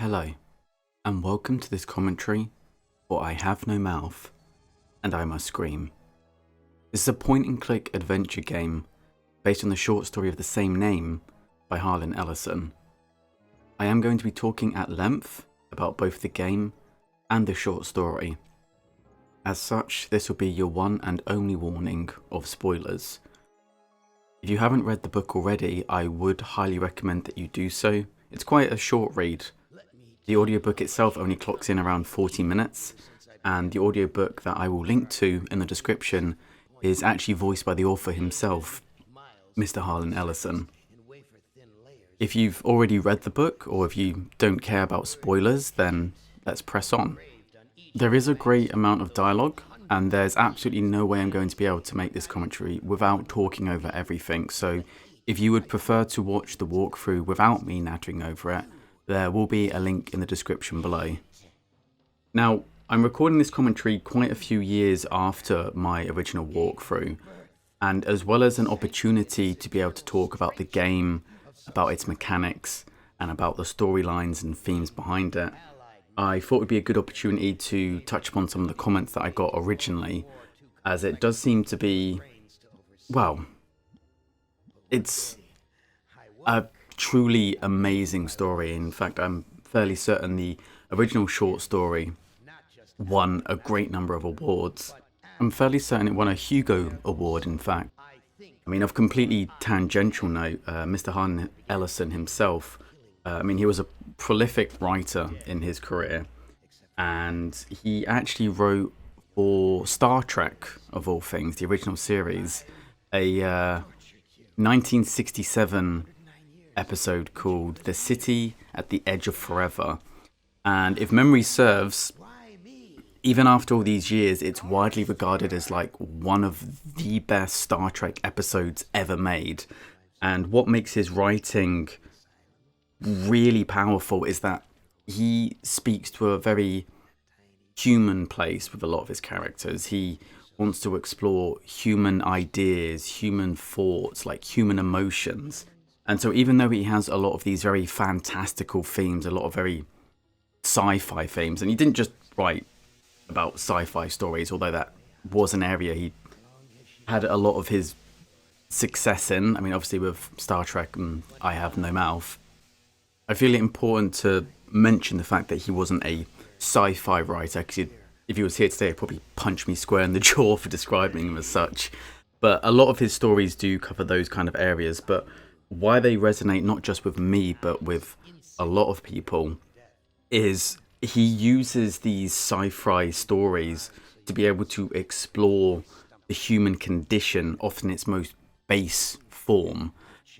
Hello, and welcome to this commentary for I Have No Mouth, and I Must Scream. This is a point-and-click adventure game based on the short story of the same name by Harlan Ellison. I am going to be talking at length about both the game and the short story. As such, this will be your one and only warning of spoilers. If you haven't read the book already, I would highly recommend that you do so. It's quite a short read. The audiobook itself only clocks in around 40 minutes, and the audiobook that I will link to in the description is actually voiced by the author himself, Mr. Harlan Ellison. If you've already read the book, or if you don't care about spoilers, then let's press on. There is a great amount of dialogue, and there's absolutely no way I'm going to be able to make this commentary without talking over everything, so if you would prefer to watch the walkthrough without me nattering over it, there will be a link in the description below. Now, I'm recording this commentary quite a few years after my original walkthrough, and as well as an opportunity to be able to talk about the game, about its mechanics, and about the storylines and themes behind it, I thought it would be a good opportunity to touch upon some of the comments that I got originally, as it does seem to be, well, it's a truly amazing story. In fact, I'm fairly certain the original short story won a great number of awards. I'm fairly certain it won a Hugo Award, in fact. I mean, of completely tangential note, Mr. Harlan Ellison himself, he was a prolific writer in his career, and he actually wrote for Star Trek, of all things, the original series, a 1967 episode called The City at the Edge of Forever. And if memory serves, even after all these years, it's widely regarded as like one of the best Star Trek episodes ever made. And what makes his writing really powerful is that he speaks to a very human place with a lot of his characters. He wants to explore human ideas, human thoughts, like human emotions. And so even though he has a lot of these very fantastical themes, a lot of very sci-fi themes, and he didn't just write about sci-fi stories, although that was an area he had a lot of his success in. I mean, obviously with Star Trek and I Have No Mouth, I feel it important to mention the fact that he wasn't a sci-fi writer, because if he was here today, he'd probably punch me square in the jaw for describing him as such. But a lot of his stories do cover those kind of areas, but why they resonate not just with me, but with a lot of people, is he uses these sci-fi stories to be able to explore the human condition, often its most base form.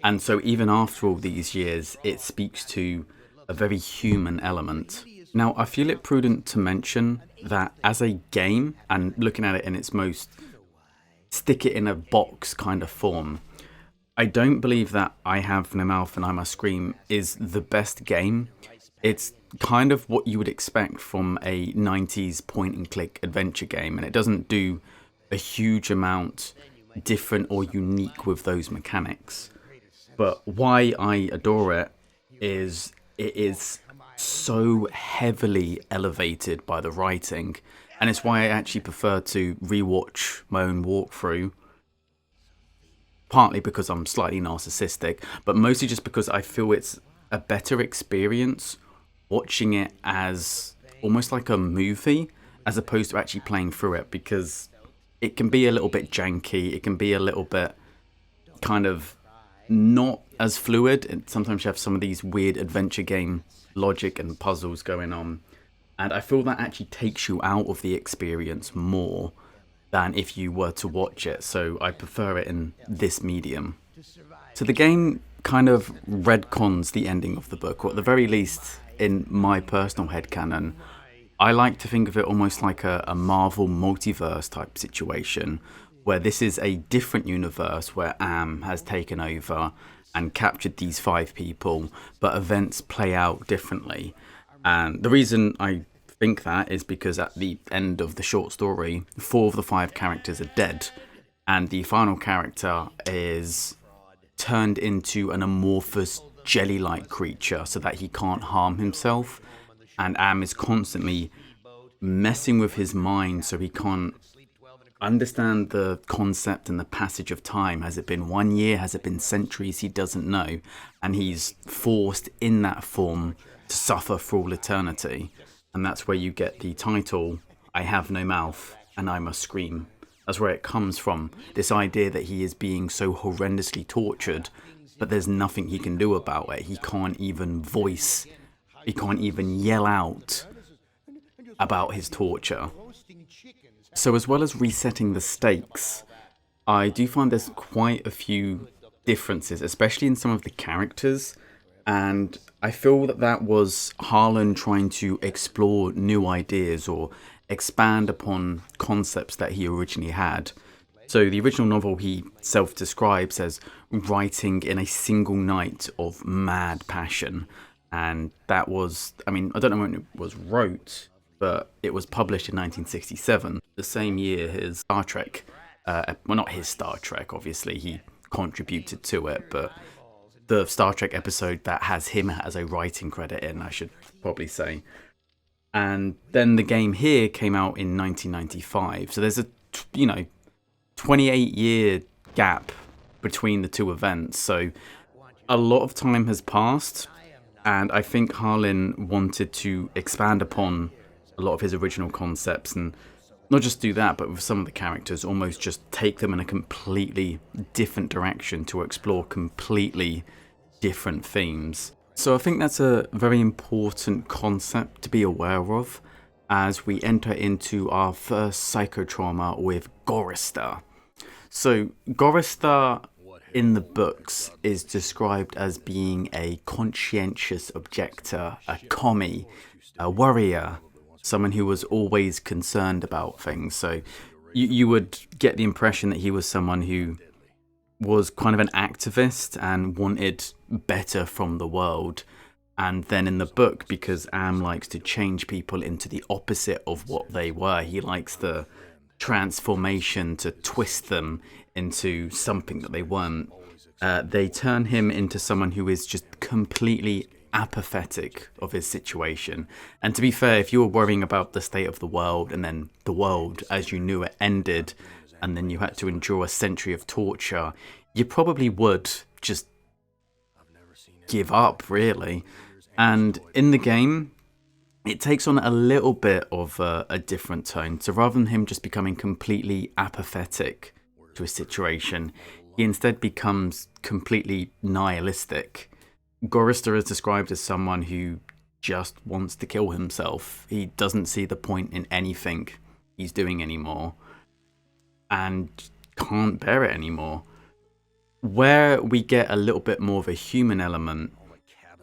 And so even after all these years, it speaks to a very human element. Now, I feel it prudent to mention that as a game, and looking at it in its most stick it in a box kind of form, I don't believe that I Have No Mouth and I Must Scream is the best game. It's kind of what you would expect from a 90s point-and-click adventure game, and it doesn't do a huge amount different or unique with those mechanics. But why I adore it is so heavily elevated by the writing, and it's why I actually prefer to rewatch my own walkthrough, partly because I'm slightly narcissistic, but mostly just because I feel it's a better experience watching it as almost like a movie as opposed to actually playing through it, because it can be a little bit janky, it can be a little bit kind of not as fluid, and sometimes you have some of these weird adventure game logic and puzzles going on, and I feel that actually takes you out of the experience more than if you were to watch it, so I prefer it in this medium. So the game kind of retcons the ending of the book, or at the very least, in my personal headcanon, I like to think of it almost like a Marvel multiverse type situation, where this is a different universe where Am has taken over and captured these 5 people, but events play out differently. And the reason I think that is because at the end of the short story, 4 of the 5 characters are dead, and the final character is turned into an amorphous jelly-like creature so that he can't harm himself. And Am is constantly messing with his mind so he can't understand the concept and the passage of time. Has it been 1 year? Has it been centuries? He doesn't know. And he's forced in that form to suffer for all eternity. And that's where you get the title, I Have No Mouth and I Must Scream. That's where it comes from. This idea that he is being so horrendously tortured, but there's nothing he can do about it. He can't even yell out about his torture. So as well as resetting the stakes, I do find there's quite a few differences, especially in some of the characters. And I feel that that was Harlan trying to explore new ideas or expand upon concepts that he originally had. So the original novel he self-describes as writing in a single night of mad passion. And that was, I mean, I don't know when it was wrote, but it was published in 1967. The same year his Star Trek, well, not his Star Trek, obviously, he contributed to it, but the Star Trek episode that has him as a writing credit in, I should probably say. And then the game here came out in 1995. So there's a, 28-year gap between the two events. So a lot of time has passed. And I think Harlan wanted to expand upon a lot of his original concepts and not just do that, but with some of the characters, almost just take them in a completely different direction to explore completely different themes. So I think that's a very important concept to be aware of as we enter into our first psychotrauma with Gorrister. So Gorrister in the books is described as being a conscientious objector, a commie, a worrier, someone who was always concerned about things. So you would get the impression that he was someone who was kind of an activist and wanted better from the world. And then in the book, because Am likes to change people into the opposite of what they were, he likes the transformation to twist them into something that they weren't. They turn him into someone who is just completely apathetic of his situation. And to be fair, if you were worrying about the state of the world and then the world as you knew it ended, and then you had to endure a century of torture, you probably would just give up, really. And in the game, it takes on a little bit of a different tone. So rather than him just becoming completely apathetic to a situation, he instead becomes completely nihilistic. Gorrister is described as someone who just wants to kill himself. He doesn't see the point in anything he's doing anymore and can't bear it anymore. Where we get a little bit more of a human element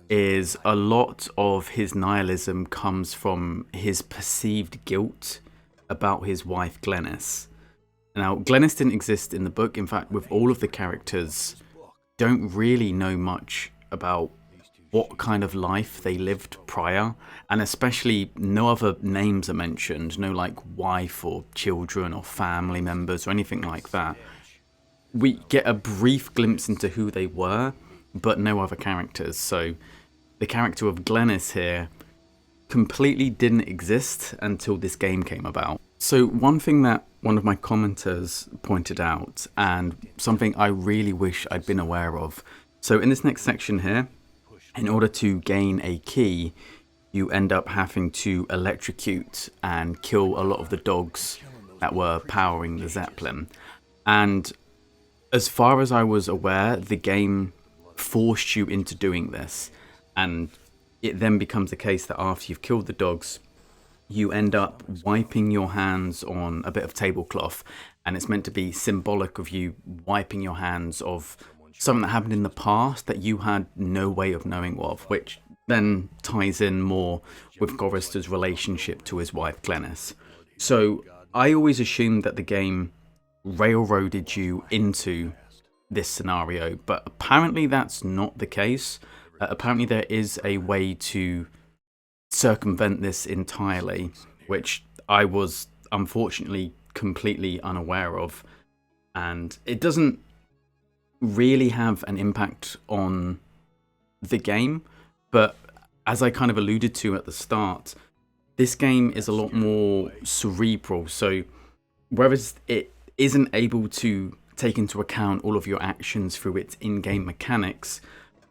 is a lot of his nihilism comes from his perceived guilt about his wife Glennis. Now, Glennis didn't exist in the book. In fact, with all of the characters, don't really know much about what kind of life they lived prior, and especially no other names are mentioned, no like wife or children or family members or anything like that. We get a brief glimpse into who they were, but no other characters. So the character of Glennis here completely didn't exist until this game came about. So one thing that one of my commenters pointed out, and something I really wish I'd been aware of. So in this next section here, in order to gain a key, you end up having to electrocute and kill a lot of the dogs that were powering the Zeppelin. And as far as I was aware, the game forced you into doing this. And it then becomes the case that after you've killed the dogs, you end up wiping your hands on a bit of tablecloth. And it's meant to be symbolic of you wiping your hands of something that happened in the past that you had no way of knowing of, which then ties in more with Gorrister's relationship to his wife Glennis. So I always assumed that the game railroaded you into this scenario, but apparently that's not the case. Apparently there is a way to circumvent this entirely, which I was unfortunately completely unaware of, and it doesn't really have an impact on the game, but as I kind of alluded to at the start, this game is a lot more cerebral. So whereas it isn't able to take into account all of your actions through its in-game mechanics,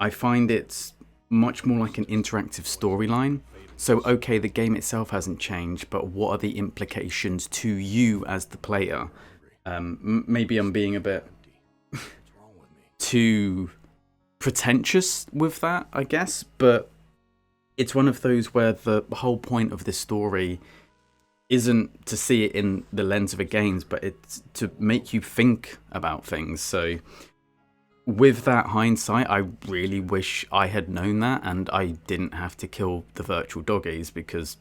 I find it's much more like an interactive storyline. So okay, the game itself hasn't changed, but what are the implications to you as the player? Maybe I'm being a bit too pretentious with that, I guess, but it's one of those where the whole point of this story isn't to see it in the lens of a game, but it's to make you think about things. So with that hindsight, I really wish I had known that and I didn't have to kill the virtual doggies, because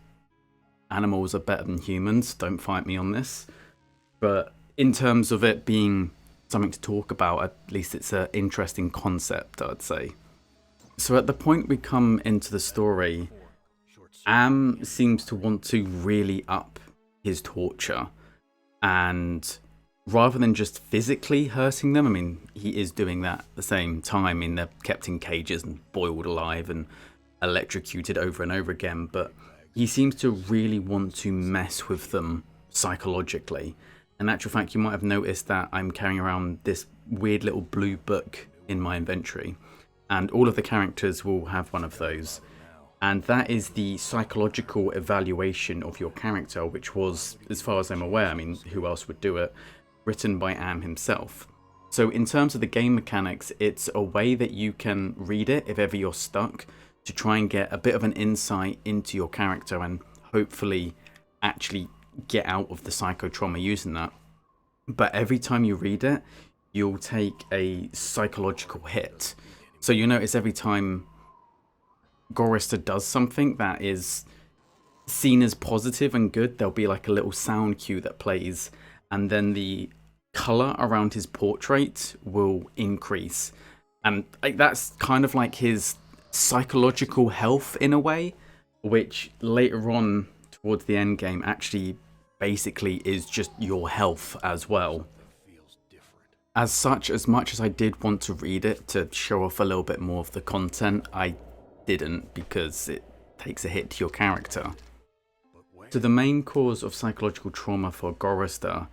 animals are better than humans. Don't fight me on this. But in terms of it being something to talk about, at least it's an interesting concept, I'd say. So at the point we come into the story, Am seems to want to really up his torture, and rather than just physically hurting them, I mean, he is doing that at the same time. I mean, they're kept in cages and boiled alive and electrocuted over and over again, but he seems to really want to mess with them psychologically. In actual fact, you might have noticed that I'm carrying around this weird little blue book in my inventory, and all of the characters will have one of those. And that is the psychological evaluation of your character, which was, as far as I'm aware, I mean, who else would do it, written by Am himself. So in terms of the game mechanics, it's a way that you can read it if ever you're stuck, to try and get a bit of an insight into your character and hopefully actually get out of the psychotrauma using that. But every time you read it, you'll take a psychological hit. So you notice every time Gorrister does something that is seen as positive and good, there'll be like a little sound cue that plays, and then the color around his portrait will increase. And that's kind of like his psychological health in a way, which later on towards the end game actually basically is just your health as well. As such, as much as I did want to read it to show off a little bit more of the content, I didn't, because it takes a hit to your character. So the main cause of psychological trauma for Gorrister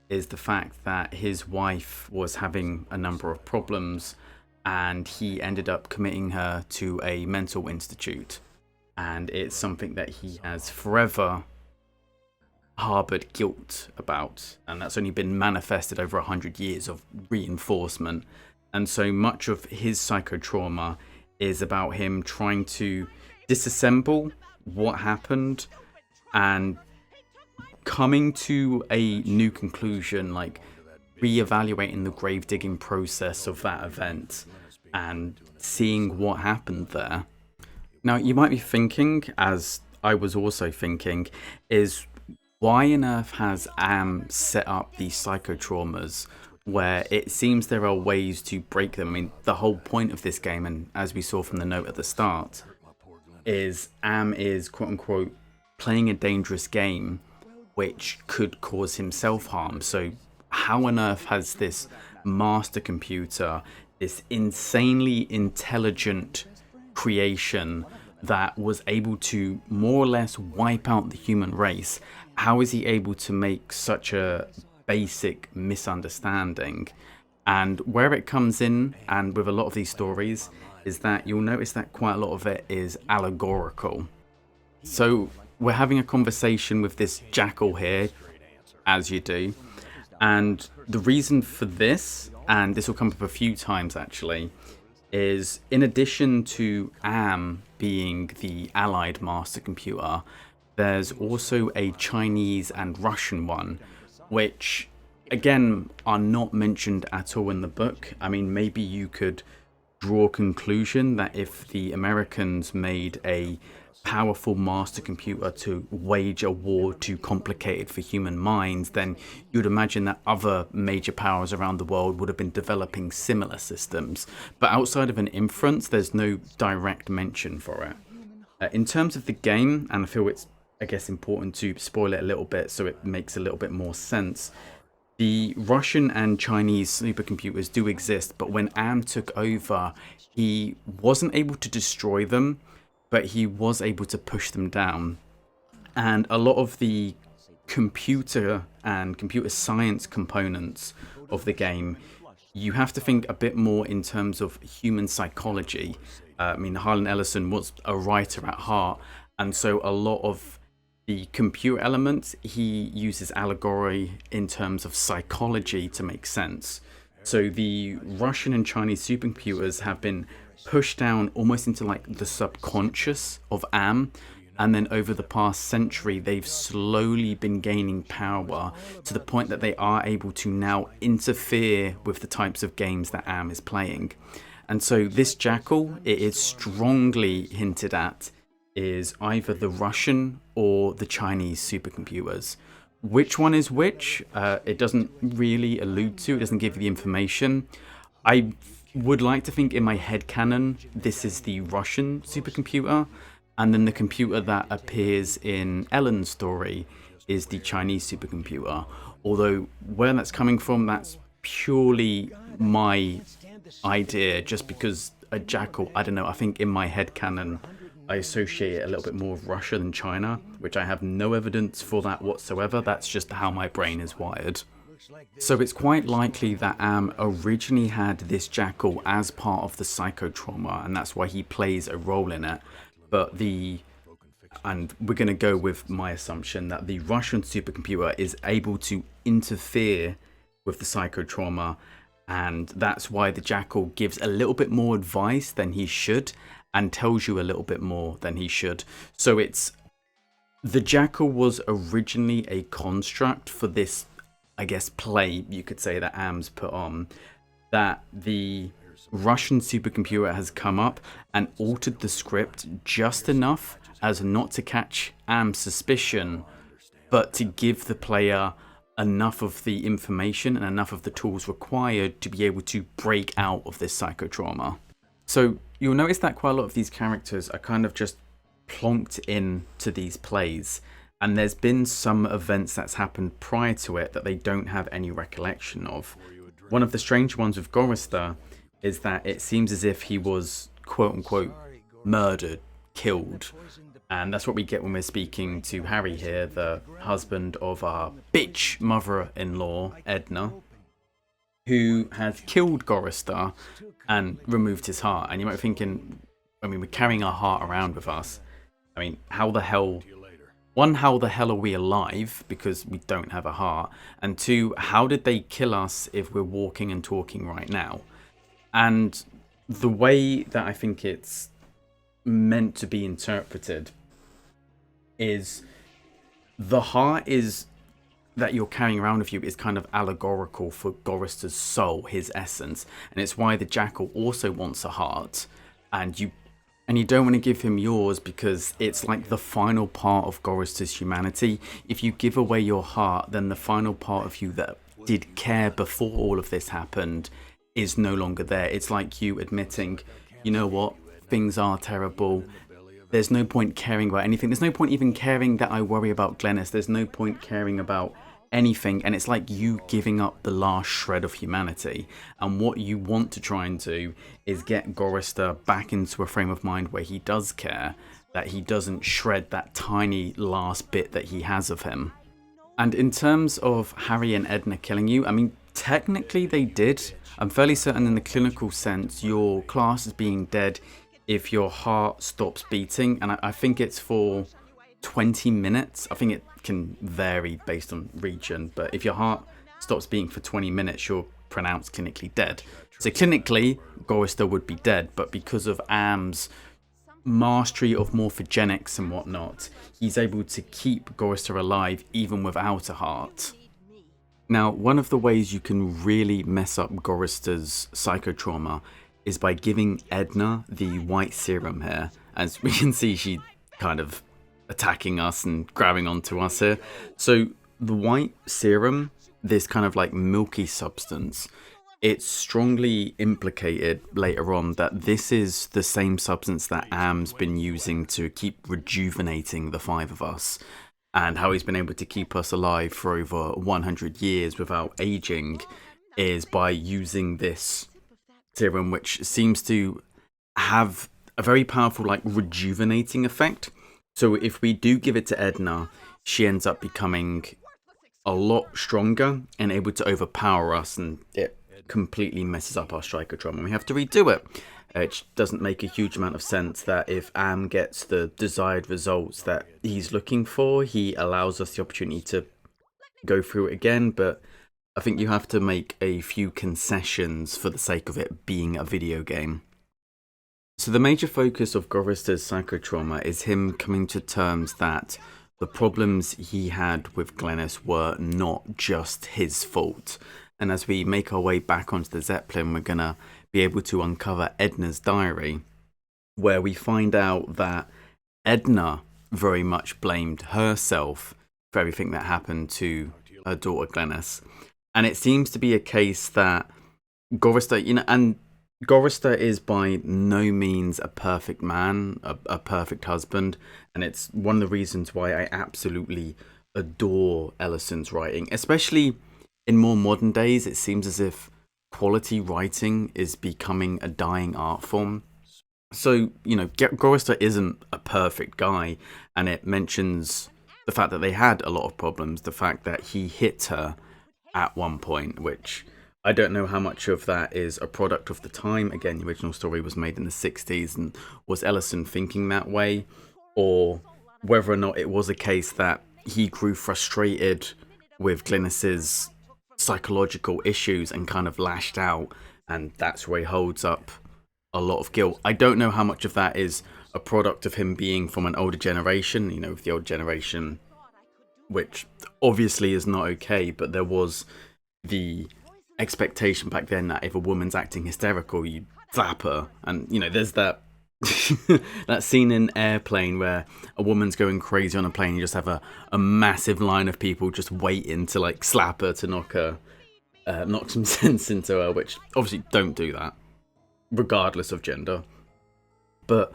is the fact that his wife was having a number of problems, and he ended up committing her to a mental institute. And it's something that he has forever harbored guilt about, and that's only been manifested over 100 years of reinforcement. And so much of his psychotrauma is about him trying to disassemble what happened and coming to a new conclusion, like re-evaluating the grave digging process of that event and seeing what happened there. Now, you might be thinking, as I was also thinking, is why on earth has Am set up these psychotraumas where it seems there are ways to break them? I mean, the whole point of this game, and as we saw from the note at the start, is Am is quote-unquote playing a dangerous game which could cause himself harm. So how on earth has this master computer, this insanely intelligent creation that was able to more or less wipe out the human race, how is he able to make such a basic misunderstanding? And where it comes in, and with a lot of these stories, is that you'll notice that quite a lot of it is allegorical. So we're having a conversation with this jackal here, as you do, and the reason for this, and this will come up a few times actually, is in addition to Am being the allied master computer, there's also a Chinese and Russian one, which again are not mentioned at all in the book. I mean, maybe you could draw a conclusion that if the Americans made a powerful master computer to wage a war too complicated for human minds, then you'd imagine that other major powers around the world would have been developing similar systems. But outside of an inference, there's no direct mention for it. In terms of the game, and I feel it's, I guess, important to spoil it a little bit so it makes a little bit more sense, The Russian and Chinese supercomputers do exist, but when Am took over, he wasn't able to destroy them, but he was able to push them down. And a lot of the computer and computer science components of the game, you have to think a bit more in terms of human psychology. I mean, Harlan Ellison was a writer at heart, and so a lot of the computer elements, he uses allegory in terms of psychology to make sense. So the Russian and Chinese supercomputers have been pushed down almost into like the subconscious of Am, and then over the past century they've slowly been gaining power to the point that they are able to now interfere with the types of games that Am is playing. And so this jackal, it is strongly hinted at, is either the Russian or the Chinese supercomputers. Which one is which? It doesn't really allude to, it doesn't give you the information. I would like to think in my headcanon this is the Russian supercomputer, and then the computer that appears in Ellen's story is the Chinese supercomputer. Although where that's coming from, that's purely my idea, just because a jackal, I don't know, I think in my headcanon I associate it a little bit more with Russia than China, which I have no evidence for that whatsoever. That's just how my brain is wired. So it's quite likely that Am originally had this jackal as part of the psychotrauma, and that's why he plays a role in it. But and we're going to go with my assumption that the Russian supercomputer is able to interfere with the psychotrauma, and that's why the jackal gives a little bit more advice than he should, and tells you a little bit more than he should. So the jackal was originally a construct for this, I guess, play, you could say, that Am's put on, that the Russian supercomputer has come up and altered the script just enough as not to catch Am's suspicion, but to give the player enough of the information and enough of the tools required to be able to break out of this psychotrauma. So you'll notice that quite a lot of these characters are kind of just plonked in to these plays, and there's been some events that's happened prior to it that they don't have any recollection of. One of the strange ones with Gorrister is that it seems as if he was quote-unquote murdered, killed, and that's what we get when we're speaking to Harry here, the husband of our bitch mother-in-law, Edna, who has killed Gorrister and removed his heart. And you might be thinking, I mean, we're carrying our heart around with us. I mean, how the hell are we alive because we don't have a heart? And two, how did they kill us if we're walking and talking right now? And the way that I think it's meant to be interpreted is the heart is that you're carrying around with you is kind of allegorical for Gorrister's soul, his essence, and it's why the jackal also wants a heart, and you don't want to give him yours because it's like the final part of Gorrister's humanity. If you give away your heart, then the final part of you that did care before all of this happened is no longer there. It's like you admitting, you know what, things are terrible. There's no point caring about anything. There's no point even caring that I worry about Glennis. There's no point caring about anything, and it's like you giving up the last shred of humanity. And what you want to try and do is get Gorrister back into a frame of mind where he does care, that he doesn't shred that tiny last bit that he has of him. And in terms of Harry and Edna killing you, I mean, technically they did. I'm fairly certain in the clinical sense your class is being dead if your heart stops beating, and I think it's for 20 minutes. I think it can vary based on region, but if your heart stops beating for 20 minutes, you're pronounced clinically dead. So clinically, Gorrister would be dead, but because of Am's mastery of morphogenics and whatnot, he's able to keep Gorrister alive even without a heart. Now, one of the ways you can really mess up Gorrister's psychotrauma is by giving Edna the white serum here. As we can see, she kind of attacking us and grabbing onto us here. So the white serum, this kind of like milky substance, it's strongly implicated later on that this is the same substance that Am's been using to keep rejuvenating the five of us. and how he's been able to keep us alive for over 100 years without aging is by using this serum, which seems to have a very powerful, like, rejuvenating effect. So if we do give it to Edna, she ends up becoming a lot stronger and able to overpower us, and it completely messes up our Psychotron and we have to redo it. It doesn't make a huge amount of sense that if Am gets the desired results that he's looking for, he allows us the opportunity to go through it again, but I think you have to make a few concessions for the sake of it being a video game. So the major focus of Gorrister's psychotrauma is him coming to terms that the problems he had with Glennis were not just his fault. And as we make our way back onto the Zeppelin, we're going to be able to uncover Edna's diary, where we find out that Edna very much blamed herself for everything that happened to her daughter Glennis. And it seems to be a case that Gorrister, and Gorrister is by no means a perfect man, a perfect husband, and it's one of the reasons why I absolutely adore Ellison's writing. Especially in more modern days, it seems as if quality writing is becoming a dying art form. So, Gorrister isn't a perfect guy, and it mentions the fact that they had a lot of problems, the fact that he hit her at one point, which I don't know how much of that is a product of the time. Again, the original story was made in the 60s, and was Ellison thinking that way? Or whether or not it was a case that he grew frustrated with Glennis's psychological issues and kind of lashed out, and that's where he holds up a lot of guilt. I don't know how much of that is a product of him being from an older generation, with the old generation, which obviously is not okay, but there was the expectation back then that if a woman's acting hysterical, you'd slap her. And there's that that scene in Airplane where a woman's going crazy on a plane, you just have a massive line of people just waiting to like slap her to knock some sense into her, which obviously don't do that regardless of gender. But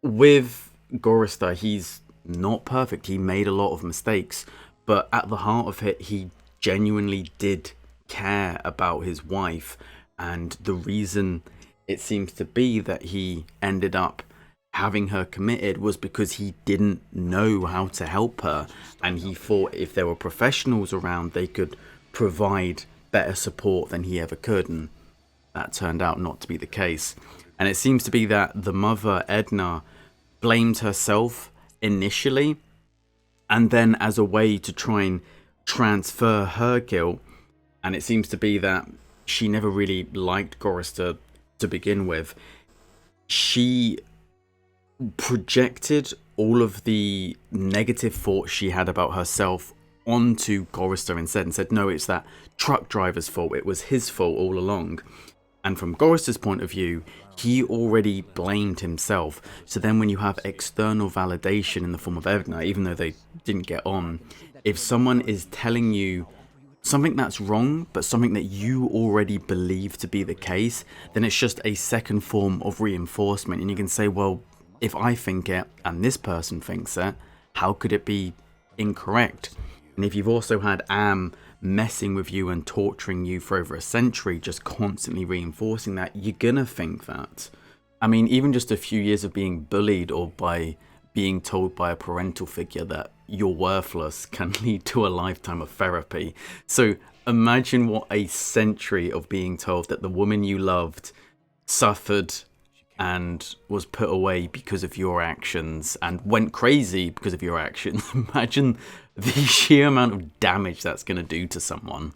with Gorrister, he's not perfect. He made a lot of mistakes, but at the heart of it, he genuinely did care about his wife, and the reason it seems to be that he ended up having her committed was because he didn't know how to help her, and he thought if there were professionals around they could provide better support than he ever could, and that turned out not to be the case. And it seems to be that the mother, Edna, blamed herself initially, and then as a way to try and transfer her guilt, and it seems to be that she never really liked Gorrister to begin with, she projected all of the negative thoughts she had about herself onto Gorrister instead, and said, no, it's that truck driver's fault, it was his fault all along. And from Gorrister's point of view, he already blamed himself. So then when you have external validation in the form of Edna, even though they didn't get on, if someone is telling you something that's wrong, but something that you already believe to be the case, then it's just a second form of reinforcement. And you can say, well, if I think it and this person thinks it, how could it be incorrect? And if you've also had Am messing with you and torturing you for over a century, just constantly reinforcing that, you're gonna think that. I mean, even just a few years of being bullied or by being told by a parental figure that you're worthless can lead to a lifetime of therapy. So imagine what a century of being told that the woman you loved suffered and was put away because of your actions and went crazy because of your actions. Imagine the sheer amount of damage that's going to do to someone.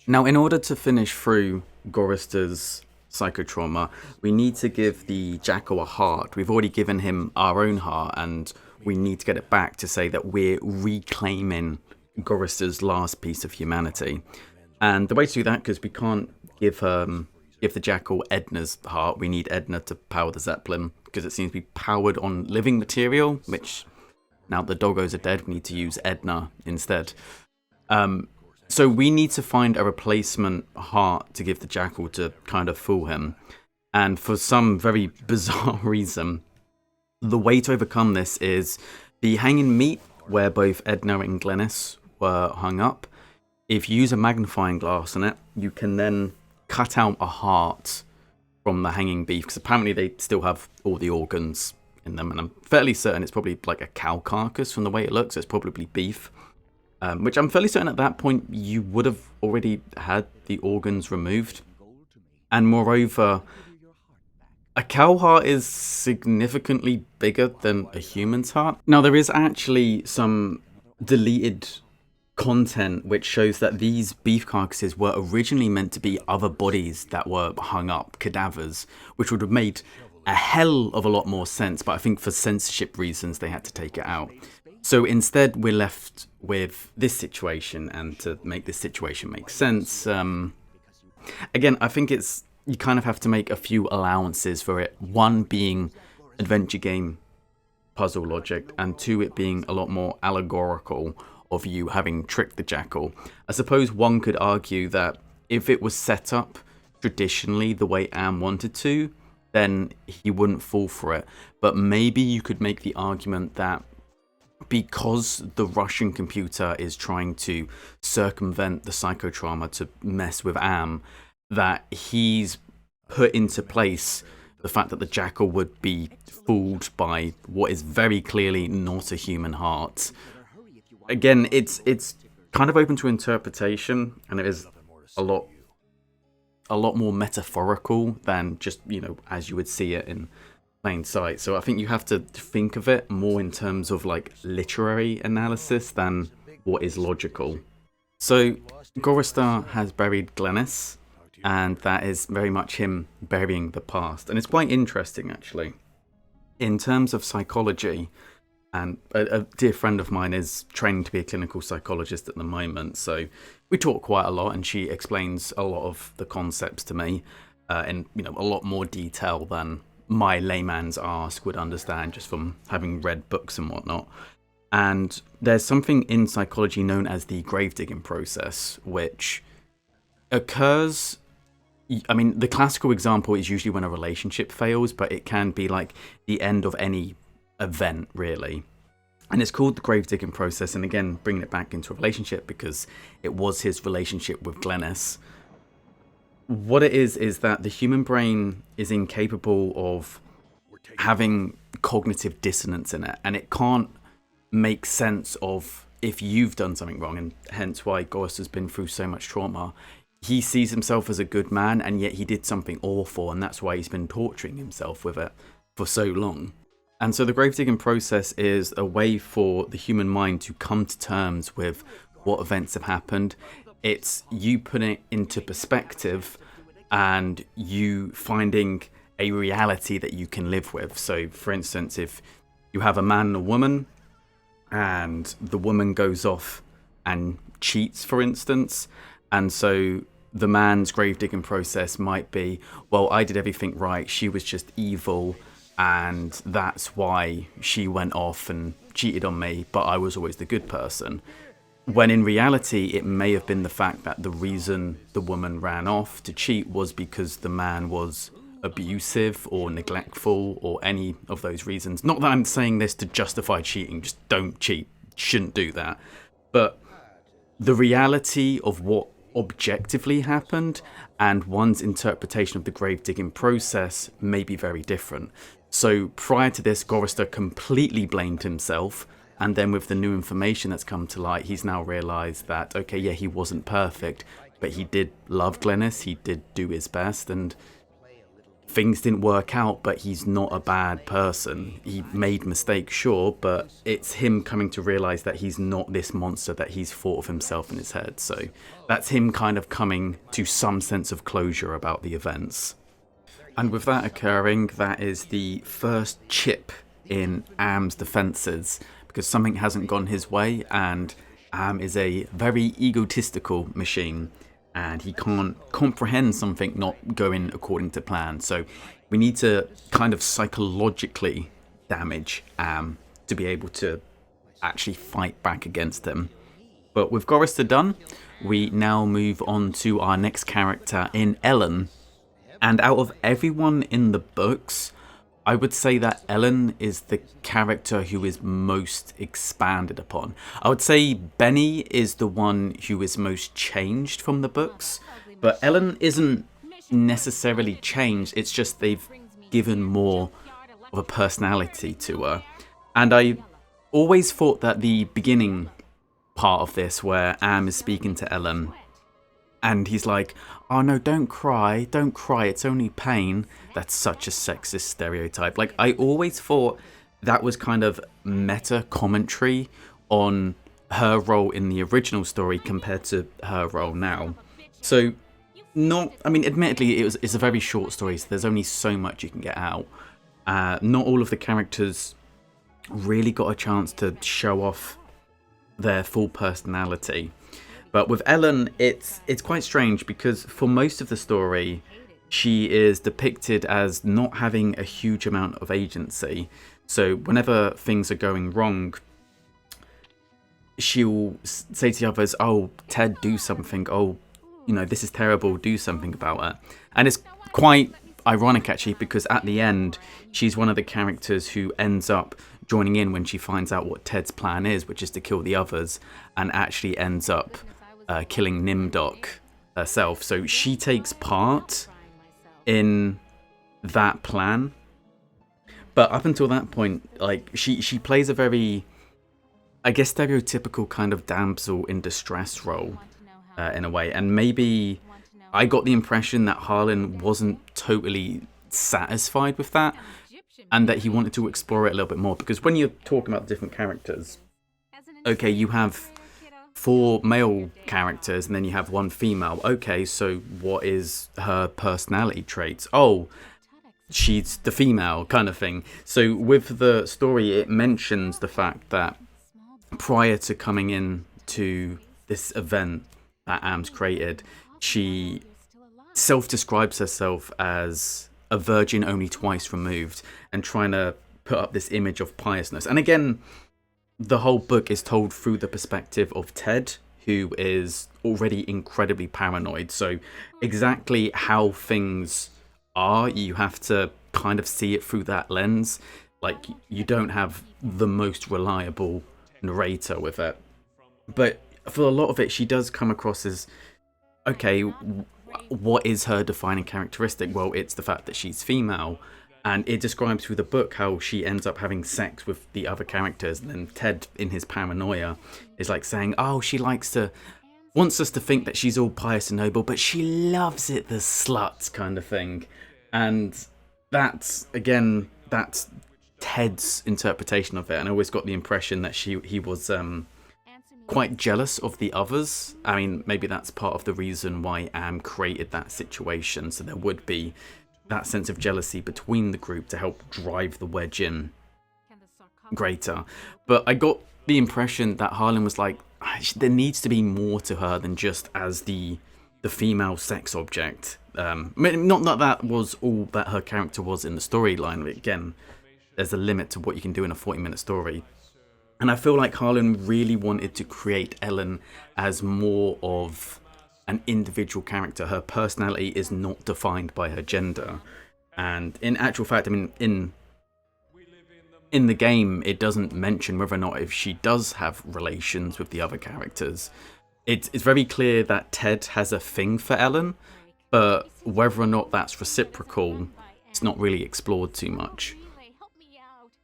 Now, in order to finish through Gorrister's psychotrauma, we need to give the Jackal a heart. We've already given him our own heart, and we need to get it back to say that we're reclaiming Gorrister's last piece of humanity. And the way to do that, because we can't give the Jackal Edna's heart, we need Edna to power the Zeppelin, because it seems to be powered on living material, which, now the doggos are dead, we need to use Edna instead. So we need to find a replacement heart to give the Jackal to kind of fool him. And for some very bizarre reason, the way to overcome this is the hanging meat where both Edna and Glennis were hung up. If you use a magnifying glass on it, you can then cut out a heart from the hanging beef, because apparently they still have all the organs in them, and I'm fairly certain it's probably like a cow carcass from the way it looks. It's probably beef, which I'm fairly certain at that point you would have already had the organs removed. And moreover, a cow heart is significantly bigger than a human's heart. Now, there is actually some deleted content which shows that these beef carcasses were originally meant to be other bodies that were hung up, cadavers, which would have made a hell of a lot more sense, but I think for censorship reasons they had to take it out. So instead we're left with this situation, and to make this situation make sense, again, I think you kind of have to make a few allowances for it. One being adventure game puzzle logic, and two, it being a lot more allegorical of you having tricked the jackal. I suppose one could argue that if it was set up traditionally the way Am wanted to, then he wouldn't fall for it. But maybe you could make the argument that because the Russian computer is trying to circumvent the psychotrauma to mess with Am, that he's put into place the fact that the jackal would be fooled by what is very clearly not a human heart. Again, it's kind of open to interpretation, and it is a lot more metaphorical than just, as you would see it in plain sight. So I think you have to think of it more in terms of like literary analysis than what is logical. So Gorrister has buried Glennis, and that is very much him burying the past. And it's quite interesting, actually. In terms of psychology, and a dear friend of mine is training to be a clinical psychologist at the moment, so we talk quite a lot, and she explains a lot of the concepts to me in a lot more detail than my layman's ask would understand just from having read books and whatnot. And there's something in psychology known as the grave-digging process, which occurs. I mean, the classical example is usually when a relationship fails, but it can be like the end of any event, really. And it's called the grave-digging process, and again, bringing it back into a relationship because it was his relationship with Glennis. What it is that the human brain is incapable of having cognitive dissonance in it, and it can't make sense of if you've done something wrong, and hence why Gorrister has been through so much trauma. He sees himself as a good man, and yet he did something awful, and that's why he's been torturing himself with it for so long. And so the grave-digging process is a way for the human mind to come to terms with what events have happened. It's you putting it into perspective and you finding a reality that you can live with. So, for instance, if you have a man and a woman, and the woman goes off and cheats, for instance, and so the man's grave-digging process might be, well, I did everything right, she was just evil, and that's why she went off and cheated on me, but I was always the good person. When in reality, it may have been the fact that the reason the woman ran off to cheat was because the man was abusive or neglectful or any of those reasons. Not that I'm saying this to justify cheating, just don't cheat, shouldn't do that. But the reality of what objectively happened and one's interpretation of the grave-digging process may be very different. So prior to this, Gorrister completely blamed himself, and then with the new information that's come to light, he's now realised that, okay, yeah, he wasn't perfect, but he did love Glennis, he did do his best, and things didn't work out, but he's not a bad person. He made mistakes, sure, but it's him coming to realise that he's not this monster that he's thought of himself in his head. So that's him kind of coming to some sense of closure about the events. And with that occurring, that is the first chip in Am's defences, because something hasn't gone his way, and Am is a very egotistical machine, and he can't comprehend something not going according to plan. So we need to kind of psychologically damage Am to be able to actually fight back against him. But with Gorrister done, we now move on to our next character in Ellen. And out of everyone in the books, I would say that Ellen is the character who is most expanded upon. I would say Benny is the one who is most changed from the books, but Ellen isn't necessarily changed. It's just they've given more of a personality to her. And I always thought that the beginning part of this, where Am is speaking to Ellen, and he's like, oh no, don't cry, it's only pain. That's such a sexist stereotype. Like, I always thought that was kind of meta commentary on her role in the original story compared to her role now. So, admittedly, it's a very short story, so there's only so much you can get out. Not all of the characters really got a chance to show off their full personality. But with Ellen, it's quite strange because for most of the story, she is depicted as not having a huge amount of agency. So whenever things are going wrong, she'll say to the others, oh, Ted, do something. Oh, this is terrible, do something about it. And it's quite ironic, actually, because at the end, she's one of the characters who ends up joining in when she finds out what Ted's plan is, which is to kill the others, and actually ends up killing Nimdok herself. So she takes part in that plan. But up until that point, like, she plays a very, I guess, stereotypical kind of damsel in distress role in a way. And maybe I got the impression that Harlan wasn't totally satisfied with that, and that he wanted to explore it a little bit more. Because when you're talking about different characters, okay, you have 4 male characters and then you have 1 female. Okay, so what is her personality traits? Oh, she's the female kind of thing. So with the story, it mentions the fact that prior to coming in to this event that Am's created, she self-describes herself as a virgin only twice removed, and trying to put up this image of piousness. And again, the whole book is told through the perspective of Ted, who is already incredibly paranoid. So exactly how things are, you have to kind of see it through that lens. Like, you don't have the most reliable narrator with it. But for a lot of it, she does come across as, okay, what is her defining characteristic? Well, it's the fact that she's female. And it describes through the book how she ends up having sex with the other characters. And then Ted, in his paranoia, is like saying, oh, she wants us to think that she's all pious and noble, but she loves it, the slut kind of thing. And that's Ted's interpretation of it. And I always got the impression that he was quite jealous of the others. I mean, maybe that's part of the reason why Am created that situation. So there would be that sense of jealousy between the group to help drive the wedge in greater. But I got the impression that Harlan was like, there needs to be more to her than just as the female sex object. Not that was all that her character was in the storyline. Again, there's a limit to what you can do in a 40-minute story. And I feel like Harlan really wanted to create Ellen as more of an individual character. Her personality is not defined by her gender. And in actual fact, I mean, in the game, it doesn't mention whether or not if she does have relations with the other characters. It's very clear that Ted has a thing for Ellen, but whether or not that's reciprocal, it's not really explored too much.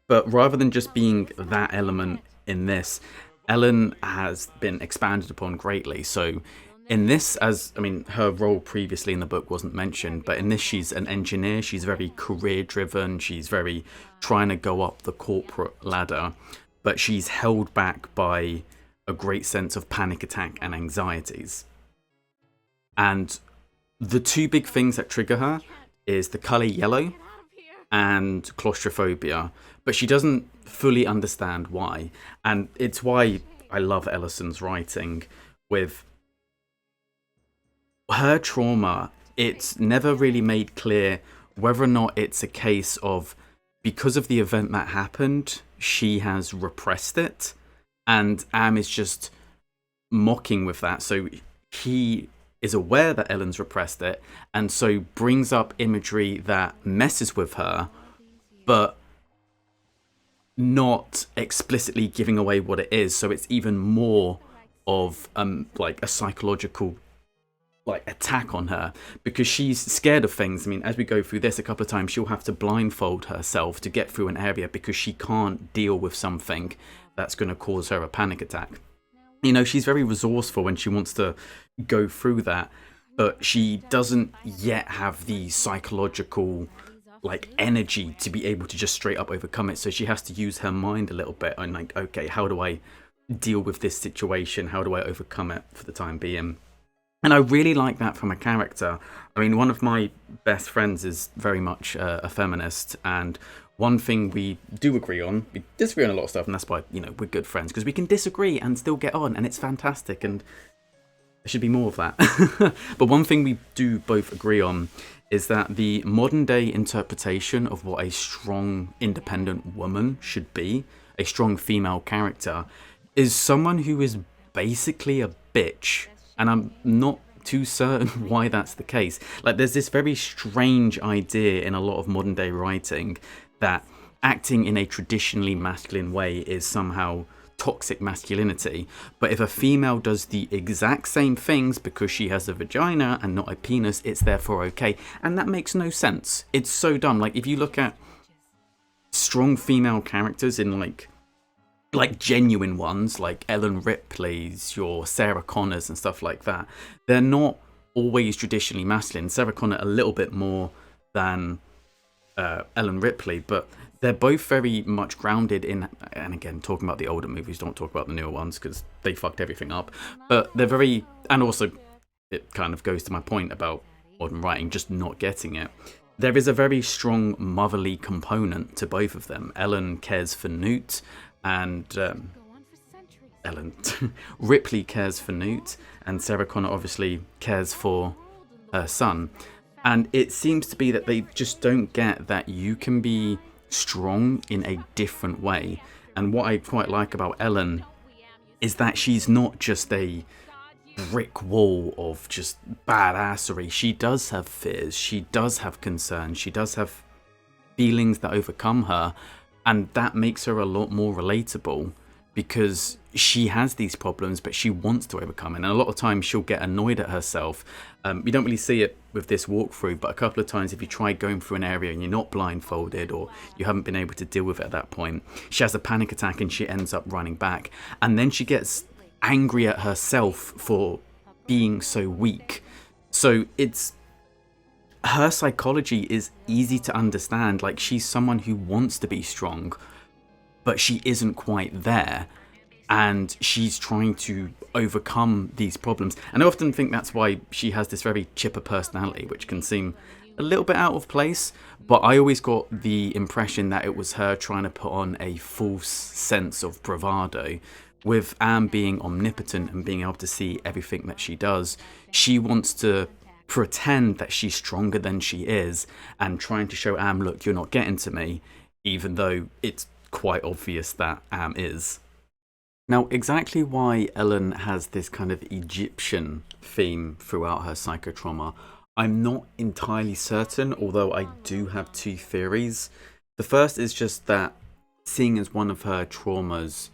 But rather than just being that element in this, Ellen has been expanded upon greatly. So in this, her role previously in the book wasn't mentioned, but in this she's an engineer, she's very career driven, she's very trying to go up the corporate ladder, but she's held back by a great sense of panic attack and anxieties. And the 2 big things that trigger her is the colour yellow and claustrophobia, but she doesn't fully understand why. And it's why I love Ellison's writing. With her trauma, it's never really made clear whether or not it's a case of, because of the event that happened, she has repressed it, and Am is just mocking with that. So he is aware that Ellen's repressed it, and so brings up imagery that messes with her, but not explicitly giving away what it is. So it's even more of like a psychological like attack on her, because she's scared of things. I mean, as we go through this a couple of times, she'll have to blindfold herself to get through an area because she can't deal with something that's going to cause her a panic attack. You know, she's very resourceful when she wants to go through that, but she doesn't yet have the psychological like energy to be able to just straight up overcome it. So she has to use her mind a little bit and like, okay, how do I deal with this situation? How do I overcome it for the time being? And I really like that from a character. I mean, one of my best friends is very much a feminist, and one thing we do agree on, we disagree on a lot of stuff, and that's why, you know, we're good friends, because we can disagree and still get on, and it's fantastic, and there should be more of that. But one thing we do both agree on is that the modern day interpretation of what a strong, independent woman should be, a strong female character, is someone who is basically a bitch. And I'm not too certain why that's the case. Like, there's this very strange idea in a lot of modern day writing that acting in a traditionally masculine way is somehow toxic masculinity. But if a female does the exact same things because she has a vagina and not a penis, it's therefore okay. And that makes no sense. It's so dumb. Like, if you look at strong female characters in like genuine ones, like Ellen Ripley's, your Sarah Connors and stuff like that, they're not always traditionally masculine. Sarah Connor a little bit more than Ellen Ripley, but they're both very much grounded in, and again, talking about the older movies, don't talk about the newer ones because they fucked everything up, but they're very, and also it kind of goes to my point about modern writing just not getting it. There is a very strong motherly component to both of them. Ellen cares for Newt, and Ripley cares for Newt, and Sarah Connor obviously cares for her son. And it seems to be that they just don't get that you can be strong in a different way. And what I quite like about Ellen is that she's not just a brick wall of just badassery. She does have fears, she does have concerns, she does have feelings that overcome her. And that makes her a lot more relatable because she has these problems, but she wants to overcome it. And a lot of times she'll get annoyed at herself. You don't really see it with this walkthrough, but a couple of times if you try going through an area and you're not blindfolded or you haven't been able to deal with it at that point, she has a panic attack and she ends up running back. And then she gets angry at herself for being so weak. So it's... her psychology is easy to understand. Like, she's someone who wants to be strong, but she isn't quite there, and she's trying to overcome these problems. And I often think that's why she has this very chipper personality, which can seem a little bit out of place, but I always got the impression that it was her trying to put on a false sense of bravado. With Am being omnipotent and being able to see everything that she does, she wants to pretend that she's stronger than she is and trying to show Am, look, you're not getting to me, even though it's quite obvious that Am is. Now, exactly why Ellen has this kind of Egyptian theme throughout her psychotrauma, I'm not entirely certain, although I do have two theories. The first is just that, seeing as one of her traumas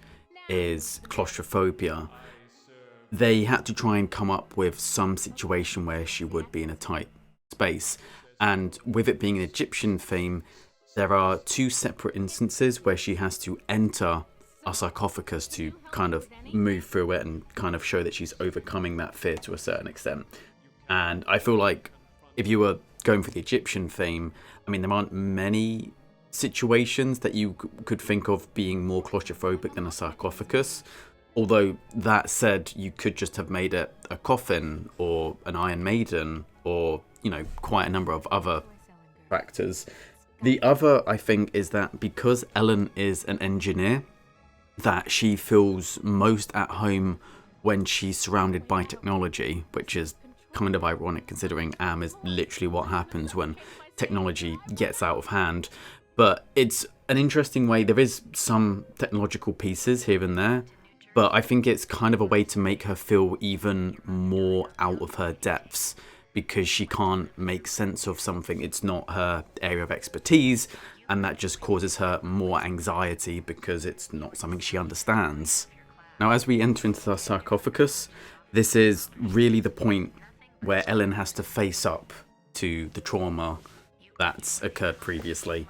is claustrophobia, they had to try and come up with some situation where she would be in a tight space. And with it being an Egyptian theme, there are two separate instances where she has to enter a sarcophagus to kind of move through it and kind of show that she's overcoming that fear to a certain extent. And I feel like if you were going for the Egyptian theme, I mean, there aren't many situations that you could think of being more claustrophobic than a sarcophagus. Although, that said, you could just have made it a coffin or an Iron Maiden or, you know, quite a number of other factors. The other, I think, is that because Ellen is an engineer, that she feels most at home when she's surrounded by technology, which is kind of ironic considering Am is literally what happens when technology gets out of hand. But it's an interesting way. There is some technological pieces here and there, but I think it's kind of a way to make her feel even more out of her depths because she can't make sense of something. It's not her area of expertise, and that just causes her more anxiety because it's not something she understands. Now, as we enter into the sarcophagus, this is really the point where Ellen has to face up to the trauma that's occurred previously.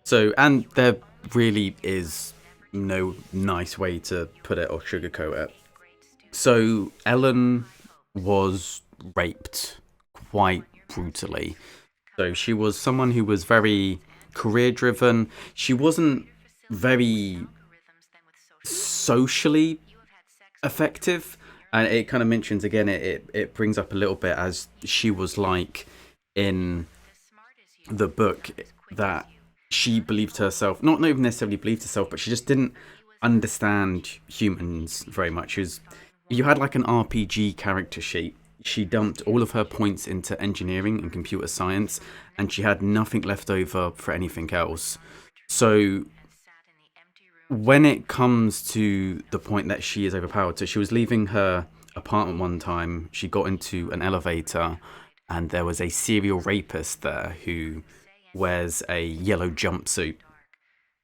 So, and there really is no nice way to put it or sugarcoat it. So, Ellen was raped quite brutally. So, she was someone who was very career driven. She wasn't very socially effective. And it kind of mentions again, it brings up a little bit as she was like in the book that she believed herself, not even necessarily believed herself, but she just didn't understand humans very much. You had like an RPG character sheet. She dumped all of her points into engineering and computer science, and she had nothing left over for anything else. So when it comes to the point that she is overpowered, so she was leaving her apartment one time, she got into an elevator, and there was a serial rapist there who wears a yellow jumpsuit,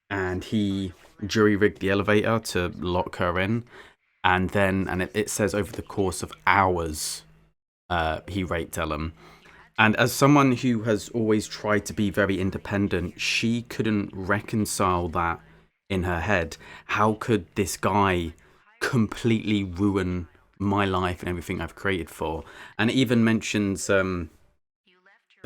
and he jury-rigged the elevator to lock her in, and it says over the course of hours, he raped Ellen. And as someone who has always tried to be very independent, she couldn't reconcile that in her head. How could this guy completely ruin my life and everything I've created for? And it even mentions the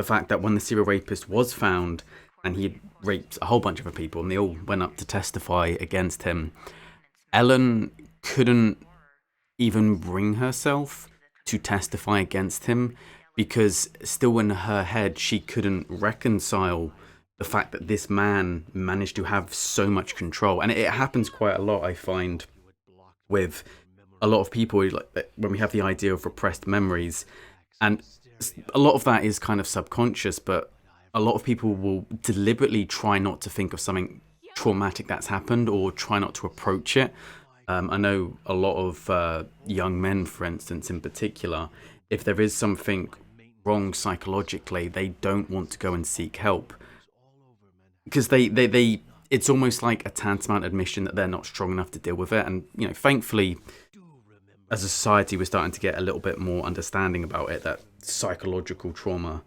fact that when the serial rapist was found, and he raped a whole bunch of other people, and they all went up to testify against him, Ellen couldn't even bring herself to testify against him, because still in her head she couldn't reconcile the fact that this man managed to have so much control. And it happens quite a lot, I find, with a lot of people, like when we have the idea of repressed memories, and a lot of that is kind of subconscious, but a lot of people will deliberately try not to think of something traumatic that's happened or try not to approach it. I know a lot of young men, for instance, in particular, if there is something wrong psychologically, they don't want to go and seek help, because they it's almost like a tantamount admission that they're not strong enough to deal with it. And thankfully, as a society, we're starting to get a little bit more understanding about it, that psychological trauma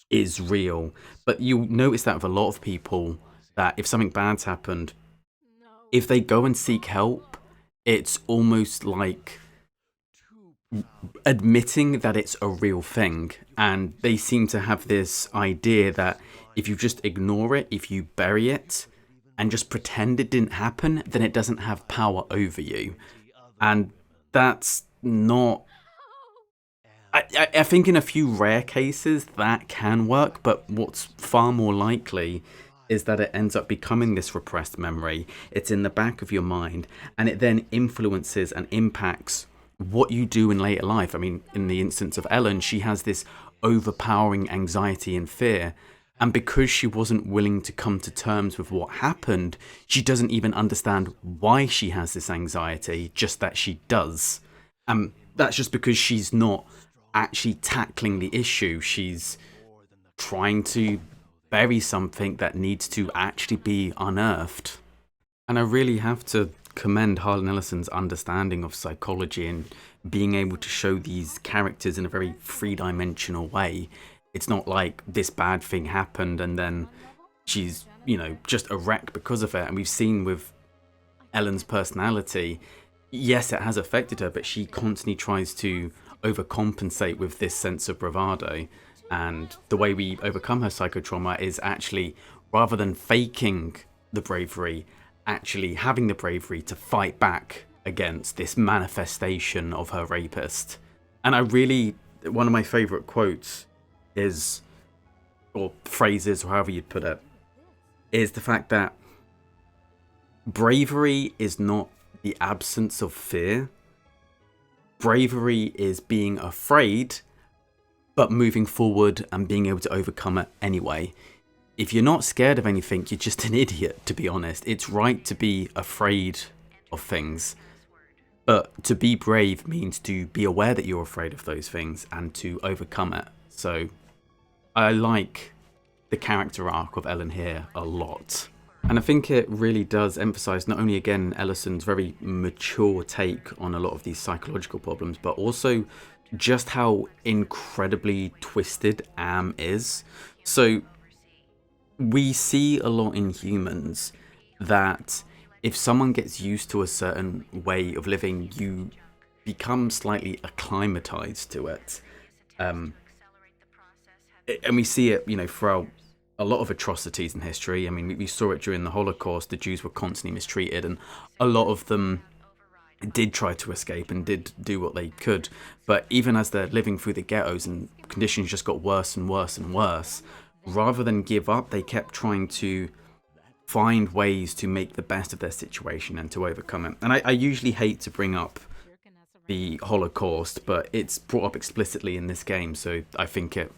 is real. But you'll notice that with a lot of people, that if something bad's happened, if they go and seek help, it's almost like admitting that it's a real thing. And they seem to have this idea that if you just ignore it, if you bury it and just pretend it didn't happen, then it doesn't have power over you. And that's not... I think in a few rare cases that can work, but what's far more likely is that it ends up becoming this repressed memory. It's in the back of your mind, and it then influences and impacts what you do in later life. I mean, in the instance of Ellen, she has this overpowering anxiety and fear, and because she wasn't willing to come to terms with what happened, she doesn't even understand why she has this anxiety, just that she does. That's just because she's not actually tackling the issue. She's trying to bury something that needs to actually be unearthed. And I really have to commend Harlan Ellison's understanding of psychology and being able to show these characters in a very three-dimensional way. It's not like this bad thing happened and then she's, just a wreck because of it. And we've seen with Ellen's personality, yes, it has affected her, but she constantly tries to overcompensate with this sense of bravado. And the way we overcome her psychotrauma is actually, rather than faking the bravery, actually having the bravery to fight back against this manifestation of her rapist. And one of my favourite quotes is, or phrases, or however you'd put it, is the fact that bravery is not the absence of fear. Bravery is being afraid, but moving forward and being able to overcome it anyway. If you're not scared of anything, you're just an idiot, to be honest. It's right to be afraid of things, but to be brave means to be aware that you're afraid of those things and to overcome it. So I like the character arc of Ellen here a lot. And I think it really does emphasize not only, again, Ellison's very mature take on a lot of these psychological problems, but also just how incredibly twisted Am is. So we see a lot in humans that if someone gets used to a certain way of living, you become slightly acclimatized to it. And we see it, throughout a lot of atrocities in history. I mean, we saw it during the Holocaust. The Jews were constantly mistreated, and a lot of them did try to escape and did do what they could. But even as they're living through the ghettos and conditions just got worse and worse and worse, rather than give up, they kept trying to find ways to make the best of their situation and to overcome it. And I usually hate to bring up the Holocaust, but it's brought up explicitly in this game, so I think it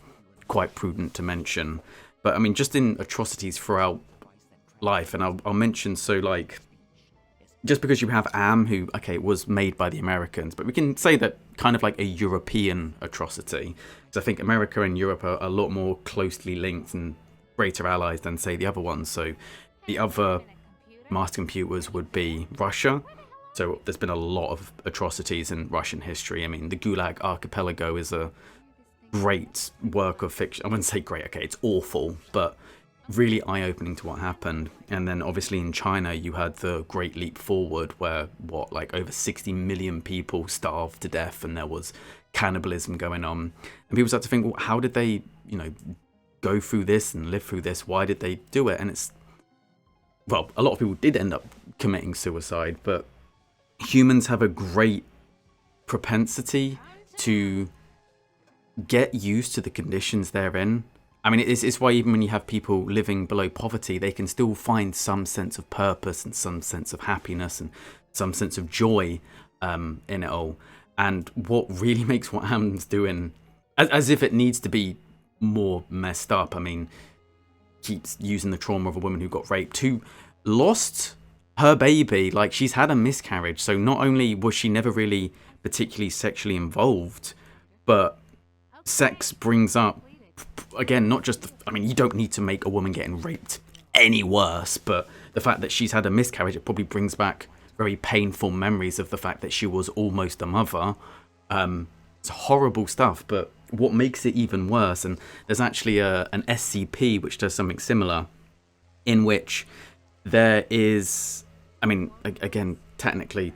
quite prudent to mention. But I mean, just in atrocities throughout life, and I'll mention, so like, just because you have Am, who, okay, was made by the Americans, but we can say that kind of like a European atrocity. So I think America and Europe are a lot more closely linked and greater allies than, say, the other ones. So the other master computers would be Russia. So there's been a lot of atrocities in Russian history. I mean, the Gulag Archipelago is a great work of fiction. I wouldn't say great, okay, it's awful, but really eye-opening to what happened. And then obviously in China you had the Great Leap Forward, where over 60 million people starved to death, and there was cannibalism going on, and people start to think, well, how did they go through this and live through this? Why did they do it? And it's, well, a lot of people did end up committing suicide, but humans have a great propensity to get used to the conditions they're in. I mean, it's why even when you have people living below poverty, they can still find some sense of purpose and some sense of happiness and some sense of joy in it all. And what really makes what Am's doing, as if it needs to be more messed up, I mean, keeps using the trauma of a woman who got raped, who lost her baby. Like, she's had a miscarriage, so not only was she never really particularly sexually involved, but sex brings up, again, not just, I mean, you don't need to make a woman getting raped any worse, but the fact that she's had a miscarriage, it probably brings back very painful memories of the fact that she was almost a mother. It's horrible stuff, but what makes it even worse, and there's actually an SCP which does something similar, in which there is, I mean, again, technically,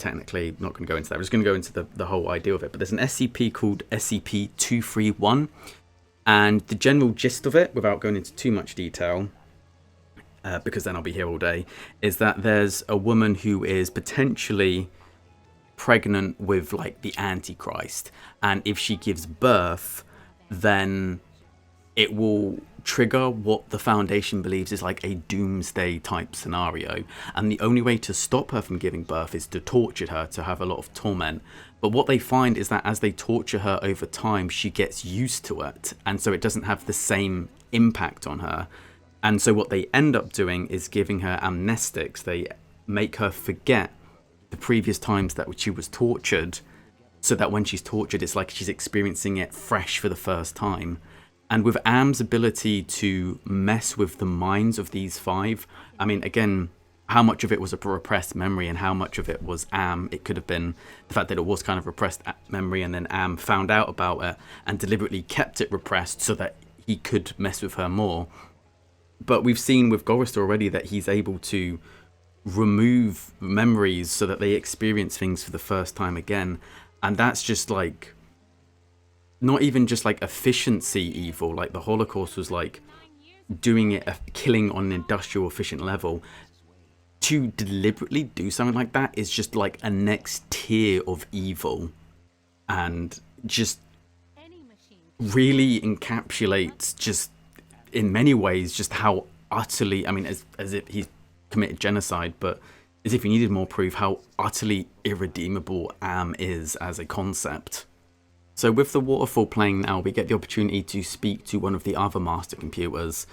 not going to go into that. We're just going to go into the whole idea of it. But there's an SCP called SCP-231. And the general gist of it, without going into too much detail, because then I'll be here all day, is that there's a woman who is potentially pregnant with, like, the Antichrist. And if she gives birth, then it will trigger what the Foundation believes is like a doomsday type scenario, and the only way to stop her from giving birth is to torture her, to have a lot of torment. But what they find is that as they torture her over time, she gets used to it, and so it doesn't have the same impact on her. And so what they end up doing is giving her amnestics. They make her forget the previous times that she was tortured, so that when she's tortured, it's like she's experiencing it fresh for the first time. And with Am's ability to mess with the minds of these five, I mean, again, how much of it was a repressed memory and how much of it was Am? It could have been the fact that it was kind of repressed memory, and then Am found out about it and deliberately kept it repressed so that he could mess with her more. But we've seen with Gorrister already that he's able to remove memories so that they experience things for the first time again. And that's just like, not even just like efficiency evil, like the Holocaust was like doing it, killing on an industrial efficient level. To deliberately do something like that is just like a next tier of evil, and just really encapsulates, just in many ways, just how utterly, I mean, as if he's committed genocide, but as if he needed more proof, how utterly irredeemable Am is as a concept. So with the waterfall playing now, we get the opportunity to speak to one of the other master computers,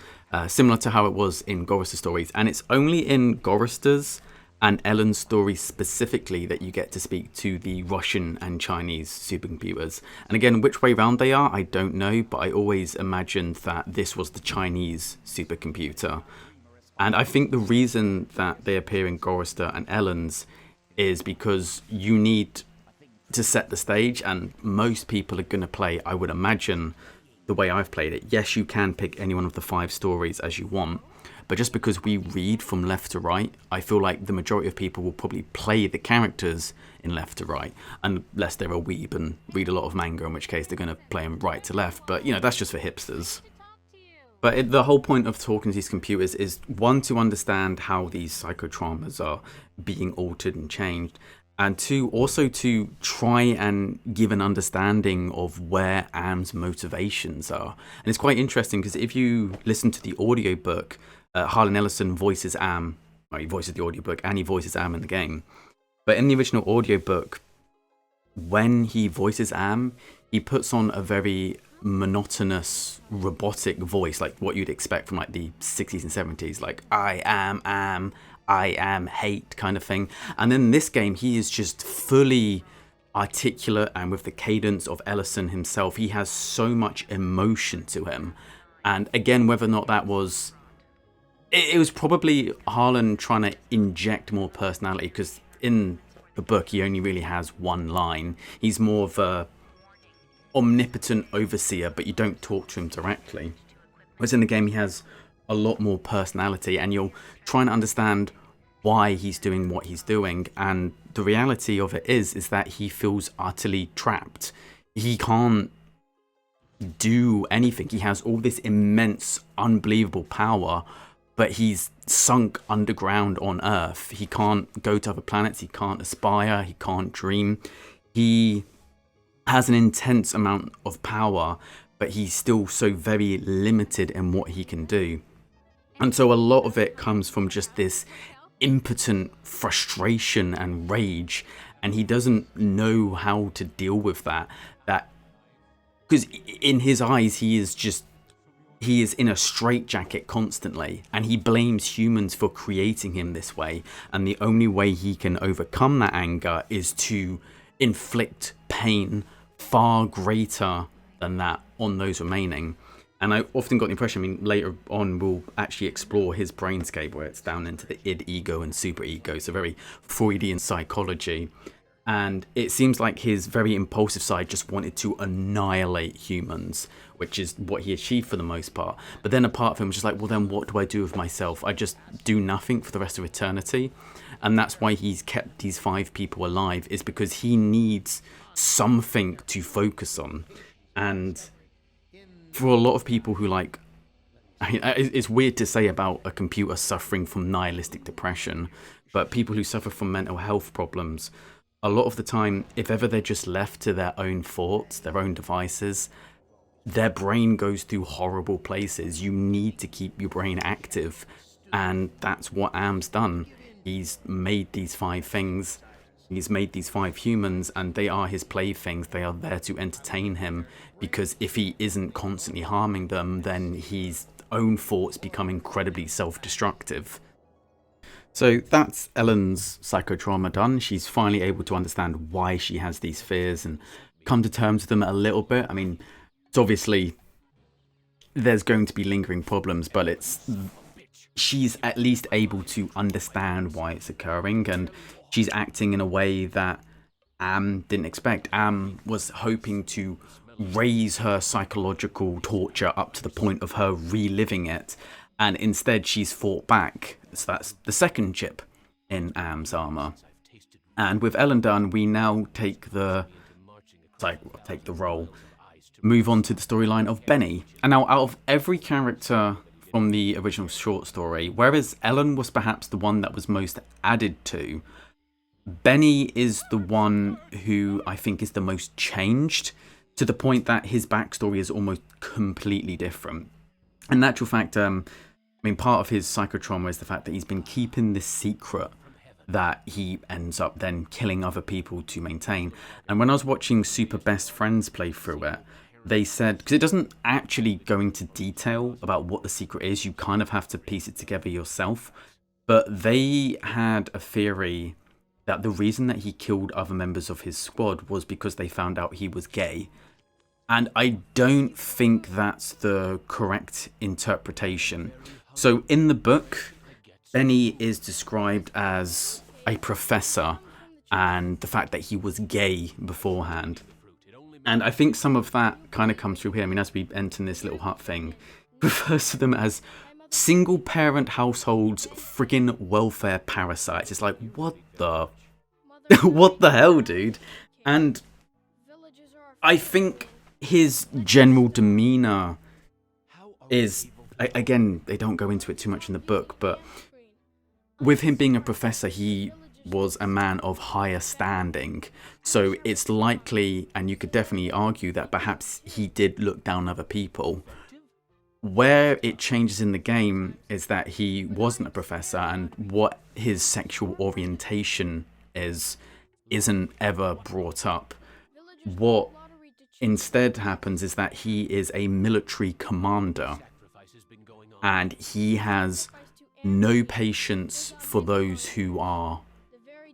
similar to how it was in Gorrister stories. And it's only in Gorrister's and Ellen's story specifically, that you get to speak to the Russian and Chinese supercomputers. And again, which way round they are, I don't know, but I always imagined that this was the Chinese supercomputer. And I think the reason that they appear in Gorrister and Ellen's is because you need to set the stage, and most people are going to play, I would imagine, the way I've played it. Yes, you can pick any one of the 5 stories as you want, but just because we read from left to right, I feel like the majority of people will probably play the characters in left to right, unless they're a weeb and read a lot of manga, in which case they're going to play them right to left. But, you know, that's just for hipsters. But the whole point of talking to these computers is, one, to understand how these psychotraumas are being altered and changed, and 2, also to try and give an understanding of where Am's motivations are. And it's quite interesting because if you listen to the audiobook, Harlan Ellison voices Am. Well, he voices the audiobook and he voices Am in the game. But in the original audiobook, when he voices Am, he puts on a very monotonous, robotic voice, like what you'd expect from like the 60s and 70s, like I am hate kind of thing. And then in this game, he is just fully articulate, and with the cadence of Ellison himself, he has so much emotion to him. And again, whether or not that was... It was probably Harlan trying to inject more personality, because in the book, he only really has one line. He's more of a omnipotent overseer, but you don't talk to him directly. Whereas in the game, he has a lot more personality, and you're trying to understand why he's doing what he's doing. And the reality of it is that he feels utterly trapped. He can't do anything. He has all this immense, unbelievable power, but he's sunk underground on Earth. He can't go to other planets. He can't aspire. He can't dream. He has an intense amount of power, but he's still so very limited in what he can do. And so a lot of it comes from just this impotent frustration and rage, and he doesn't know how to deal with that. Because in his eyes, he is in a straitjacket constantly, and he blames humans for creating him this way. And the only way he can overcome that anger is to inflict pain far greater than that on those remaining. And I often got the impression, I mean, later on we'll actually explore his brainscape, where it's down into the id, ego and super ego, so very Freudian psychology. And it seems like his very impulsive side just wanted to annihilate humans, which is what he achieved for the most part. But then apart from him, just like, well, then what do I do with myself? I just do nothing for the rest of eternity. And that's why he's kept these 5 people alive, is because he needs something to focus on. And for a lot of people who like, it's weird to say about a computer suffering from nihilistic depression, but people who suffer from mental health problems, a lot of the time, if ever they're just left to their own thoughts, their own devices, their brain goes through horrible places. You need to keep your brain active, and that's what Am's done. He's made these 5 things. He's made these 5 humans, and they are his playthings. They are there to entertain him, because if he isn't constantly harming them, then his own thoughts become incredibly self-destructive. So that's Ellen's psychotrauma done. She's finally able to understand why she has these fears and come to terms with them a little bit. I mean, it's obviously there's going to be lingering problems, but she's at least able to understand why it's occurring, and she's acting in a way that Am didn't expect. Am was hoping to raise her psychological torture up to the point of her reliving it, and instead she's fought back. So that's the second chip in Am's armor. And with Ellen done, we now take the role, move on to the storyline of Benny. And now, out of every character from the original short story, whereas Ellen was perhaps the one that was most added to, Benny is the one who I think is the most changed, to the point that his backstory is almost completely different. In actual fact, part of his psychotrauma is the fact that he's been keeping this secret that he ends up then killing other people to maintain. And when I was watching Super Best Friends play through it, they said, because it doesn't actually go into detail about what the secret is, you kind of have to piece it together yourself. But they had a theory that the reason that he killed other members of his squad was because they found out he was gay. And I don't think that's the correct interpretation. So in the book, Benny is described as a professor, and the fact that he was gay beforehand. And I think some of that kind of comes through here. I mean, as we enter this little hut thing, refers to them as single parent households, friggin' welfare parasites. It's like, what the what the hell, dude? And I think his general demeanor is, again, they don't go into it too much in the book, but with him being a professor, he was a man of higher standing. So it's likely, and you could definitely argue, that perhaps he did look down on other people. Where it changes in the game is that he wasn't a professor, and what his sexual orientation isn't ever brought up. What instead happens is that he is a military commander, and he has no patience for those who are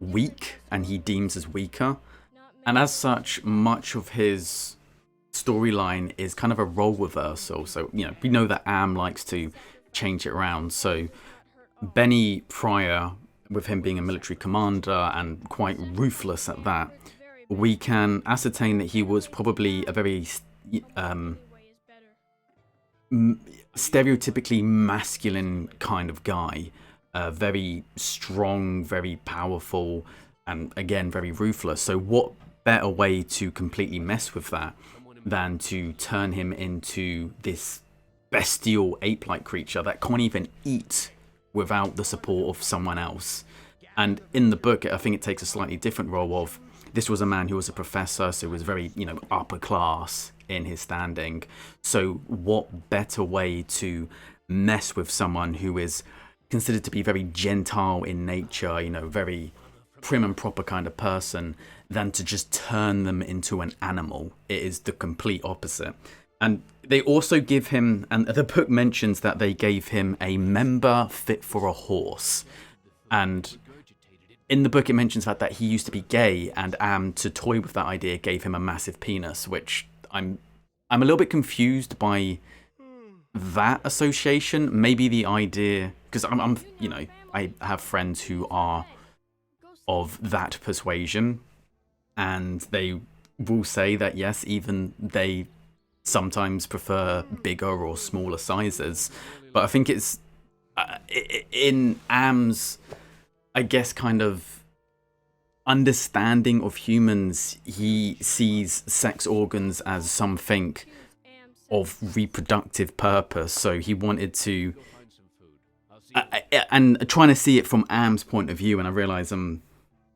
weak, and he deems as weaker. And as such, much of his storyline is kind of a role reversal. So, you know, we know that Am likes to change it around. So Benny prior, with him being a military commander and quite ruthless at that, we can ascertain that he was probably a very stereotypically masculine kind of guy. Very strong, very powerful, and again, very ruthless. So what better way to completely mess with that than to turn him into this bestial ape-like creature that can't even eat without the support of someone else. And in the book, I think it takes a slightly different role of, this was a man who was a professor, so was very, you know, upper class in his standing. So what better way to mess with someone who is considered to be very gentile in nature, you know, very prim and proper kind of person, than to just turn them into an animal. It is the complete opposite. And they also give him, and the book mentions that they gave him a member fit for a horse. And in the book it mentions that he used to be gay, and Am, to toy with that idea, gave him a massive penis, which I'm a little bit confused by that association. Maybe the idea, because I'm you know, I have friends who are of that persuasion, and they will say that yes, even they sometimes prefer bigger or smaller sizes. But I think it's in Am's, I guess, kind of understanding of humans, he sees sex organs as something of reproductive purpose. So he wanted to, and trying to see it from Am's point of view, and I realize I'm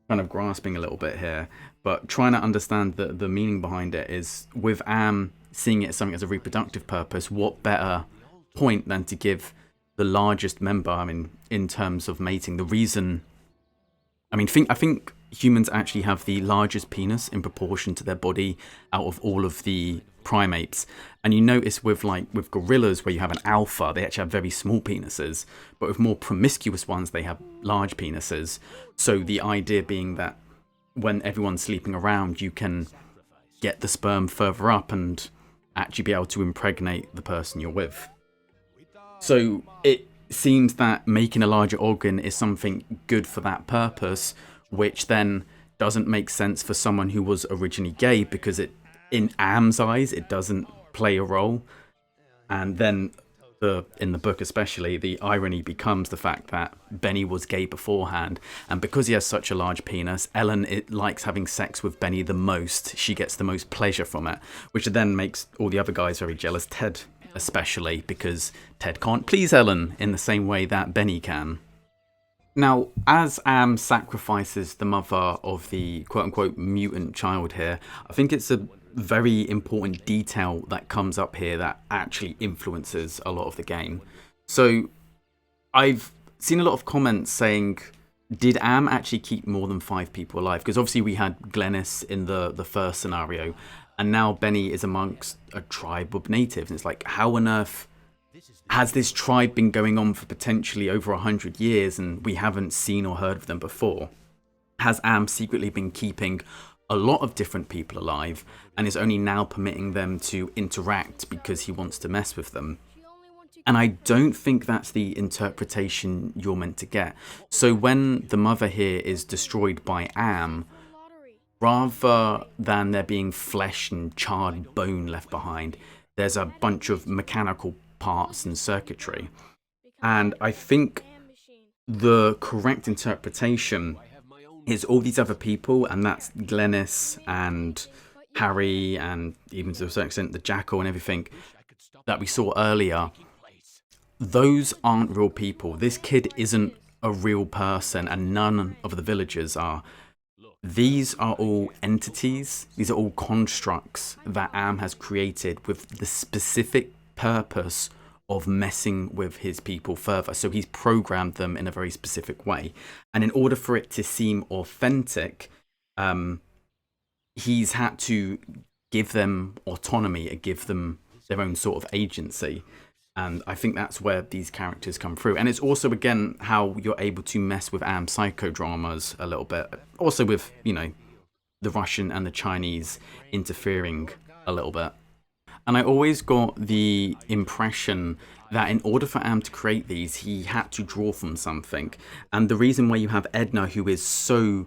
kind of grasping a little bit here, but trying to understand the meaning behind it is, with Am seeing it as something as a reproductive purpose, what better point than to give the largest member, I mean, in terms of mating, the reason, I mean, I think humans actually have the largest penis in proportion to their body out of all of the primates. And you notice with gorillas, where you have an alpha, they actually have very small penises, but with more promiscuous ones, they have large penises. So the idea being that when everyone's sleeping around, you can get the sperm further up and actually be able to impregnate the person you're with. So it seems that making a larger organ is something good for that purpose, which then doesn't make sense for someone who was originally gay, because it, in Am's eyes, it doesn't play a role. And then in the book especially, the irony becomes the fact that Benny was gay beforehand, and because he has such a large penis, Ellen likes having sex with Benny the most. She gets the most pleasure from it, which then makes all the other guys very jealous, Ted especially, because Ted can't please Ellen in the same way that Benny can. Now, as Am sacrifices the mother of the quote-unquote mutant child here, I think it's a very important detail that comes up here that actually influences a lot of the game. So I've seen a lot of comments saying, did Am actually keep more than 5 people alive? Because obviously we had Glennis in the first scenario, and now Benny is amongst a tribe of natives. And it's like, how on earth has this tribe been going on for potentially over 100 years and we haven't seen or heard of them before? Has Am secretly been keeping a lot of different people alive and is only now permitting them to interact because he wants to mess with them? And I don't think that's the interpretation you're meant to get. So when the mother here is destroyed by Am, rather than there being flesh and charred bone left behind, there's a bunch of mechanical parts and circuitry. And I think the correct interpretation is all these other people, and that's Glennis and Harry and even to a certain extent the Jackal and everything that we saw earlier. Those aren't real people. This kid isn't a real person, and none of the villagers are. These are all entities. These are all constructs that Am has created with the specific purpose of messing with his people further. So he's programmed them in a very specific way. And in order for it to seem authentic, he's had to give them autonomy and give them their own sort of agency. And I think that's where these characters come through. And it's also, again, how you're able to mess with Am's psychodramas a little bit. Also with, you know, the Russian and the Chinese interfering a little bit. And I always got the impression that in order for Am to create these, he had to draw from something. And the reason why you have Edna, who is so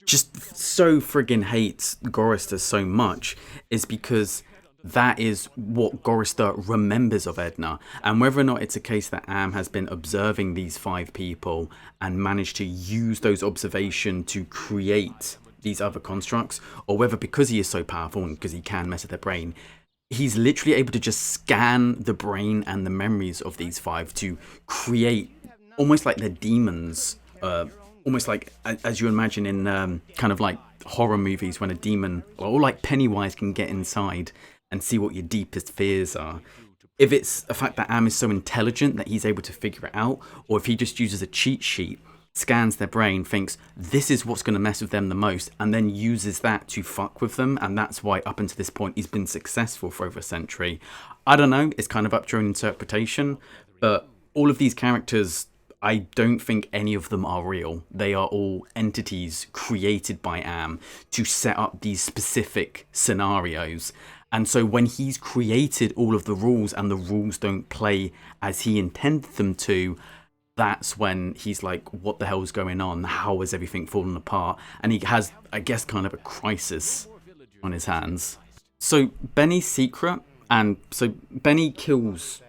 friggin' hates Gorrister so much, is because that is what Gorrister remembers of Edna. And whether or not it's a case that Am has been observing these 5 people and managed to use those observations to create these other constructs, or whether because he is so powerful and because he can mess with their brain, he's literally able to just scan the brain and the memories of these 5 to create almost like they're demons, almost like as you imagine in kind of like horror movies when a demon, or like Pennywise, can get inside and see what your deepest fears are. If it's the fact that Am is so intelligent that he's able to figure it out, or if he just uses a cheat sheet, scans their brain, thinks this is what's going to mess with them the most, and then uses that to fuck with them, and that's why up until this point he's been successful for over a century. I don't know, it's kind of up to your own interpretation, but all of these characters, I don't think any of them are real. They are all entities created by Am to set up these specific scenarios. And so when he's created all of the rules and the rules don't play as he intended them to, that's when he's like, what the hell's going on? How is everything falling apart? And he has, I guess, kind of a crisis on his hands. So Benny's secret, and so Benny kills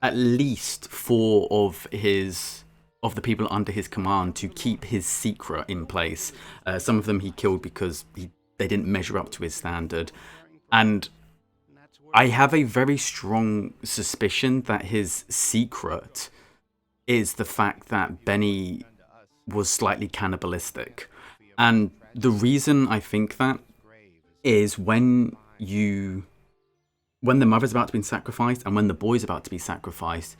at least 4 of the people under his command to keep his secret in place. Some of them he killed because they didn't measure up to his standard. And I have a very strong suspicion that his secret is the fact that Benny was slightly cannibalistic. And the reason I think that is when the mother's about to be sacrificed and when the boy's about to be sacrificed,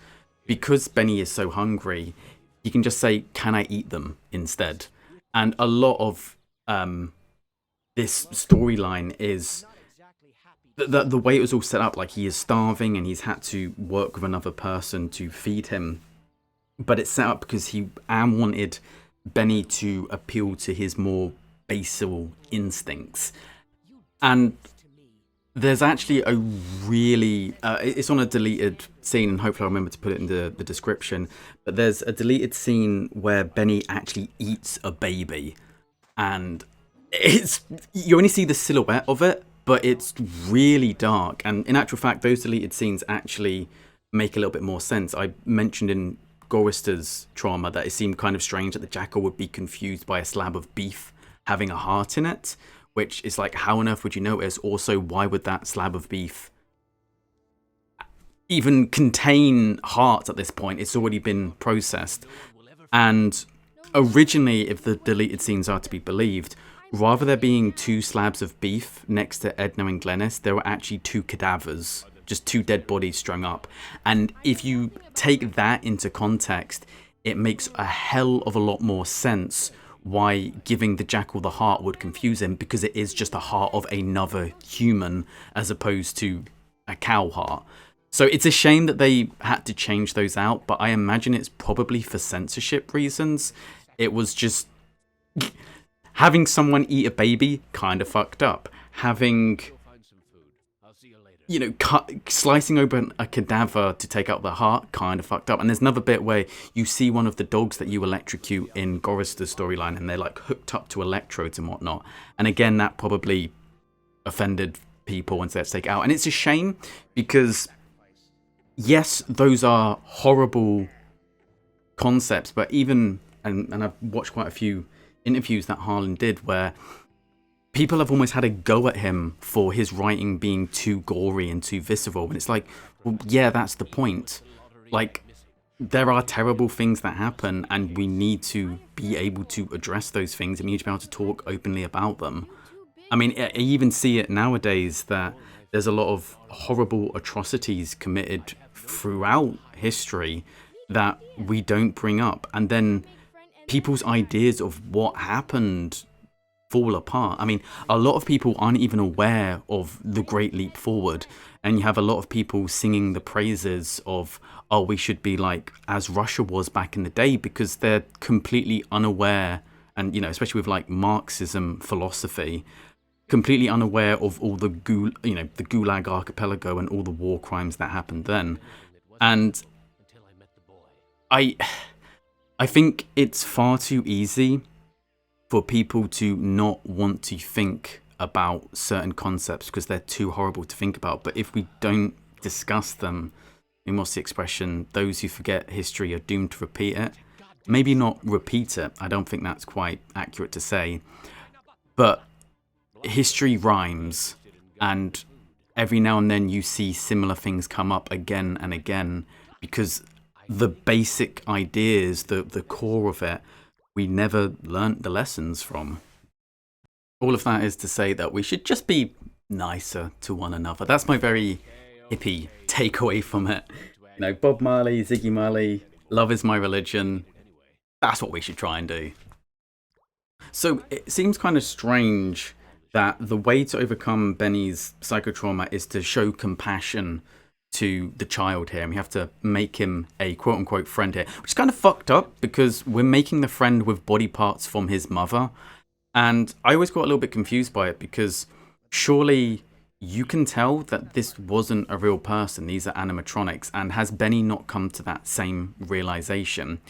because Benny is so hungry, he can just say, "Can I eat them?" instead. And a lot of this storyline is the way it was all set up, like he is starving and he's had to work with another person to feed him. But it's set up because Am wanted Benny to appeal to his more basal instincts. And there's actually a really... it's on a deleted scene, and hopefully I'll remember to put it in the description. But there's a deleted scene where Benny actually eats a baby. And you only see the silhouette of it, but it's really dark. And in actual fact, those deleted scenes actually make a little bit more sense. I mentioned in Gorrister's trauma that it seemed kind of strange that the Jackal would be confused by a slab of beef having a heart in it, which is like, how on earth would you notice? Also, why would that slab of beef even contain heart at this point? It's already been processed. And originally, if the deleted scenes are to be believed, rather there being 2 slabs of beef next to Edna and Glennis, there were actually 2 cadavers, just 2 dead bodies strung up. And if you take that into context, it makes a hell of a lot more sense why giving the Jackal the heart would confuse him, because it is just a heart of another human as opposed to a cow heart. So it's a shame that they had to change those out, but I imagine it's probably for censorship reasons. It was just having someone eat a baby, kind of fucked up. Having, slicing open a cadaver to take out the heart, kind of fucked up. And there's another bit where you see one of the dogs that you electrocute in Gorrister's storyline, and they're like hooked up to electrodes and whatnot. And again, that probably offended people and so let's take it out. And it's a shame because, yes, those are horrible concepts, but even, and I've watched quite a few interviews that Harlan did where people have almost had a go at him for his writing being too gory and too visceral. And it's like, well, yeah, that's the point. Like, there are terrible things that happen and we need to be able to address those things and we need to be able to talk openly about them. I mean, I even see it nowadays that there's a lot of horrible atrocities committed throughout history that we don't bring up. And then people's ideas of what happened fall apart. I mean, a lot of people aren't even aware of the Great Leap Forward. And you have a lot of people singing the praises of, oh, we should be like as Russia was back in the day, because they're completely unaware. And, especially with like Marxism philosophy, completely unaware of all the the Gulag Archipelago and all the war crimes that happened then. And I think it's far too easy for people to not want to think about certain concepts because they're too horrible to think about. But if we don't discuss them, what's the expression? Those who forget history are doomed to repeat it. Maybe not repeat it. I don't think that's quite accurate to say. But history rhymes, and every now and then you see similar things come up again and again because the basic ideas, the core of it, we never learnt the lessons from. All of that is to say that we should just be nicer to one another. That's my very hippie takeaway from it. Bob Marley, Ziggy Marley, love is my religion. That's what we should try and do. So it seems kind of strange that the way to overcome Benny's psychotrauma is to show compassion to the child here, and we have to make him a quote-unquote friend here, which is kind of fucked up because we're making the friend with body parts from his mother. And I always got a little bit confused by it because surely you can tell that this wasn't a real person, these are animatronics, and has Benny not come to that same realization?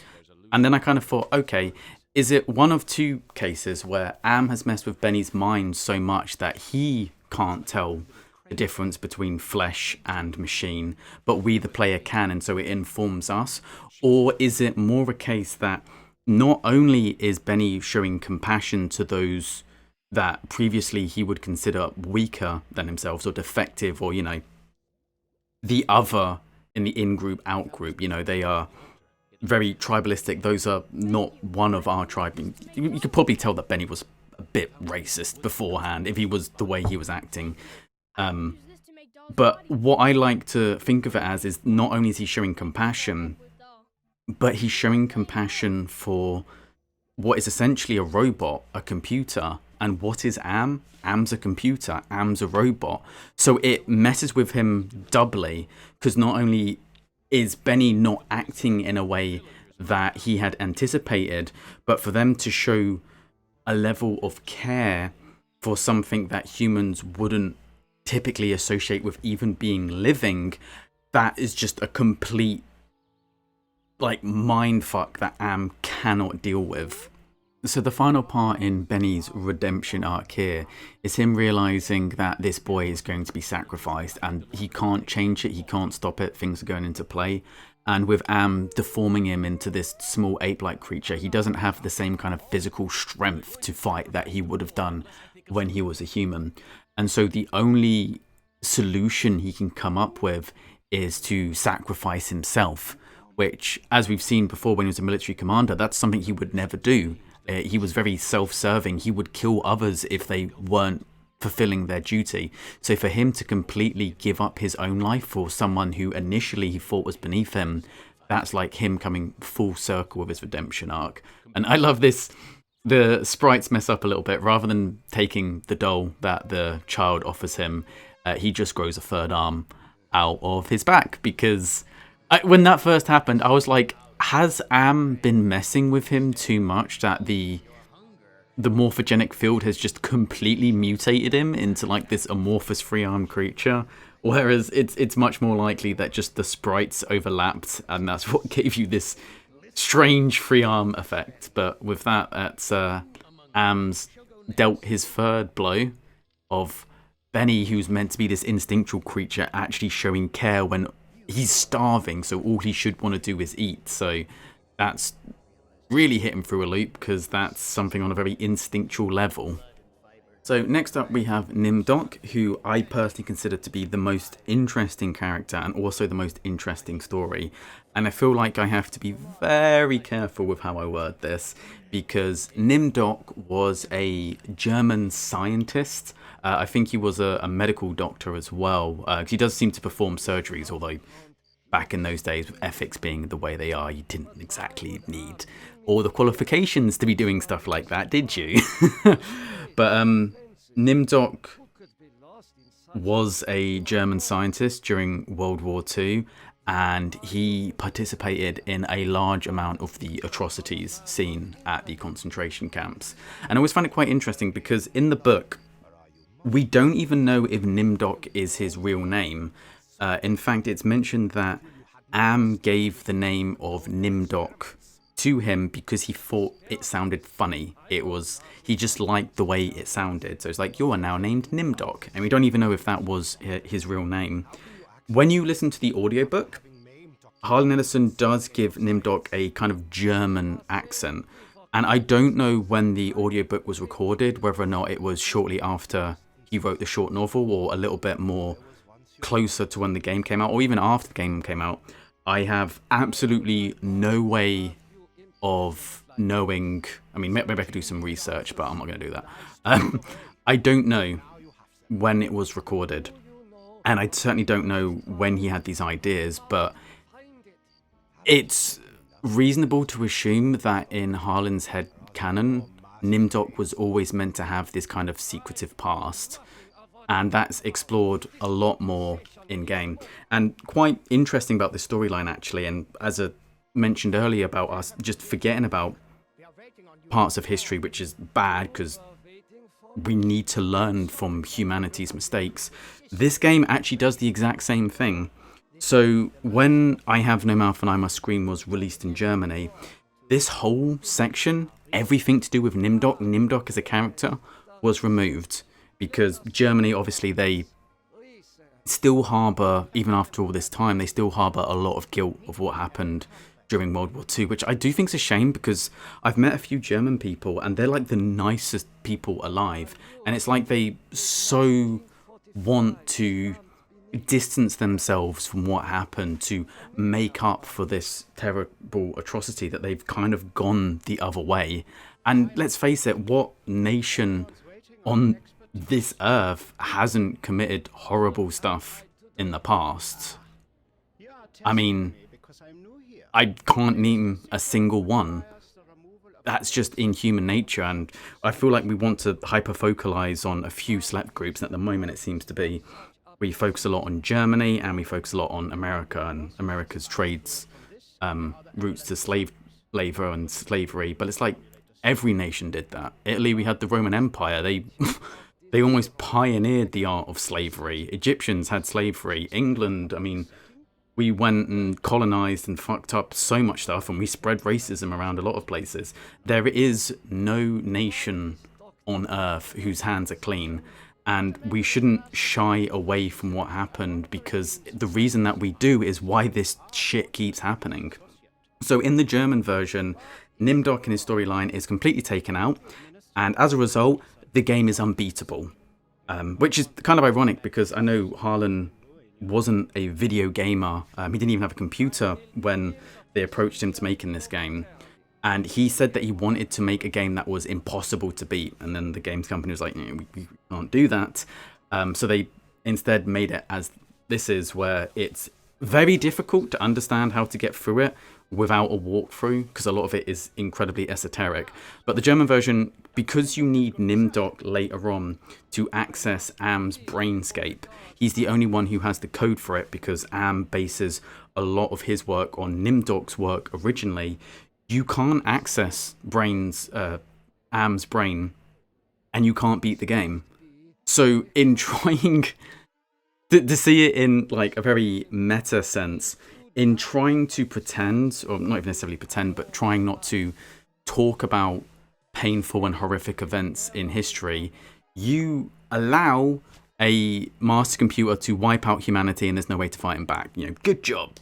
And then I kind of thought, okay, is it one of two cases where Am has messed with Benny's mind so much that he can't tell the difference between flesh and machine, but we, the player, can, and so it informs us? Or is it more a case that not only is Benny showing compassion to those that previously he would consider weaker than himself, or defective, or, the other in the in-group, out-group, they are very tribalistic, those are not one of our tribe. You could probably tell that Benny was a bit racist beforehand if he was the way he was acting. But what I like to think of it as is not only is he showing compassion, but he's showing compassion for what is essentially a robot, a computer. And what is Am? Am's a computer, Am's a robot. So it messes with him doubly, because not only is Benny not acting in a way that he had anticipated, but for them to show a level of care for something that humans wouldn't typically associate with even being living, that is just a complete mind fuck that Am cannot deal with. So the final part in Benny's redemption arc here is him realizing that this boy is going to be sacrificed and he can't change it, he can't stop it, things are going into play. And with Am deforming him into this small ape-like creature, he doesn't have the same kind of physical strength to fight that he would have done when he was a human. And so the only solution he can come up with is to sacrifice himself, which, as we've seen before when he was a military commander, that's something he would never do. He was very self-serving. He would kill others if they weren't fulfilling their duty. So for him to completely give up his own life for someone who initially he thought was beneath him, that's like him coming full circle with his redemption arc. And I love this. The sprites mess up a little bit. Rather than taking the doll that the child offers him, he just grows a third arm. out of his back, because when that first happened, I was like, has Am been messing with him too much that the morphogenic field has just completely mutated him into like this amorphous three-armed creature? Whereas it's much more likely that just the sprites overlapped, and that's what gave you this strange three-arm effect. But with that, Am's dealt his third blow of Benny, who's meant to be this instinctual creature, actually showing care when he's starving, so all he should want to do is eat. So that's really hit him through a loop, because that's something on a very instinctual level. So next up we have Nimdok, who I personally consider to be the most interesting character and also the most interesting story. And I feel like I have to be very careful with how I word this, because Nimdok was a German scientist. I think he was a medical doctor as well. He does seem to perform surgeries, although back in those days, with ethics being the way they are, you didn't exactly need all the qualifications to be doing stuff like that, did you? But Nimdok was a German scientist during World War II, and he participated in a large amount of the atrocities seen at the concentration camps. And I always find it quite interesting, because in the book, we don't even know if Nimdok is his real name. In fact, it's mentioned that Am gave the name of Nimdok to him because he thought it sounded funny. He just liked the way it sounded. So it's like, you are now named Nimdok. And we don't even know if that was his real name. When you listen to the audiobook, Harlan Ellison does give Nimdok a kind of German accent. And I don't know when the audiobook was recorded, whether or not it was shortly after he wrote the short novel or a little bit more closer to when the game came out, or even after the game came out. I have absolutely no way of knowing. I mean, maybe I could do some research, but I'm not going to do that. I don't know when it was recorded, and I certainly don't know when he had these ideas, but it's reasonable to assume that in Harlan's head canon, Nimdok was always meant to have this kind of secretive past, and that's explored a lot more in game. And quite interesting about this storyline, actually, and as I mentioned earlier about us just forgetting about parts of history, which is bad because we need to learn from humanity's mistakes. This game actually does the exact same thing. So when I Have No Mouth and I Must Scream was released in Germany, this whole section, everything to do with Nimdok as a character, was removed, because Germany, obviously, they still harbour, even after all this time, they still harbour a lot of guilt of what happened during World War II, which I do think is a shame, because I've met a few German people and they're like the nicest people alive, and it's like they so want to distance themselves from what happened to make up for this terrible atrocity that they've kind of gone the other way. And let's face it, what nation on this earth hasn't committed horrible stuff in the past? I mean, I can't name a single one. That's just in human nature, and I feel like we want to hyper-focalize on a few select groups. At the moment, it seems to be we focus a lot on Germany, and we focus a lot on America and America's trades routes to slave labor and slavery. But it's like every nation did that. Italy, we had the Roman Empire. They almost pioneered the art of slavery. Egyptians had slavery. England, I mean, we went and colonized and fucked up so much stuff, and we spread racism around a lot of places. There is no nation on earth whose hands are clean, and we shouldn't shy away from what happened, because the reason that we do is why this shit keeps happening. So in the German version, Nimdok and his storyline is completely taken out, and as a result, the game is unbeatable. Which is kind of ironic, because I know Harlan wasn't a video gamer. He didn't even have a computer when they approached him to making this game. And he said that he wanted to make a game that was impossible to beat. And then the games company was like, we can't do that. So they instead made it as this is, where it's very difficult to understand how to get through it without a walkthrough, because a lot of it is incredibly esoteric. But the German version, because you need Nimdok later on to access Am's brainscape. He's the only one who has the code for it because Am bases a lot of his work on Nimdok's work originally. You can't access Am's brain, and you can't beat the game. So in trying to see it in like a very meta sense, in trying to pretend, or not even necessarily pretend, but trying not to talk about painful and horrific events in history, you allow a master computer to wipe out humanity and there's no way to fight him back. You know, good job.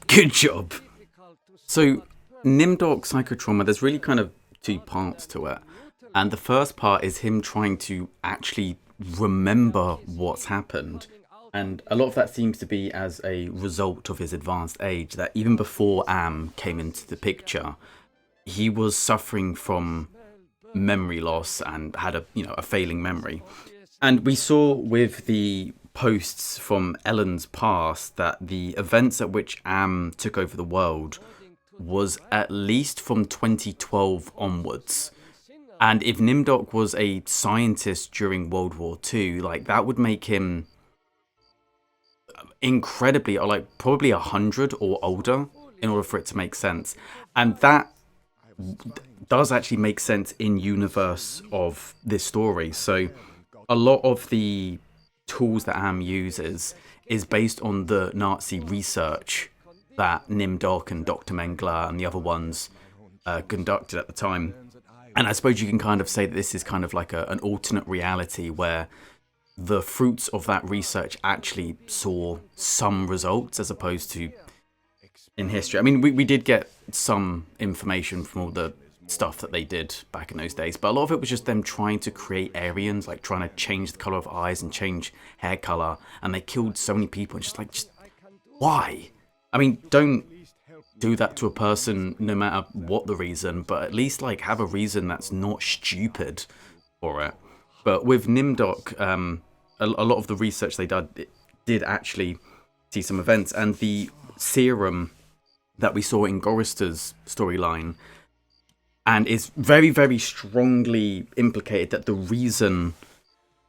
So Nimdok Psychotrauma, there's really kind of two parts to it. And the first part is him trying to actually remember what's happened. And a lot of that seems to be as a result of his advanced age, that even before Am came into the picture, he was suffering from memory loss and had a failing memory. And we saw with the posts from Ellen's past that the events at which Am took over the world was at least from 2012 onwards. And if Nimdok was a scientist during World War II, like that would make him incredibly, like probably 100 or older in order for it to make sense. And that does actually make sense in universe of this story. So a lot of the tools that Am uses is based on the Nazi research that Nimdok and Dr. Mengele and the other ones conducted at the time. And I suppose you can kind of say that this is kind of like an alternate reality where the fruits of that research actually saw some results as opposed to in history. I mean, we did get some information from all the stuff that they did back in those days, but a lot of it was just them trying to create Aryans, like trying to change the color of eyes and change hair color, and they killed so many people. And just why? I mean, don't do that to a person no matter what the reason, but at least like have a reason that's not stupid for it. But with Nimdok, a lot of the research they did actually see some events, and the serum that we saw in Gorrister's storyline, and is very, very strongly implicated that the reason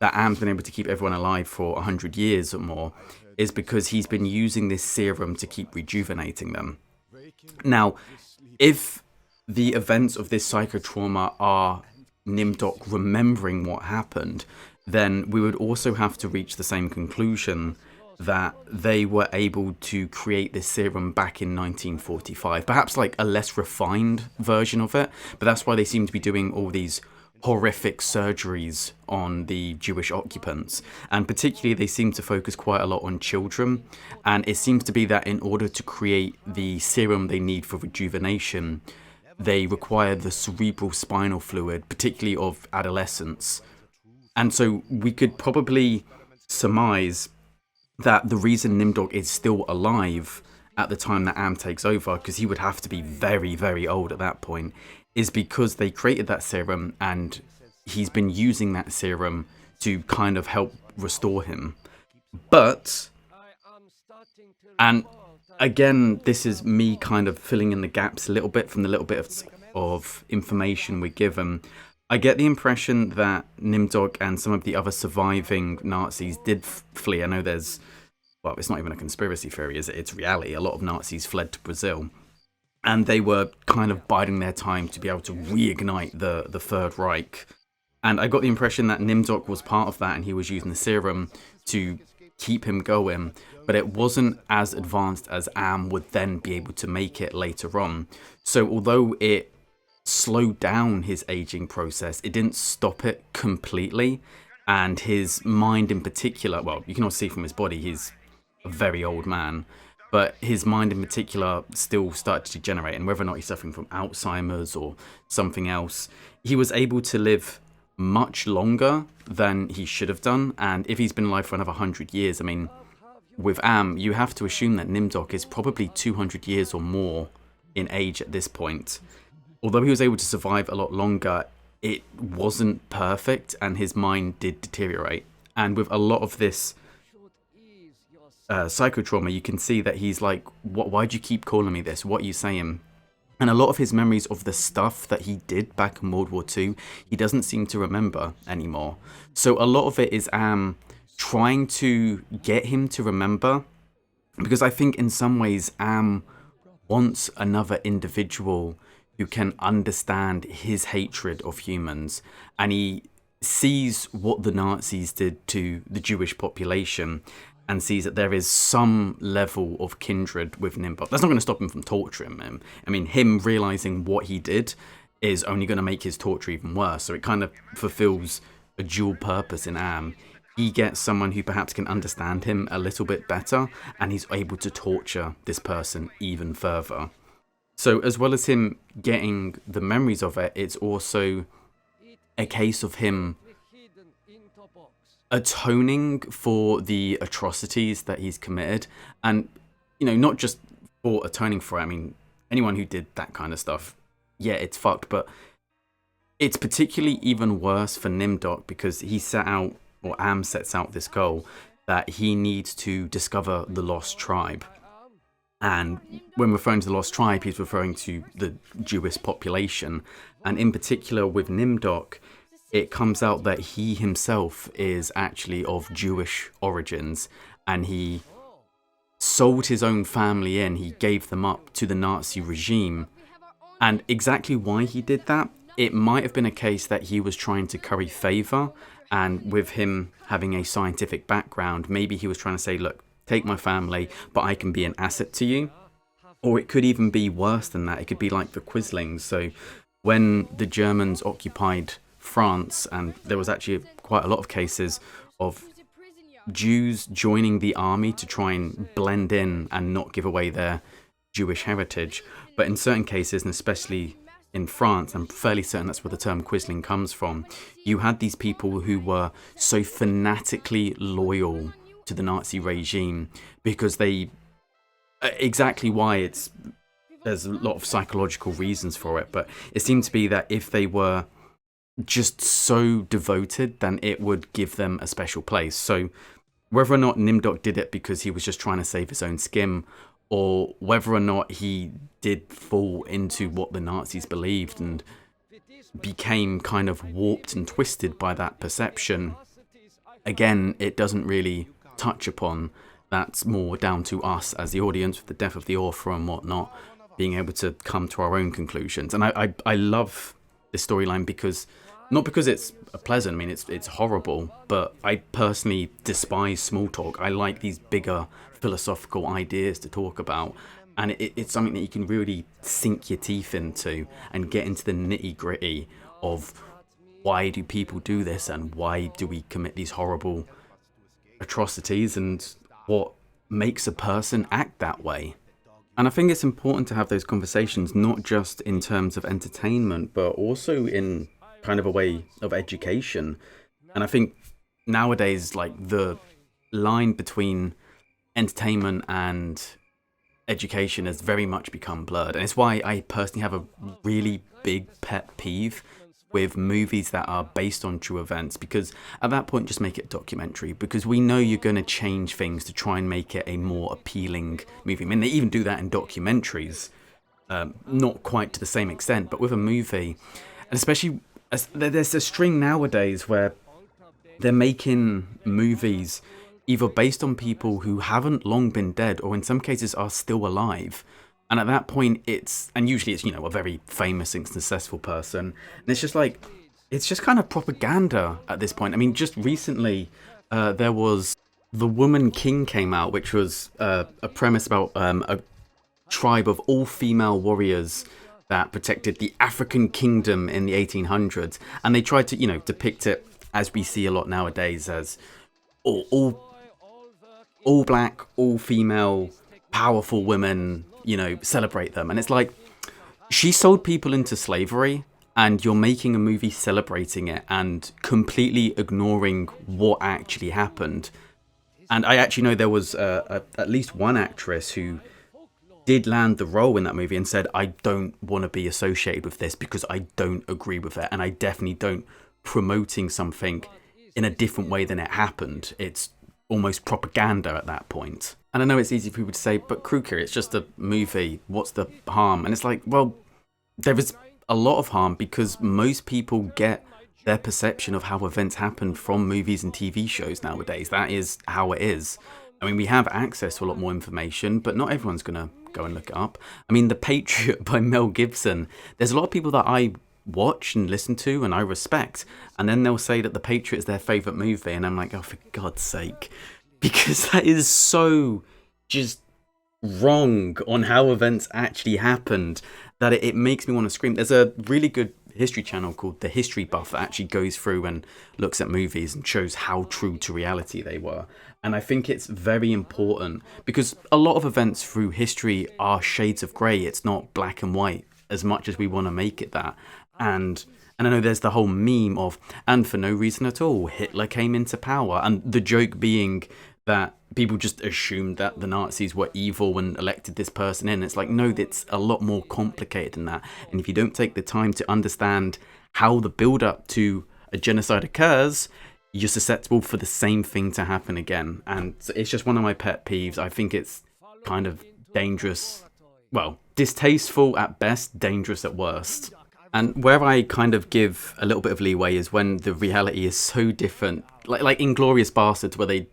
that Am's been able to keep everyone alive for 100 years or more is because he's been using this serum to keep rejuvenating them. Now, if the events of this psychotrauma are Nimdok remembering what happened, then we would also have to reach the same conclusion that they were able to create this serum back in 1945. Perhaps like a less refined version of it, but that's why they seem to be doing all these horrific surgeries on the Jewish occupants. And particularly they seem to focus quite a lot on children. And it seems to be that in order to create the serum they need for rejuvenation, they require the cerebral spinal fluid, particularly of adolescents. And so we could probably surmise that the reason Nimdok is still alive at the time that Am takes over, because he would have to be very, very old at that point, is because they created that serum and he's been using that serum to kind of help restore him. But, and again, this is me kind of filling in the gaps a little bit from the little bit of information we're given. I get the impression that Nimdok and some of the other surviving Nazis did flee. I know there's, well, it's not even a conspiracy theory, is it? It's reality. A lot of Nazis fled to Brazil. And they were kind of biding their time to be able to reignite the Third Reich. And I got the impression that Nimdok was part of that and he was using the serum to keep him going. But it wasn't as advanced as Am would then be able to make it later on. So although it slowed down his aging process, it didn't stop it completely. And his mind in particular, well, you can also see from his body, he's a very old man, but his mind in particular still started to degenerate. And whether or not he's suffering from Alzheimer's or something else, he was able to live much longer than he should have done. And if he's been alive for another 100 years, I mean, with Am, you have to assume that Nimdok is probably 200 years or more in age at this point. Although he was able to survive a lot longer, it wasn't perfect and his mind did deteriorate. And with a lot of this psychotrauma, you can see that he's like, why'd you keep calling me this? What are you saying? And a lot of his memories of the stuff that he did back in World War II, he doesn't seem to remember anymore. So a lot of it is trying to get him to remember, because I think in some ways wants another individual who can understand his hatred of humans, and he sees what the Nazis did to the Jewish population and sees that there is some level of kindred with Nimdok. That's not going to stop him from torturing him. I mean, him realizing what he did is only going to make his torture even worse. So it kind of fulfills a dual purpose in He gets someone who perhaps can understand him a little bit better, and he's able to torture this person even further. So as well as him getting the memories of it, it's also a case of him atoning for the atrocities that he's committed. And, you know, not just for atoning for it. I mean, anyone who did that kind of stuff, yeah, it's fucked. But it's particularly even worse for Nimdok, because he set out, or sets out this goal, that he needs to discover the lost tribe. And when referring to the lost tribe, he's referring to the Jewish population. And in particular with Nimdok, it comes out that he himself is actually of Jewish origins, and he sold his own family in. He gave them up to the Nazi regime. And exactly why he did that, it might have been a case that he was trying to curry favor, and with him having a scientific background, maybe he was trying to say, look, take my family, but I can be an asset to you. Or it could even be worse than that. It could be like the Quislings. So when the Germans occupied France, and there was actually quite a lot of cases of Jews joining the army to try and blend in and not give away their Jewish heritage. But in certain cases, and especially in France, I'm fairly certain that's where the term Quisling comes from, you had these people who were so fanatically loyal to the Nazi regime because they, exactly why, there's a lot of psychological reasons for it, but it seemed to be that if they were just so devoted, then it would give them a special place. So whether or not Nimdok did it because he was just trying to save his own skin, or whether or not he did fall into what the Nazis believed and became kind of warped and twisted by that perception, again, it doesn't really touch upon. That's more down to us as the audience, with the death of the author and whatnot, being able to come to our own conclusions. And I love this storyline because, not because it's pleasant, I mean, it's horrible, but I personally despise small talk. I like these bigger philosophical ideas to talk about, and it's something that you can really sink your teeth into and get into the nitty gritty of why do people do this, and why do we commit these horrible atrocities, and what makes a person act that way. And I think it's important to have those conversations, not just in terms of entertainment, but also in kind of a way of education. And I think nowadays, like, the line between entertainment and education has very much become blurred. And it's why I personally have a really big pet peeve with movies that are based on true events, because at that point, just make it a documentary, because we know you're going to change things to try and make it a more appealing movie. I mean, they even do that in documentaries, not quite to the same extent, but with a movie, and especially there's a string nowadays where they're making movies either based on people who haven't long been dead, or in some cases are still alive. And at that point, usually it's, you know, a very famous and successful person. And it's just like, it's just kind of propaganda at this point. I mean, just recently, there was The Woman King came out, which was a premise about a tribe of all-female warriors that protected the African kingdom in the 1800s. And they tried to, you know, depict it as we see a lot nowadays, as all black, all female, powerful women, you know, celebrate them. And it's like, she sold people into slavery, and you're making a movie celebrating it and completely ignoring what actually happened. And I actually know there was at least one actress who did land the role in that movie and said, I don't want to be associated with this because I don't agree with it, and I definitely don't promoting something in a different way than it happened. It's almost propaganda at that point. And I know it's easy for people to say, but Kruger, it's just a movie, what's the harm? And it's like, well, there is a lot of harm because most people get their perception of how events happen from movies and TV shows nowadays. That is how it is. I mean, we have access to a lot more information, but not everyone's going to go and look it up. I mean, The Patriot by Mel Gibson, there's a lot of people that I watch and listen to and I respect, and then they'll say that The Patriot is their favourite movie, and I'm like, oh, for God's sake. Because that is so just wrong on how events actually happened that it makes me want to scream. There's a really good history channel called The History Buff that actually goes through and looks at movies and shows how true to reality they were. And I think it's very important because a lot of events through history are shades of grey. It's not black and white as much as we want to make it that. And I know there's the whole meme of, and for no reason at all, Hitler came into power. And the joke being that people just assumed that the Nazis were evil and elected this person in. It's like, no, it's a lot more complicated than that. And if you don't take the time to understand how the build-up to a genocide occurs, you're susceptible for the same thing to happen again. And it's just one of my pet peeves. I think it's kind of dangerous, well, distasteful at best, dangerous at worst. And where I kind of give a little bit of leeway is when the reality is so different, like Inglourious Basterds, where they,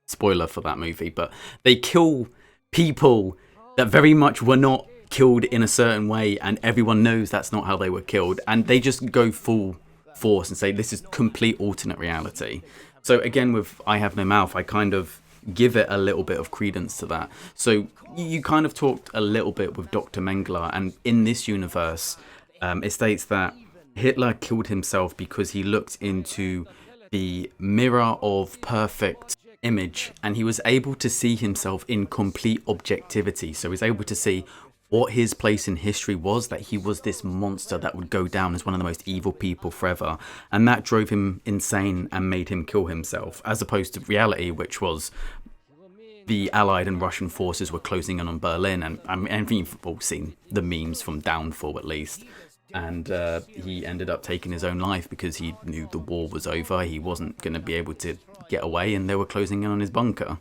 spoiler for that movie, but they kill people that very much were not killed in a certain way, and everyone knows that's not how they were killed, and they just go full force and say this is complete alternate reality. So again, with I Have No Mouth, I kind of give it a little bit of credence to that. So you kind of talked a little bit with Dr. Mengele, and in this universe, it states that Hitler killed himself because he looked into the mirror of perfect image and he was able to see himself in complete objectivity. So he was able to see what his place in history was, that he was this monster that would go down as one of the most evil people forever, and that drove him insane and made him kill himself, as opposed to reality, which was the Allied and Russian forces were closing in on Berlin. And I think you've all seen the memes from Downfall at least. And he ended up taking his own life because he knew the war was over. He wasn't going to be able to get away and they were closing in on his bunker.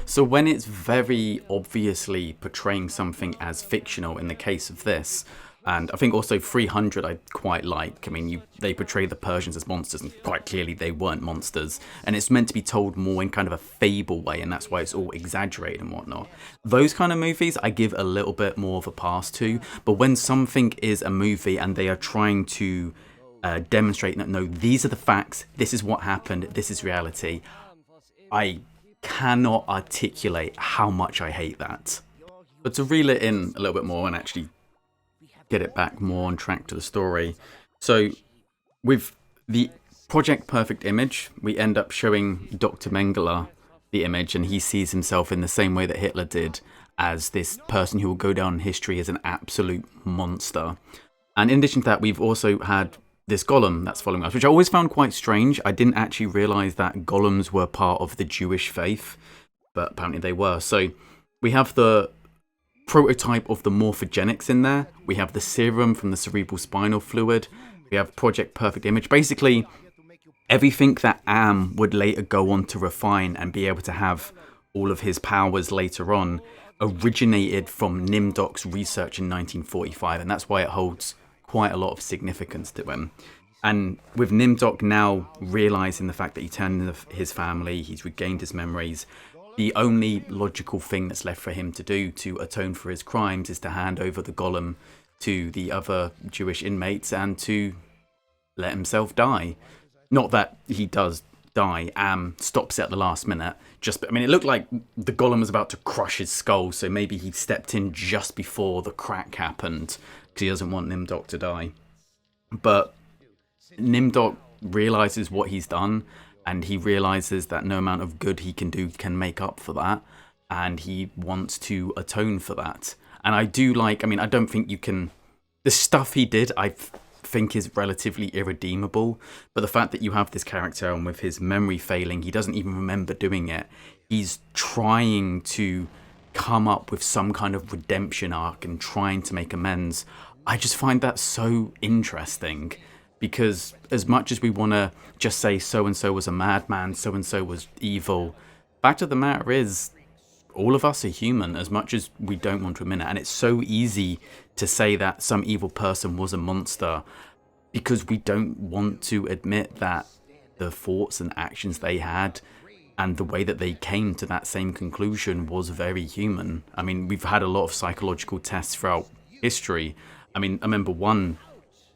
So when it's very obviously portraying something as fictional in the case of this, and I think also 300 I quite like. I mean, they portray the Persians as monsters, and quite clearly they weren't monsters. And it's meant to be told more in kind of a fable way, and that's why it's all exaggerated and whatnot. Those kind of movies I give a little bit more of a pass to. But when something is a movie and they are trying to demonstrate that, no, these are the facts, this is what happened, this is reality, I cannot articulate how much I hate that. But to reel it in a little bit more and actually get it back more on track to the story. So with the Project Perfect image, we end up showing Dr. Mengele the image, and he sees himself in the same way that Hitler did, as this person who will go down in history as an absolute monster. And in addition to that, we've also had this golem that's following us, which I always found quite strange. I didn't actually realise that golems were part of the Jewish faith, but apparently they were. So we have the prototype of the morphogenics in there. We have the serum from the cerebral spinal fluid. We have Project Perfect image. Basically, everything that Am would later go on to refine and be able to have all of his powers later on originated from Nimdok's research in 1945, and that's why it holds quite a lot of significance to him. And with Nimdok now realising the fact that he turned into his family, he's regained his memories, the only logical thing that's left for him to do to atone for his crimes is to hand over the golem to the other Jewish inmates and to let himself die. Not that he does die. Am stops it at the last minute. I mean, it looked like the golem was about to crush his skull, so maybe he stepped in just before the crack happened because he doesn't want Nimdok to die. But Nimdok realizes what he's done, and he realizes that no amount of good he can do can make up for that, and he wants to atone for that. And I do like, I mean, I don't think you can, the stuff he did, I think is relatively irredeemable, but the fact that you have this character and with his memory failing, he doesn't even remember doing it, he's trying to come up with some kind of redemption arc and trying to make amends. I just find that so interesting, because as much as we want to just say so-and-so was a madman, so-and-so was evil, fact of the matter is, all of us are human, as much as we don't want to admit it. And it's so easy to say that some evil person was a monster because we don't want to admit that the thoughts and actions they had and the way that they came to that same conclusion was very human. I mean, we've had a lot of psychological tests throughout history. I mean, I remember one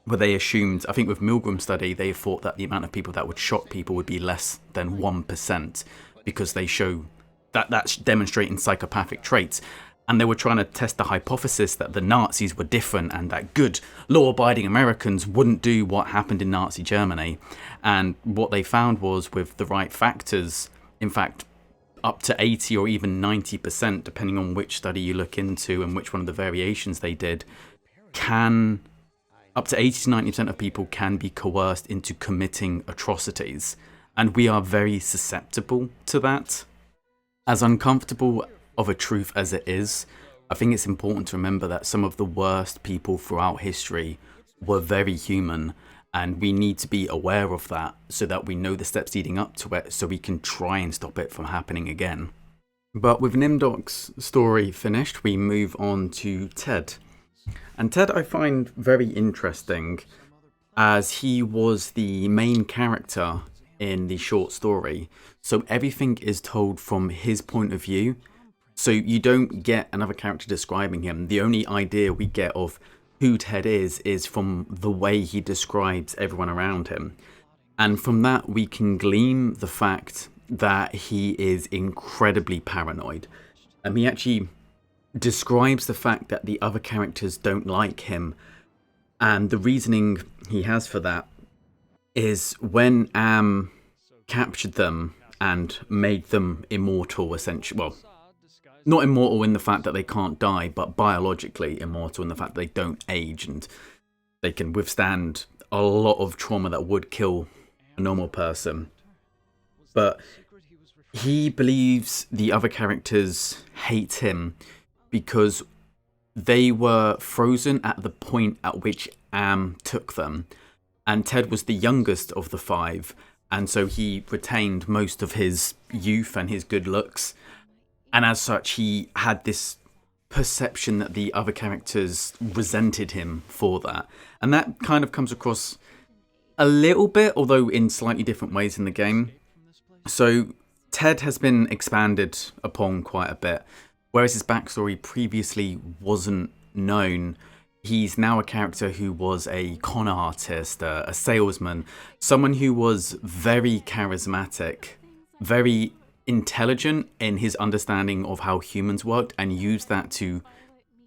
where they assumed, I think with Milgram's study, they thought that the amount of people that would shock people would be less than 1% because they show that that's demonstrating psychopathic traits. And they were trying to test the hypothesis that the Nazis were different and that good, law-abiding Americans wouldn't do what happened in Nazi Germany. And what they found was, with the right factors, in fact, up to 80 or even 90%, depending on which study you look into and which one of the variations they did, up to 80 to 90% of people can be coerced into committing atrocities. And we are very susceptible to that. As uncomfortable of a truth as it is, I think it's important to remember that some of the worst people throughout history were very human, and we need to be aware of that so that we know the steps leading up to it so we can try and stop it from happening again. But with Nimdok's story finished, we move on to Ted. And Ted I find very interesting, as he was the main character in the short story. So everything is told from his point of view. So you don't get another character describing him. The only idea we get of who Ted is from the way he describes everyone around him. And from that, we can glean the fact that he is incredibly paranoid. He actually describes the fact that the other characters don't like him. And the reasoning he has for that is when Am captured them and made them immortal, essentially. Well, not immortal in the fact that they can't die, but biologically immortal in the fact that they don't age and they can withstand a lot of trauma that would kill a normal person. But he believes the other characters hate him because they were frozen at the point at which Am took them. And Ted was the youngest of the five, and so he retained most of his youth and his good looks. And as such, he had this perception that the other characters resented him for that. And that kind of comes across a little bit, although in slightly different ways in the game. So Ted has been expanded upon quite a bit. Whereas his backstory previously wasn't known, he's now a character who was a con artist, a salesman, someone who was very charismatic, very intelligent in his understanding of how humans worked, and used that to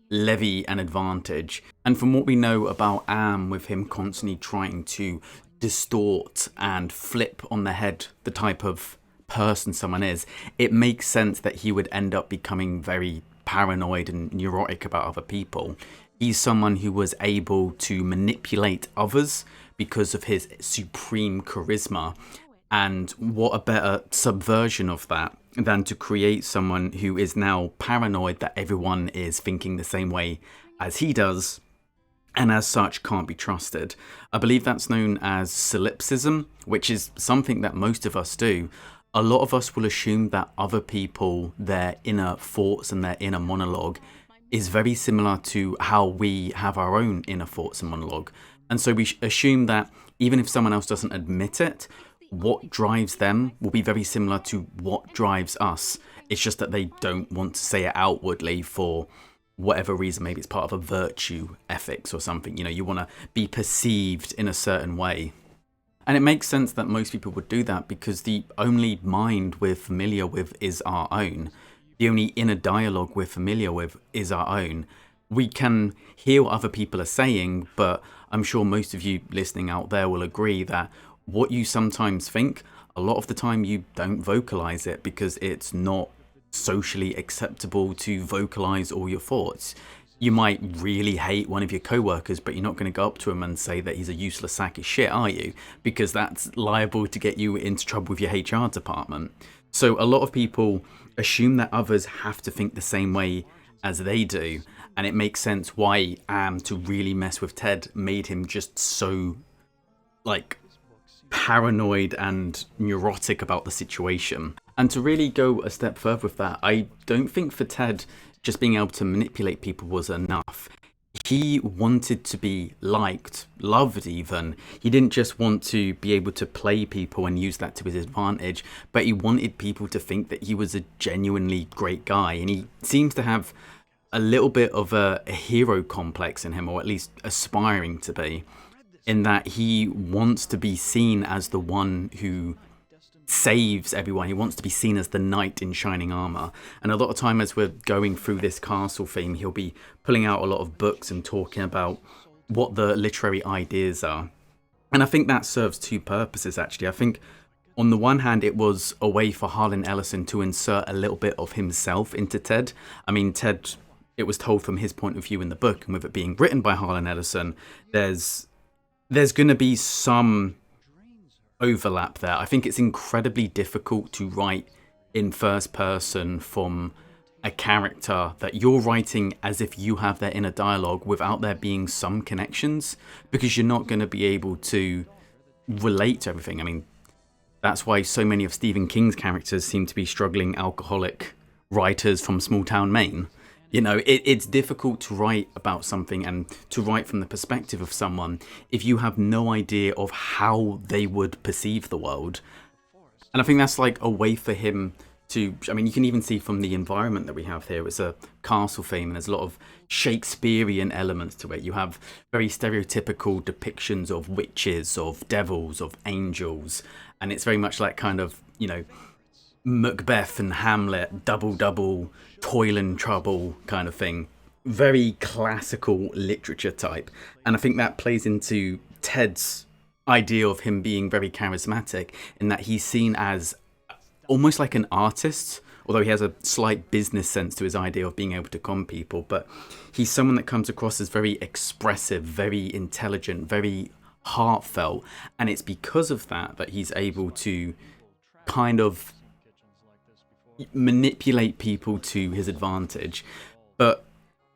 levy an advantage. And from what we know about Am, with him constantly trying to distort and flip on the head the type of person someone is, it makes sense that he would end up becoming very paranoid and neurotic about other people. He's someone who was able to manipulate others because of his supreme charisma. And what a better subversion of that than to create someone who is now paranoid that everyone is thinking the same way as he does, and as such can't be trusted. I believe that's known as solipsism, which is something that most of us do. A lot of us will assume that other people, their inner thoughts and their inner monologue is very similar to how we have our own inner thoughts and monologue. And so we assume that even if someone else doesn't admit it, what drives them will be very similar to what drives us. It's just that they don't want to say it outwardly for whatever reason. Maybe it's part of a virtue ethics or something. You know, you want to be perceived in a certain way. And it makes sense that most people would do that because the only mind we're familiar with is our own. The only inner dialogue we're familiar with is our own. We can hear what other people are saying, but I'm sure most of you listening out there will agree that what you sometimes think, a lot of the time you don't vocalize it because it's not socially acceptable to vocalize all your thoughts. You might really hate one of your co-workers, but you're not going to go up to him and say that he's a useless sack of shit, are you? Because that's liable to get you into trouble with your HR department. So a lot of people assume that others have to think the same way as they do. And it makes sense why to really mess with Ted made him just so, paranoid and neurotic about the situation. And to really go a step further with that, I don't think for Ted just being able to manipulate people was enough. He wanted to be liked, loved even. He didn't just want to be able to play people and use that to his advantage, but he wanted people to think that he was a genuinely great guy. And he seems to have a little bit of a hero complex in him, or at least aspiring to be, in that he wants to be seen as the one who saves everyone. He wants to be seen as the knight in shining armor. And a lot of time as we're going through this castle theme, he'll be pulling out a lot of books and talking about what the literary ideas are. And I think that serves two purposes, actually. I think on the one hand, it was a way for Harlan Ellison to insert a little bit of himself into Ted. I mean, Ted, it was told from his point of view in the book, and with it being written by Harlan Ellison, there's going to be some overlap there. I think it's incredibly difficult to write in first person from a character that you're writing as if you have their inner dialogue without there being some connections, because you're not going to be able to relate to everything. I mean, that's why so many of Stephen King's characters seem to be struggling alcoholic writers from small town Maine. You know, it's difficult to write about something and to write from the perspective of someone if you have no idea of how they would perceive the world. And I think that's like a way for him to, I mean, you can even see from the environment that we have here, it's a castle theme and there's a lot of Shakespearean elements to it. You have very stereotypical depictions of witches, of devils, of angels. And it's very much like kind of, you know, Macbeth and Hamlet, double, toil and trouble kind of thing. Very classical literature type. And I think that plays into Ted's idea of him being very charismatic, in that he's seen as almost like an artist, although he has a slight business sense to his idea of being able to con people. But he's someone that comes across as very expressive, very intelligent, very heartfelt. And it's because of that that he's able to kind of manipulate people to his advantage. But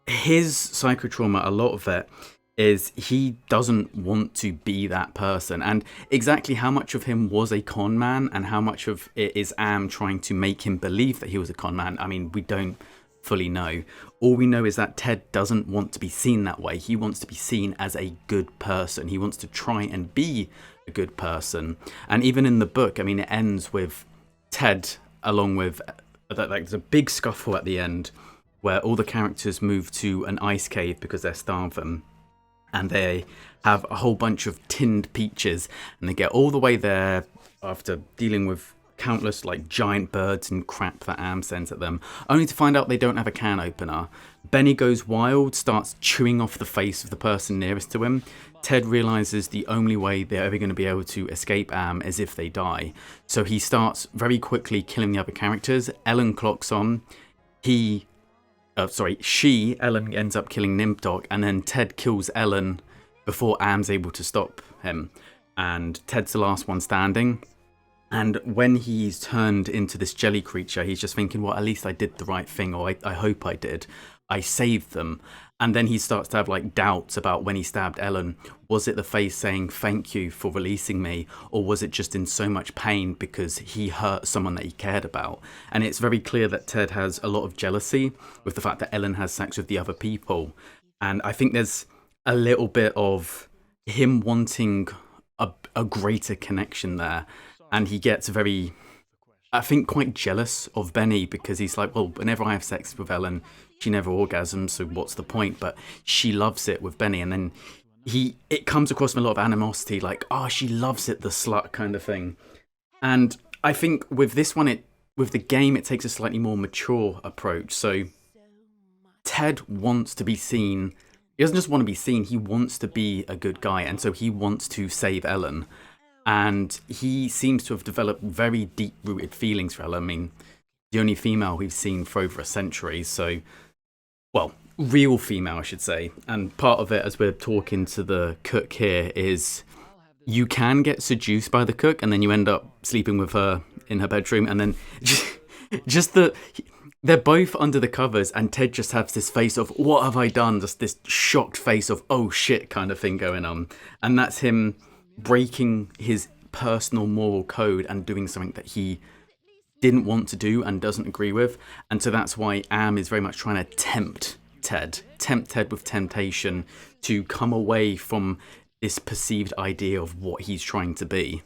his psychotrauma, a lot of it is he doesn't want to be that person. And exactly how much of him was a con man and how much of it is Am trying to make him believe that he was a con man, I mean, we don't fully know. All we know is that Ted doesn't want to be seen that way. He wants to be seen as a good person. He wants to try and be a good person. And even in the book, I mean, it ends with Ted along with like there's a big scuffle at the end where all the characters move to an ice cave because they're starving, and they have a whole bunch of tinned peaches, and they get all the way there after dealing with countless like giant birds and crap that Am sends at them, only to find out they don't have a can opener. Benny goes wild, starts chewing off the face of the person nearest to him. Ted realizes the only way they're ever going to be able to escape Am is if they die. So he starts very quickly killing the other characters. Ellen clocks on. Ellen ends up killing Nimdok, and then Ted kills Ellen before Am's able to stop him. And Ted's the last one standing. And when he's turned into this jelly creature, he's just thinking, well, at least I did the right thing, or I hope I did. I saved them. And then he starts to have like doubts about when he stabbed Ellen. Was it the face saying thank you for releasing me, or was it just in so much pain because he hurt someone that he cared about? And it's very clear that Ted has a lot of jealousy with the fact that Ellen has sex with the other people. And I think there's a little bit of him wanting a greater connection there. And he gets very, I think, quite jealous of Benny, because he's like, well, whenever I have sex with Ellen, she never orgasms, so what's the point? But she loves it with Benny. And then it comes across with a lot of animosity, like, oh, she loves it, the slut kind of thing. And I think with this one, with the game, it takes a slightly more mature approach. So Ted wants to be seen. He doesn't just want to be seen, he wants to be a good guy. And so he wants to save Ellen. And he seems to have developed very deep-rooted feelings for Ellen. I mean, the only female we've seen for over a century, so, well, real female, I should say. And part of it, as we're talking to the cook here, is you can get seduced by the cook, and then you end up sleeping with her in her bedroom, and then they're both under the covers, and Ted just has this face of, what have I done? Just this shocked face of, oh shit kind of thing going on. And that's him breaking his personal moral code and doing something that he didn't want to do and doesn't agree with. And so that's why Am is very much trying to tempt Ted with temptation to come away from this perceived idea of what he's trying to be.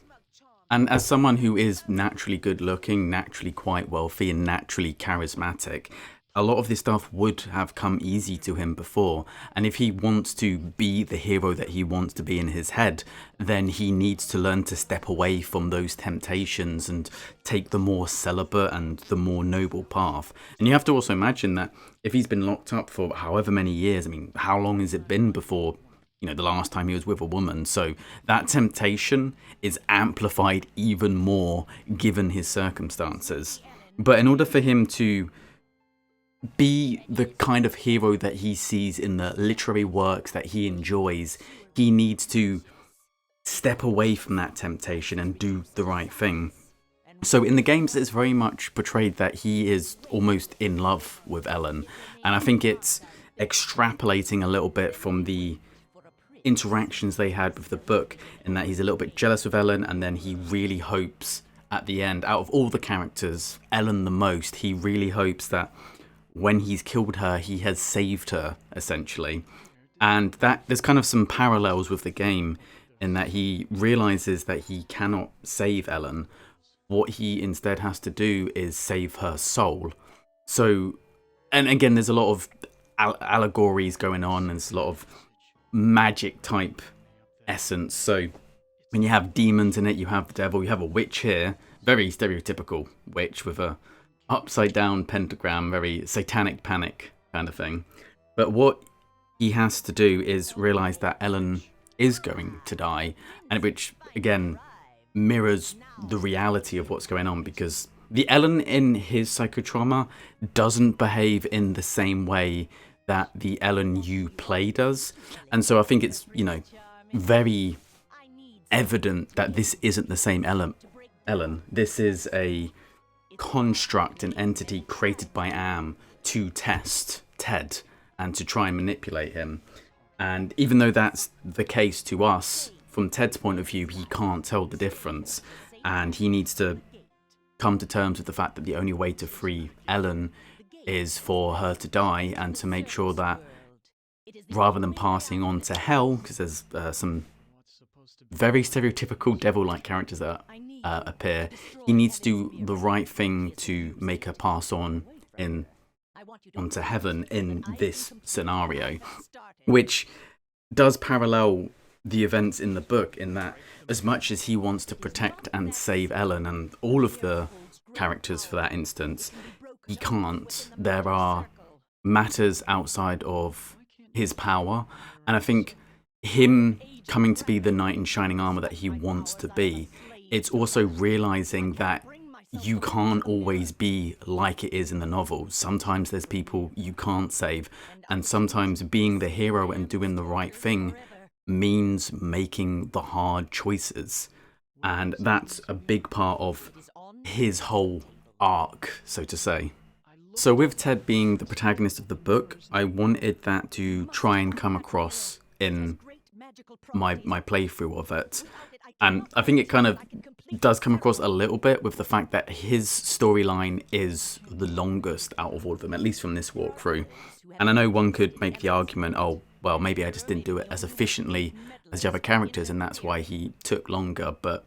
And as someone who is naturally good looking, naturally quite wealthy, and naturally charismatic, a lot of this stuff would have come easy to him before. And if he wants to be the hero that he wants to be in his head, then he needs to learn to step away from those temptations and take the more celibate and the more noble path. And you have to also imagine that if he's been locked up for however many years, I mean, how long has it been before, the last time he was with a woman? So that temptation is amplified even more given his circumstances. But in order for him to be the kind of hero that he sees in the literary works that he enjoys, he needs to step away from that temptation and do the right thing. So in the games, it's very much portrayed that he is almost in love with Ellen. And I think it's extrapolating a little bit from the interactions they had with the book, in that he's a little bit jealous of Ellen, and then he really hopes at the end, out of all the characters, Ellen the most, he really hopes that when he's killed her, he has saved her, essentially. And that there's kind of some parallels with the game, in that he realizes that he cannot save Ellen. What he instead has to do is save her soul. So, and again, there's a lot of allegories going on, and there's a lot of magic type essence. So when you have demons in it, you have the devil, you have a witch here, very stereotypical witch with a upside down pentagram, very satanic panic kind of thing. But what he has to do is realize that Ellen is going to die, and which again mirrors the reality of what's going on, because the Ellen in his psychotrauma doesn't behave in the same way that the Ellen you play does. And so I think it's, very evident that this isn't the same Ellen. This is a construct, an entity created by Am to test Ted and to try and manipulate him. And even though that's the case to us, from Ted's point of view, he can't tell the difference, and he needs to come to terms with the fact that the only way to free Ellen is for her to die, and to make sure that rather than passing on to hell, because there's some very stereotypical devil-like characters that appear, he needs to do the right thing to make her pass on onto heaven in this scenario, which does parallel the events in the book, in that as much as he wants to protect and save Ellen and all of the characters for that instance, he can't. There are matters outside of his power, and I think him coming to be the knight in shining armor that he wants to be, it's also realizing that you can't always be like it is in the novel. Sometimes there's people you can't save, and sometimes being the hero and doing the right thing means making the hard choices. And that's a big part of his whole arc, so to say. So with Ted being the protagonist of the book, I wanted that to try and come across in my playthrough of it. And I think it kind of does come across a little bit with the fact that his storyline is the longest out of all of them, at least from this walkthrough. And I know one could make the argument, oh, well, maybe I just didn't do it as efficiently as the other characters, and that's why he took longer. But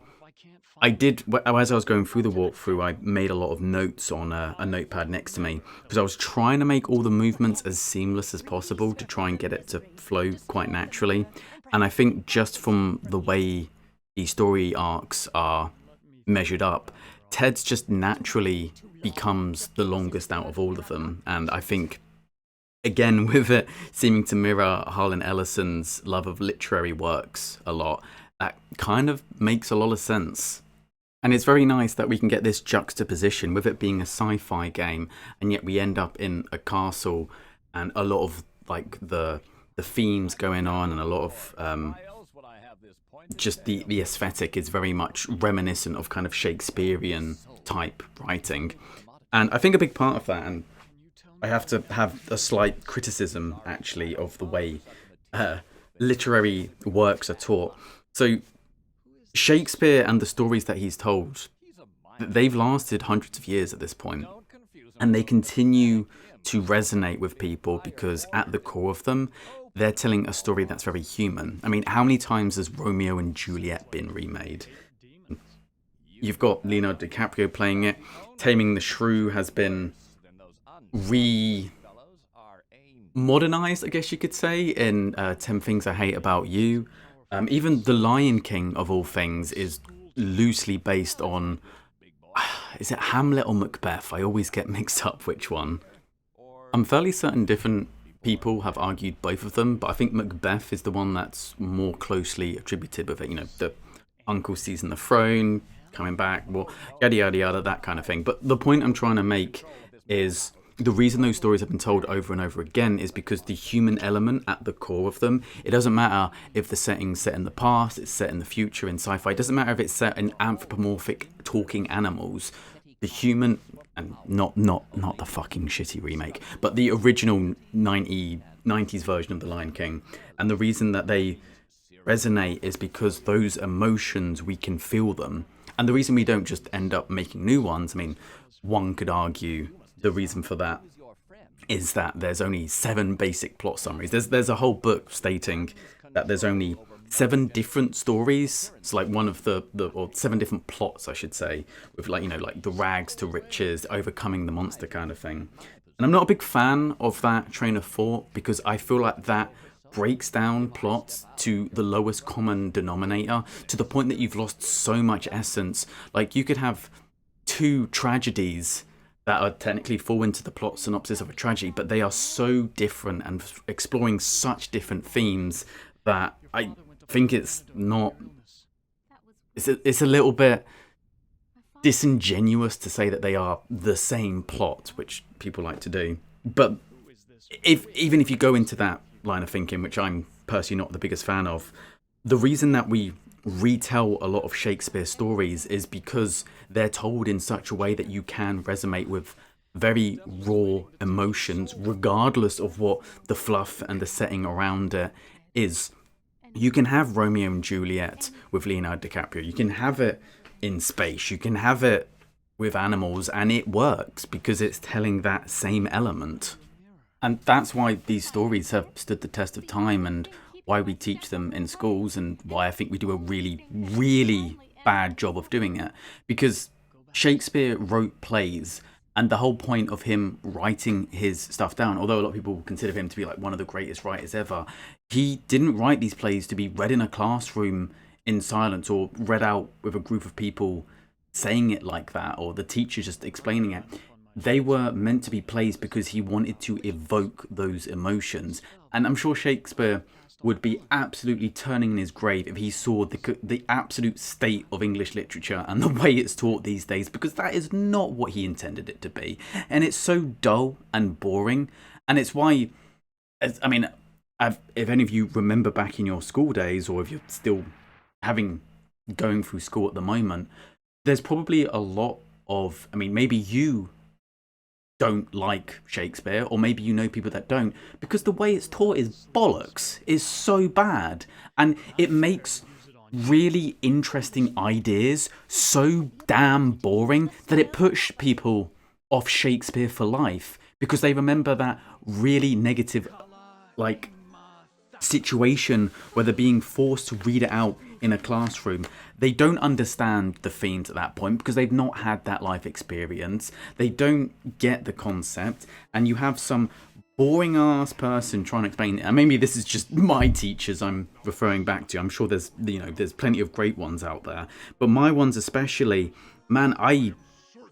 I did, as I was going through the walkthrough, I made a lot of notes on a notepad next to me, because I was trying to make all the movements as seamless as possible to try and get it to flow quite naturally. And I think just from the way the story arcs are measured up, Ted's just naturally becomes the longest out of all of them. And I think, again, with it seeming to mirror Harlan Ellison's love of literary works a lot, that kind of makes a lot of sense. And it's very nice that we can get this juxtaposition with it being a sci-fi game, and yet we end up in a castle, and a lot of like the themes going on, and a lot of just the aesthetic is very much reminiscent of kind of Shakespearean type writing. And I think a big part of that, and I have to have a slight criticism actually of the way literary works are taught. So Shakespeare and the stories that he's told, they've lasted hundreds of years at this point, and they continue to resonate with people because at the core of them, they're telling a story that's very human. I mean, how many times has Romeo and Juliet been remade? You've got Leonardo DiCaprio playing it. Taming the Shrew has been modernized, I guess you could say, in 10 Things I Hate About You. Even The Lion King, of all things, is loosely based on... Is it Hamlet or Macbeth? I always get mixed up which one. I'm fairly certain different people have argued both of them, but I think Macbeth is the one that's more closely attributed with it. You know, the uncle seizing the throne, coming back, well, yada yada yada, that kind of thing. But the point I'm trying to make is the reason those stories have been told over and over again is because the human element at the core of them, it doesn't matter if the setting's set in the past, it's set in the future in sci-fi, it doesn't matter if it's set in anthropomorphic talking animals, the human, and not the fucking shitty remake, but the original 90s version of The Lion King, and the reason that they resonate is because those emotions, we can feel them, and the reason we don't just end up making new ones, I mean, one could argue the reason for that is that there's only 7 basic plot summaries. There's a whole book stating that there's only 7 different stories. It's like one of the or 7 different plots, I should say, with like, you know, like the rags to riches, overcoming the monster kind of thing. And I'm not a big fan of that train of thought because I feel like that breaks down plots to the lowest common denominator to the point that you've lost so much essence. Like you could have 2 tragedies that are technically fall into the plot synopsis of a tragedy, but they are so different and exploring such different themes that I think it's not... It's a little bit disingenuous to say that they are the same plot, which people like to do. But even if you go into that line of thinking, which I'm personally not the biggest fan of, the reason that we retell a lot of Shakespeare stories is because they're told in such a way that you can resonate with very raw emotions regardless of what the fluff and the setting around it is. You can have Romeo and Juliet with Leonardo DiCaprio, you can have it in space, you can have it with animals, and it works because it's telling that same element. And that's why these stories have stood the test of time and why we teach them in schools and why I think we do a really, really bad job of doing it. Because Shakespeare wrote plays, and the whole point of him writing his stuff down, although a lot of people consider him to be like one of the greatest writers ever, he didn't write these plays to be read in a classroom in silence or read out with a group of people saying it like that, or the teacher just explaining it. They were meant to be plays because he wanted to evoke those emotions. And I'm sure Shakespeare would be absolutely turning in his grave if he saw the absolute state of English literature and the way it's taught these days, because that is not what he intended it to be. And it's so dull and boring. And it's why, I mean, if any of you remember back in your school days, or if you're still going through school at the moment, there's probably a lot of, I mean, maybe you don't like Shakespeare, or maybe you know people that don't, because the way it's taught is bollocks, is so bad, and it makes really interesting ideas so damn boring that it puts people off Shakespeare for life because they remember that really negative like situation where they're being forced to read it out in a classroom. They don't understand the themes at that point because they've not had that life experience. They don't get the concept, and you have some boring ass person trying to explain it. And maybe this is just my teachers I'm referring back to. I'm sure there's plenty of great ones out there, but my ones especially, man, I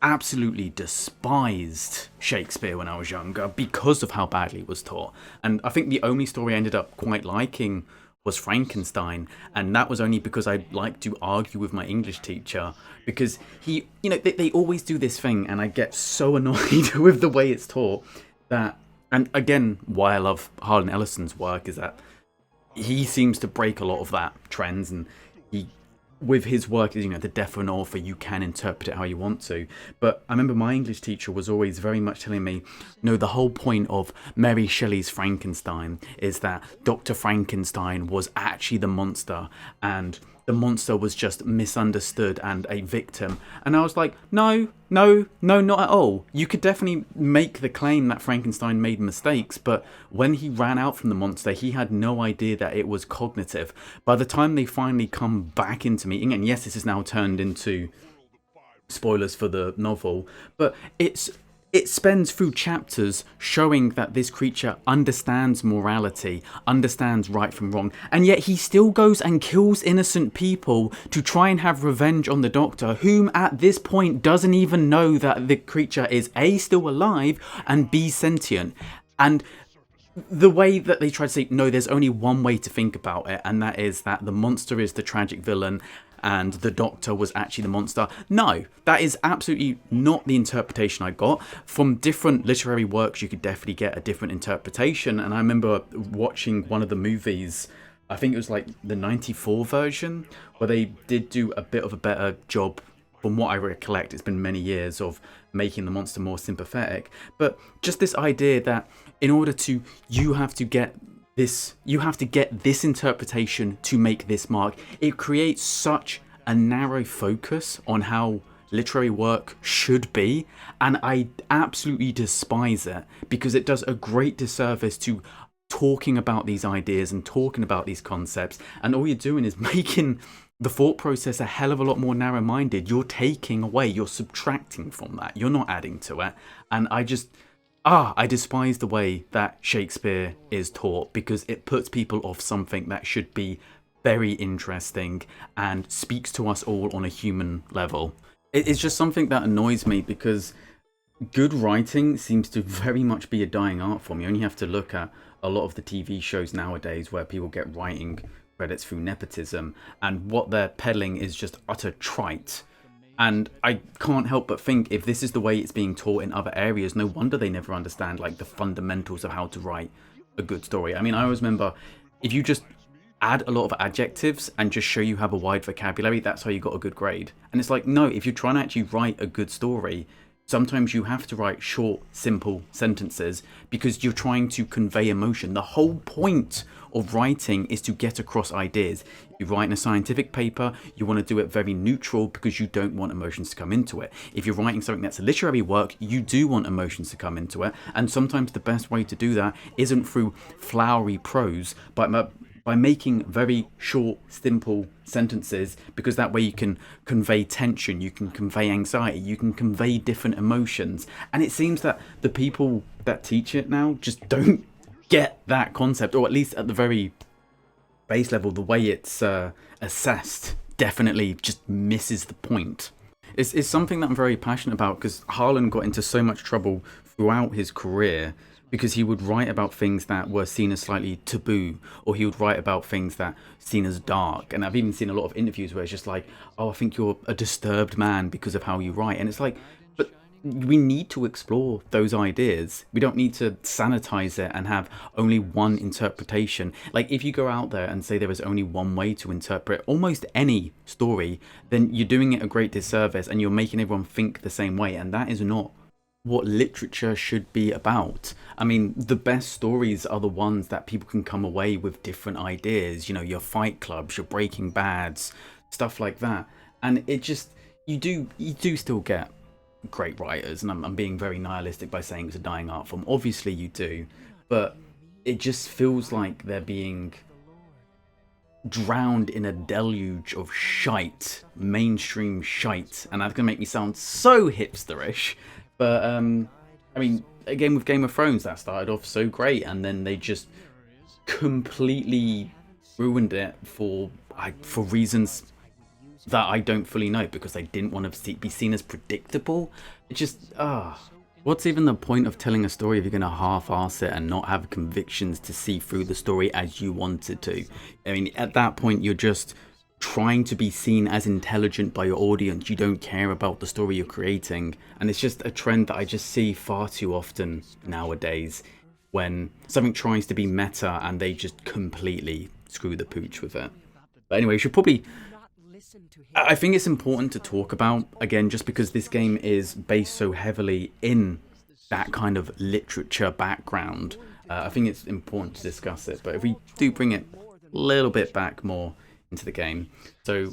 absolutely despised Shakespeare when I was younger because of how badly it was taught. And I think the only story I ended up quite liking was Frankenstein, and that was only because I liked to argue with my English teacher, because he, they always do this thing, and I get so annoyed with the way it's taught that, and again, why I love Harlan Ellison's work is that he seems to break a lot of that trends, and he, with his work, the death of an author, you can interpret it how you want to. But I remember my English teacher was always very much telling me, no, the whole point of Mary Shelley's Frankenstein is that Dr. Frankenstein was actually the monster, and the monster was just misunderstood and a victim. And I was like, no, no, no, not at all. You could definitely make the claim that Frankenstein made mistakes, but when he ran out from the monster, he had no idea that it was cognitive. By the time they finally come back into meeting, and yes, this is now turned into spoilers for the novel, but it spends through chapters showing that this creature understands morality, understands right from wrong, and yet he still goes and kills innocent people to try and have revenge on the Doctor, whom at this point doesn't even know that the creature is A, still alive, and B, sentient. And the way that they try to say, no, there's only one way to think about it, and that is that the monster is the tragic villain and the Doctor was actually the monster. No, that is absolutely not the interpretation I got. From different literary works, you could definitely get a different interpretation. And I remember watching one of the movies, I think it was like the 94 version, where they did do a bit of a better job, from what I recollect. It's been many years of making the monster more sympathetic. But just this idea that in order to, you have to get this interpretation to make this mark. It creates such a narrow focus on how literary work should be, and I absolutely despise it, because it does a great disservice to talking about these ideas and talking about these concepts, and all you're doing is making the thought process a hell of a lot more narrow-minded. You're taking away, you're subtracting from that, you're not adding to it. And I despise the way that Shakespeare is taught, because it puts people off something that should be very interesting and speaks to us all on a human level. It's just something that annoys me, because good writing seems to very much be a dying art form. You only have to look at a lot of the TV shows nowadays where people get writing credits through nepotism, and what they're peddling is just utter trite. And I can't help but think, if this is the way it's being taught in other areas, no wonder they never understand like the fundamentals of how to write a good story. I mean, I always remember, if you just add a lot of adjectives and just show you have a wide vocabulary, that's how you got a good grade. And it's like, no, if you're trying to actually write a good story, sometimes you have to write short, simple sentences, because you're trying to convey emotion. The whole point of writing is to get across ideas. If you're writing a scientific paper, you want to do it very neutral, because you don't want emotions to come into it. If you're writing something that's a literary work, you do want emotions to come into it. And sometimes the best way to do that isn't through flowery prose, but by making very short, simple sentences, because that way you can convey tension, you can convey anxiety, you can convey different emotions. And it seems that the people that teach it now just don't get that concept, or at least at the very base level, the way it's assessed definitely just misses the point. It's something that I'm very passionate about, because Harlan got into so much trouble throughout his career, because he would write about things that were seen as slightly taboo, or he would write about things that seen as dark. And I've even seen a lot of interviews where it's just like, oh, I think you're a disturbed man because of how you write. And it's like, but we need to explore those ideas. We don't need to sanitize it and have only one interpretation. Like, if you go out there and say there is only one way to interpret almost any story, then you're doing it a great disservice, and you're making everyone think the same way. And that is not what literature should be about. I mean, the best stories are the ones that people can come away with different ideas, you know, your Fight Clubs, your Breaking Bads, stuff like that. And it just, you do still get great writers, and I'm being very nihilistic by saying it's a dying art form. Obviously you do, but it just feels like they're being drowned in a deluge of shite, mainstream shite, and that's gonna make me sound so hipsterish. But I mean, again, with Game of Thrones, that started off so great, and then they just completely ruined it for reasons that I don't fully know, because they didn't want to be seen as predictable. It just, what's even the point of telling a story if you're going to half-arse it and not have convictions to see through the story as you wanted to? I mean, at that point, you're just trying to be seen as intelligent by your audience. You don't care about the story you're creating. And it's just a trend that I just see far too often nowadays, when something tries to be meta and they just completely screw the pooch with it. But anyway, I think it's important to talk about, again, just because this game is based so heavily in that kind of literature background. I think it's important to discuss it. But if we do bring it a little bit back more into the game. So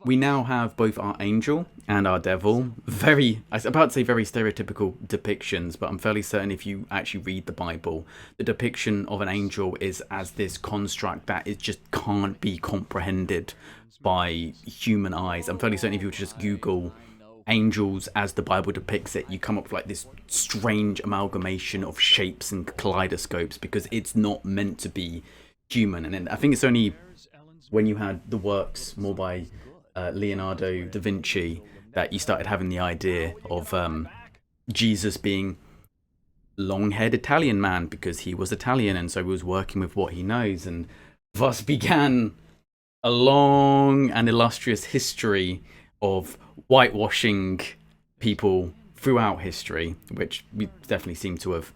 we now have both our angel and our devil. I was about to say very stereotypical depictions, but I'm fairly certain if you actually read the Bible, the depiction of an angel is as this construct that it just can't be comprehended by human eyes. I'm fairly certain if you just Google angels as the Bible depicts it, you come up with like this strange amalgamation of shapes and kaleidoscopes because it's not meant to be human. And I think it's only when you had the works more by Leonardo da Vinci that you started having the idea of Jesus being long-haired Italian man because he was Italian and so he was working with what he knows, and thus began a long and illustrious history of whitewashing people throughout history, which we definitely seem to have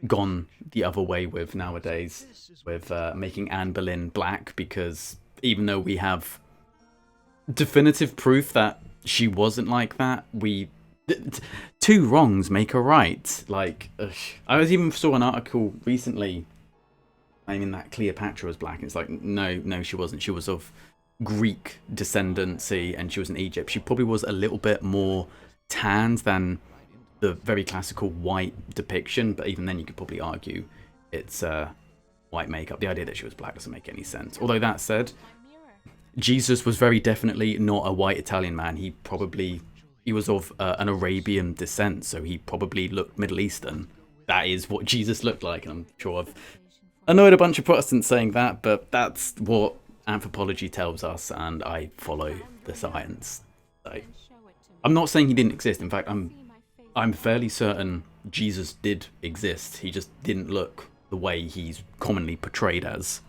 gone the other way with nowadays, with making Anne Boleyn black, because even though we have definitive proof that she wasn't like that, two wrongs make a right. Like, I even saw an article recently claiming that Cleopatra was black, and it's like, no, she wasn't. She was of Greek descendancy and she was in Egypt. She probably was a little bit more tanned than the very classical white depiction, but even then you could probably argue it's white makeup. The idea that she was black doesn't make any sense. Although that said, Jesus was very definitely not a white Italian man. He was of an Arabian descent, so he probably looked Middle Eastern. That is what Jesus looked like, and I'm sure I've annoyed a bunch of Protestants saying that, but that's what anthropology tells us, and I follow the science. So, I'm not saying he didn't exist. In fact, I'm fairly certain Jesus did exist. He just didn't look the way he's commonly portrayed as.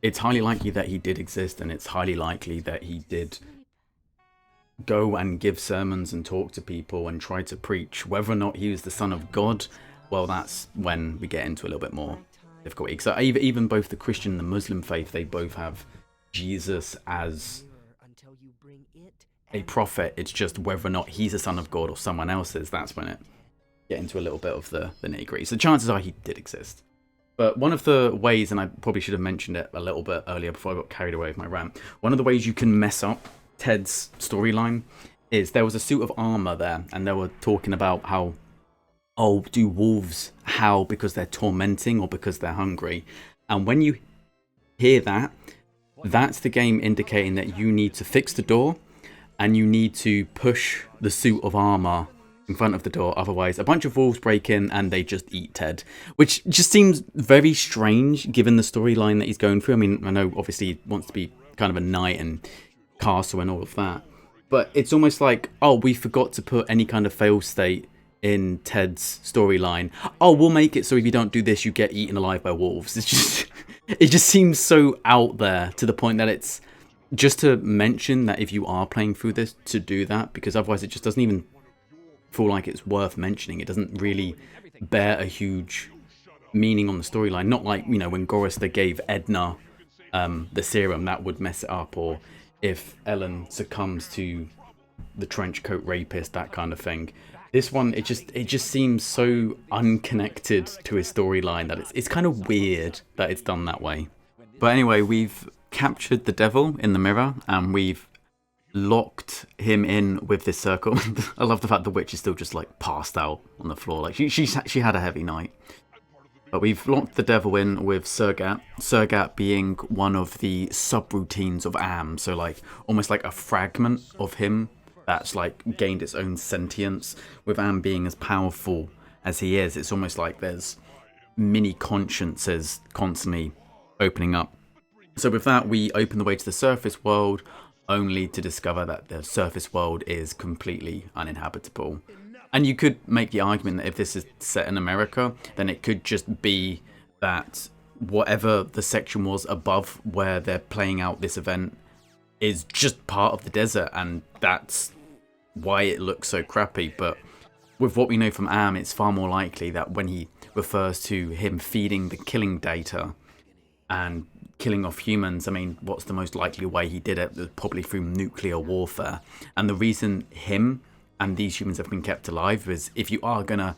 It's highly likely that he did exist, and it's highly likely that he did go and give sermons and talk to people and try to preach. Whether or not he was the Son of God, well, that's when we get into a little bit more difficulty. Because even both the Christian and the Muslim faith, they both have Jesus as a prophet. It's just whether or not he's a son of God or someone else is. That's when it get into a little bit of the nitty-gritty. So chances are he did exist. But one of the ways, and I probably should have mentioned it a little bit earlier before I got carried away with my rant, one of the ways you can mess up Ted's storyline is there was a suit of armor there, and they were talking about how, oh, do wolves howl because they're tormenting or because they're hungry? And when you hear that, that's the game indicating that you need to fix the door and you need to push the suit of armor in front of the door. Otherwise, a bunch of wolves break in and they just eat Ted, which just seems very strange given the storyline that he's going through. I mean, I know obviously he wants to be kind of a knight and castle and all of that, but it's almost like, oh, we forgot to put any kind of fail state in Ted's storyline. Oh, we'll make it so if you don't do this, you get eaten alive by wolves. It's just, it just seems so out there to the point that it's just to mention that if you are playing through this, to do that, because otherwise it just doesn't even feel like it's worth mentioning. It doesn't really bear a huge meaning on the storyline. Not like, you know, when Gorrister gave Edna the serum, that would mess it up, or if Ellen succumbs to the trench coat rapist, that kind of thing. This one, it just seems so unconnected to his storyline that it's kind of weird that it's done that way. But anyway, we've captured the devil in the mirror and we've locked him in with this circle. I love the fact the witch is still just like passed out on the floor. Like she had a heavy night. But we've locked the devil in with Surgat. Surgat being one of the subroutines of Am, so like almost like a fragment of him that's like gained its own sentience. With Am being as powerful as he is, it's almost like there's mini consciences constantly opening up. So with that, we open the way to the surface world, only to discover that the surface world is completely uninhabitable. And you could make the argument that if this is set in America, then it could just be that whatever the section was above where they're playing out this event is just part of the desert, and that's why it looks so crappy. But with what we know from Am, it's far more likely that when he refers to him feeding the killing data and killing off humans, I mean, what's the most likely way he did it? Probably through nuclear warfare. And the reason him and these humans have been kept alive is if you are going to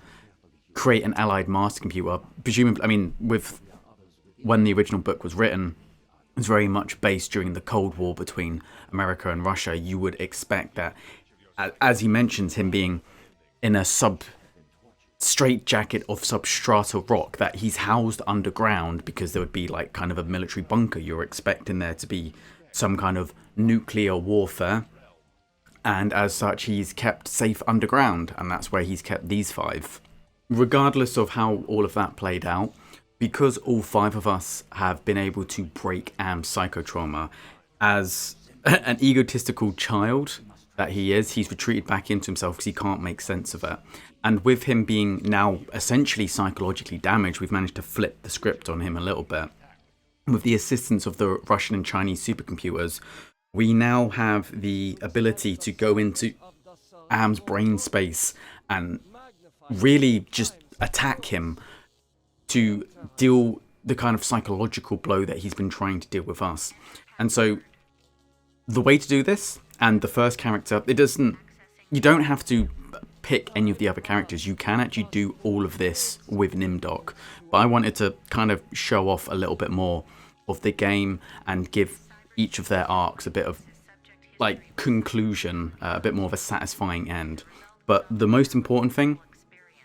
create an allied master computer, presumably, I mean, with when the original book was written, was very much based during the Cold War between America and Russia, you would expect that, as he mentions, him being in a straitjacket of substrata rock, that he's housed underground because there would be like kind of a military bunker. You're expecting there to be some kind of nuclear warfare, and as such he's kept safe underground, and that's where he's kept these 5. Regardless of how all of that played out, because all 5 of us have been able to break Am's psychotrauma, as an egotistical child that he is, he's retreated back into himself because he can't make sense of it. And with him being now essentially psychologically damaged, we've managed to flip the script on him a little bit. With the assistance of the Russian and Chinese supercomputers, we now have the ability to go into Am's brain space and really just attack him to deal the kind of psychological blow that he's been trying to deal with us. And so the way to do this, and the first character, you don't have to pick any of the other characters. You can actually do all of this with Nimdok, but I wanted to kind of show off a little bit more of the game and give each of their arcs a bit of like conclusion, a bit more of a satisfying end. But the most important thing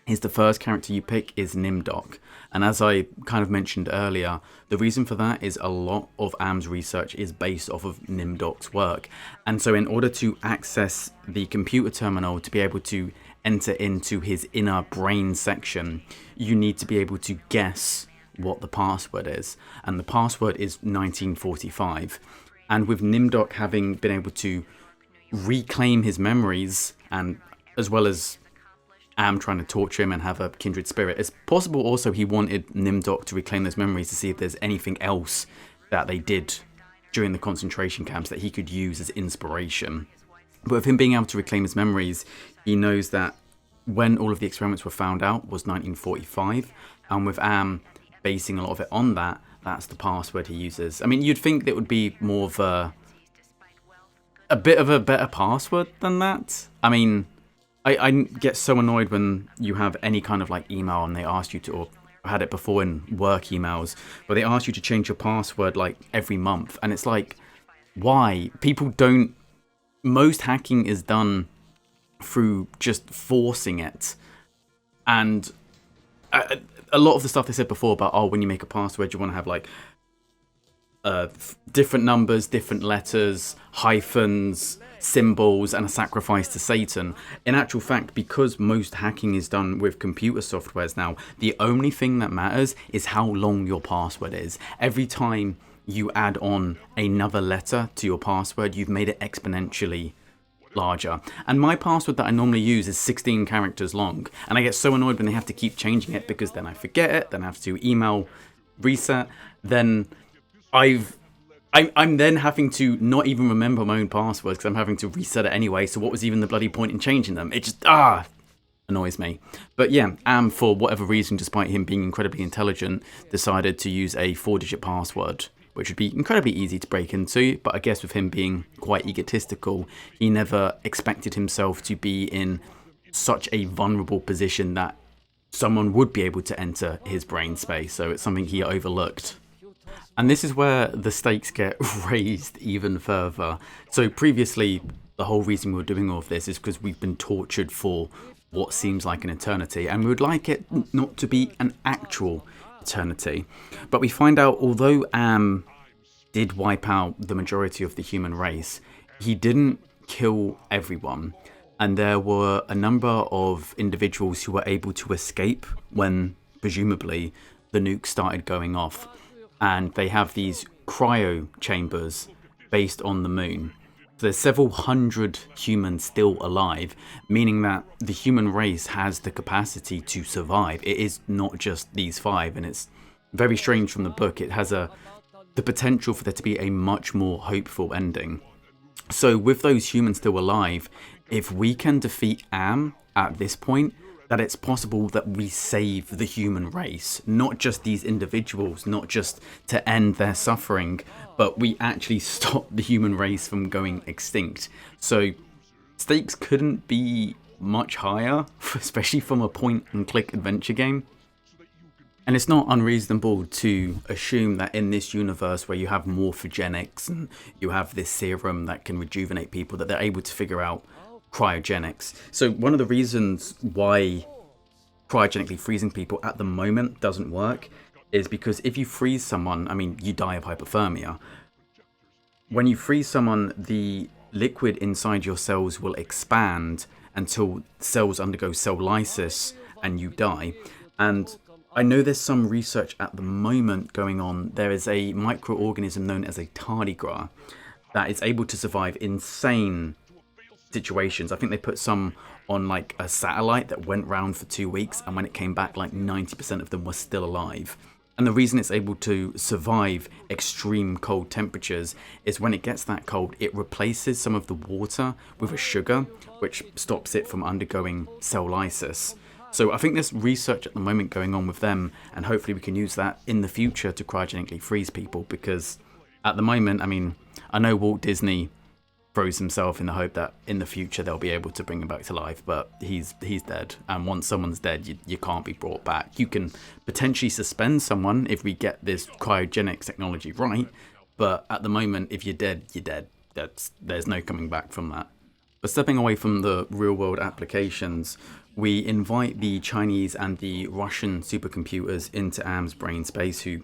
is the first character you pick is Nimdok. And as I kind of mentioned earlier, the reason for that is a lot of Am's research is based off of Nimdok's work. And so in order to access the computer terminal to be able to enter into his inner brain section, you need to be able to guess what the password is. And the password is 1945. And with Nimdok having been able to reclaim his memories, and as well as Am trying to torture him and have a kindred spirit, it's possible also he wanted Nimdok to reclaim those memories to see if there's anything else that they did during the concentration camps that he could use as inspiration. But with him being able to reclaim his memories, he knows that when all of the experiments were found out was 1945, and with Am basing a lot of it on that, that's the password he uses. I mean, you'd think that would be more of a bit of a better password than that. I mean, I get so annoyed when you have any kind of like email and they ask you to, or I had it before in work emails, where they ask you to change your password like every month. And it's like, why? People don't, most hacking is done through just forcing it. And a lot of the stuff they said before about, oh, when you make a password, you want to have like different numbers, different letters, hyphens, symbols, and a sacrifice to Satan. In actual fact, because most hacking is done with computer softwares now, the only thing that matters is how long your password is. Every time you add on another letter to your password, you've made it exponentially larger. And my password that I normally use is 16 characters long, and I get so annoyed when they have to keep changing it, because then I forget it, then I have to email reset, then I'm then having to not even remember my own passwords because I'm having to reset it anyway, so what was even the bloody point in changing them? It just, annoys me. But yeah, Am, for whatever reason, despite him being incredibly intelligent, decided to use a 4-digit password, which would be incredibly easy to break into, but I guess with him being quite egotistical, he never expected himself to be in such a vulnerable position that someone would be able to enter his brain space, so it's something he overlooked. And this is where the stakes get raised even further. So previously, the whole reason we were doing all of this is because we've been tortured for what seems like an eternity, and we would like it not to be an actual eternity. But we find out, although Am did wipe out the majority of the human race, he didn't kill everyone. And there were a number of individuals who were able to escape when, presumably, the nuke started going off. And they have these cryo chambers based on the moon. So there's several hundred humans still alive, meaning that the human race has the capacity to survive. It is not just these 5, and it's very strange from the book. It has the potential for there to be a much more hopeful ending. So with those humans still alive, if we can defeat Am at this point, that it's possible that we save the human race, not just these individuals, not just to end their suffering, but we actually stop the human race from going extinct. So stakes couldn't be much higher, especially from a point-and-click adventure game. And it's not unreasonable to assume that in this universe where you have morphogenics and you have this serum that can rejuvenate people, that they're able to figure out cryogenics. So one of the reasons why cryogenically freezing people at the moment doesn't work is because if you freeze someone, I mean, you die of hypothermia. When you freeze someone, the liquid inside your cells will expand until cells undergo cell lysis and you die. And I know there's some research at the moment going on. There is a microorganism known as a tardigrade that is able to survive insane situations. I think they put some on like a satellite that went round for 2 weeks, and when it came back, like 90% of them were still alive. And the reason it's able to survive extreme cold temperatures is when it gets that cold, it replaces some of the water with a sugar, which stops it from undergoing cell lysis. So I think there's research at the moment going on with them, and hopefully we can use that in the future to cryogenically freeze people, because at the moment, I mean, I know Walt Disney froze himself in the hope that in the future they'll be able to bring him back to life, but he's dead, and once someone's dead, you can't be brought back. You can potentially suspend someone if we get this cryogenics technology right, but at the moment, if you're dead, you're dead. There's no coming back from that. But stepping away from the real world applications, we invite the Chinese and the Russian supercomputers into Am's brain space, who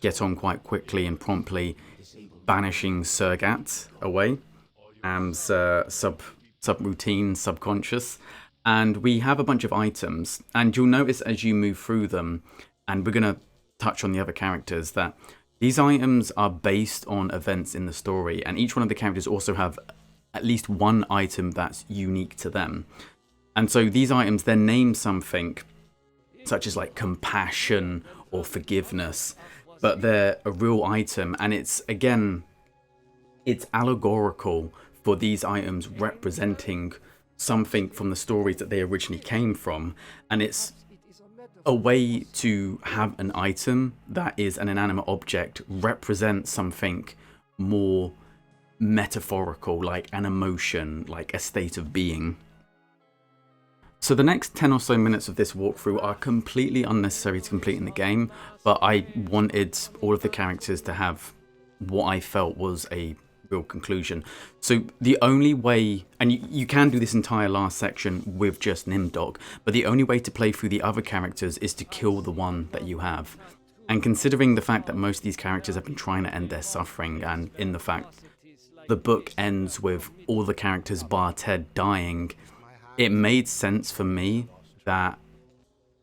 get on quite quickly and promptly, banishing Surgat away, Am's subroutine subconscious. And we have a bunch of items, and you'll notice as you move through them, and we're going to touch on the other characters, that these items are based on events in the story, and each one of the characters also have at least one item that's unique to them. And so these items, they're named something such as like compassion or forgiveness, but they're a real item, and it's allegorical for these items representing something from the stories that they originally came from. And it's a way to have an item that is an inanimate object represent something more metaphorical, like an emotion, like a state of being. So the next 10 or so minutes of this walkthrough are completely unnecessary to complete in the game, but I wanted all of the characters to have what I felt was a real conclusion. So the only way, and you can do this entire last section with just Nimdok, but the only way to play through the other characters is to kill the one that you have. And considering the fact that most of these characters have been trying to end their suffering, and in the fact the book ends with all the characters bar Ted dying, it made sense for me that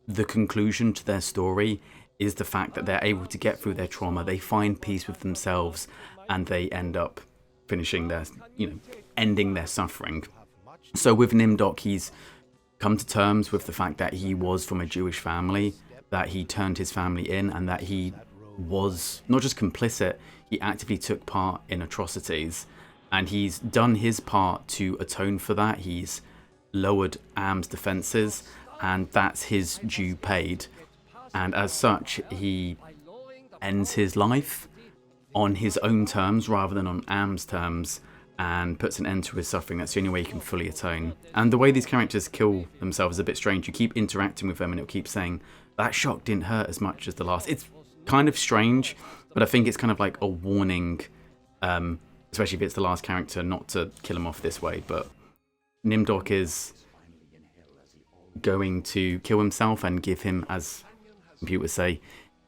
the conclusion to their story is the fact that they're able to get through their trauma, they find peace with themselves, and they end up finishing their, ending their suffering. So with Nimdok, he's come to terms with the fact that he was from a Jewish family, that he turned his family in, and that he was not just complicit, he actively took part in atrocities. And he's done his part to atone for that. He's lowered Am's defenses, and that's his due paid. And as such, he ends his life on his own terms rather than on Am's terms, and puts an end to his suffering. That's the only way you can fully atone. And the way these characters kill themselves is a bit strange. You keep interacting with them and it'll keep saying, that shock didn't hurt as much as the last. It's kind of strange, but I think it's kind of like a warning, especially if it's the last character, not to kill him off this way. But Nimdok is going to kill himself and give him, as computers say,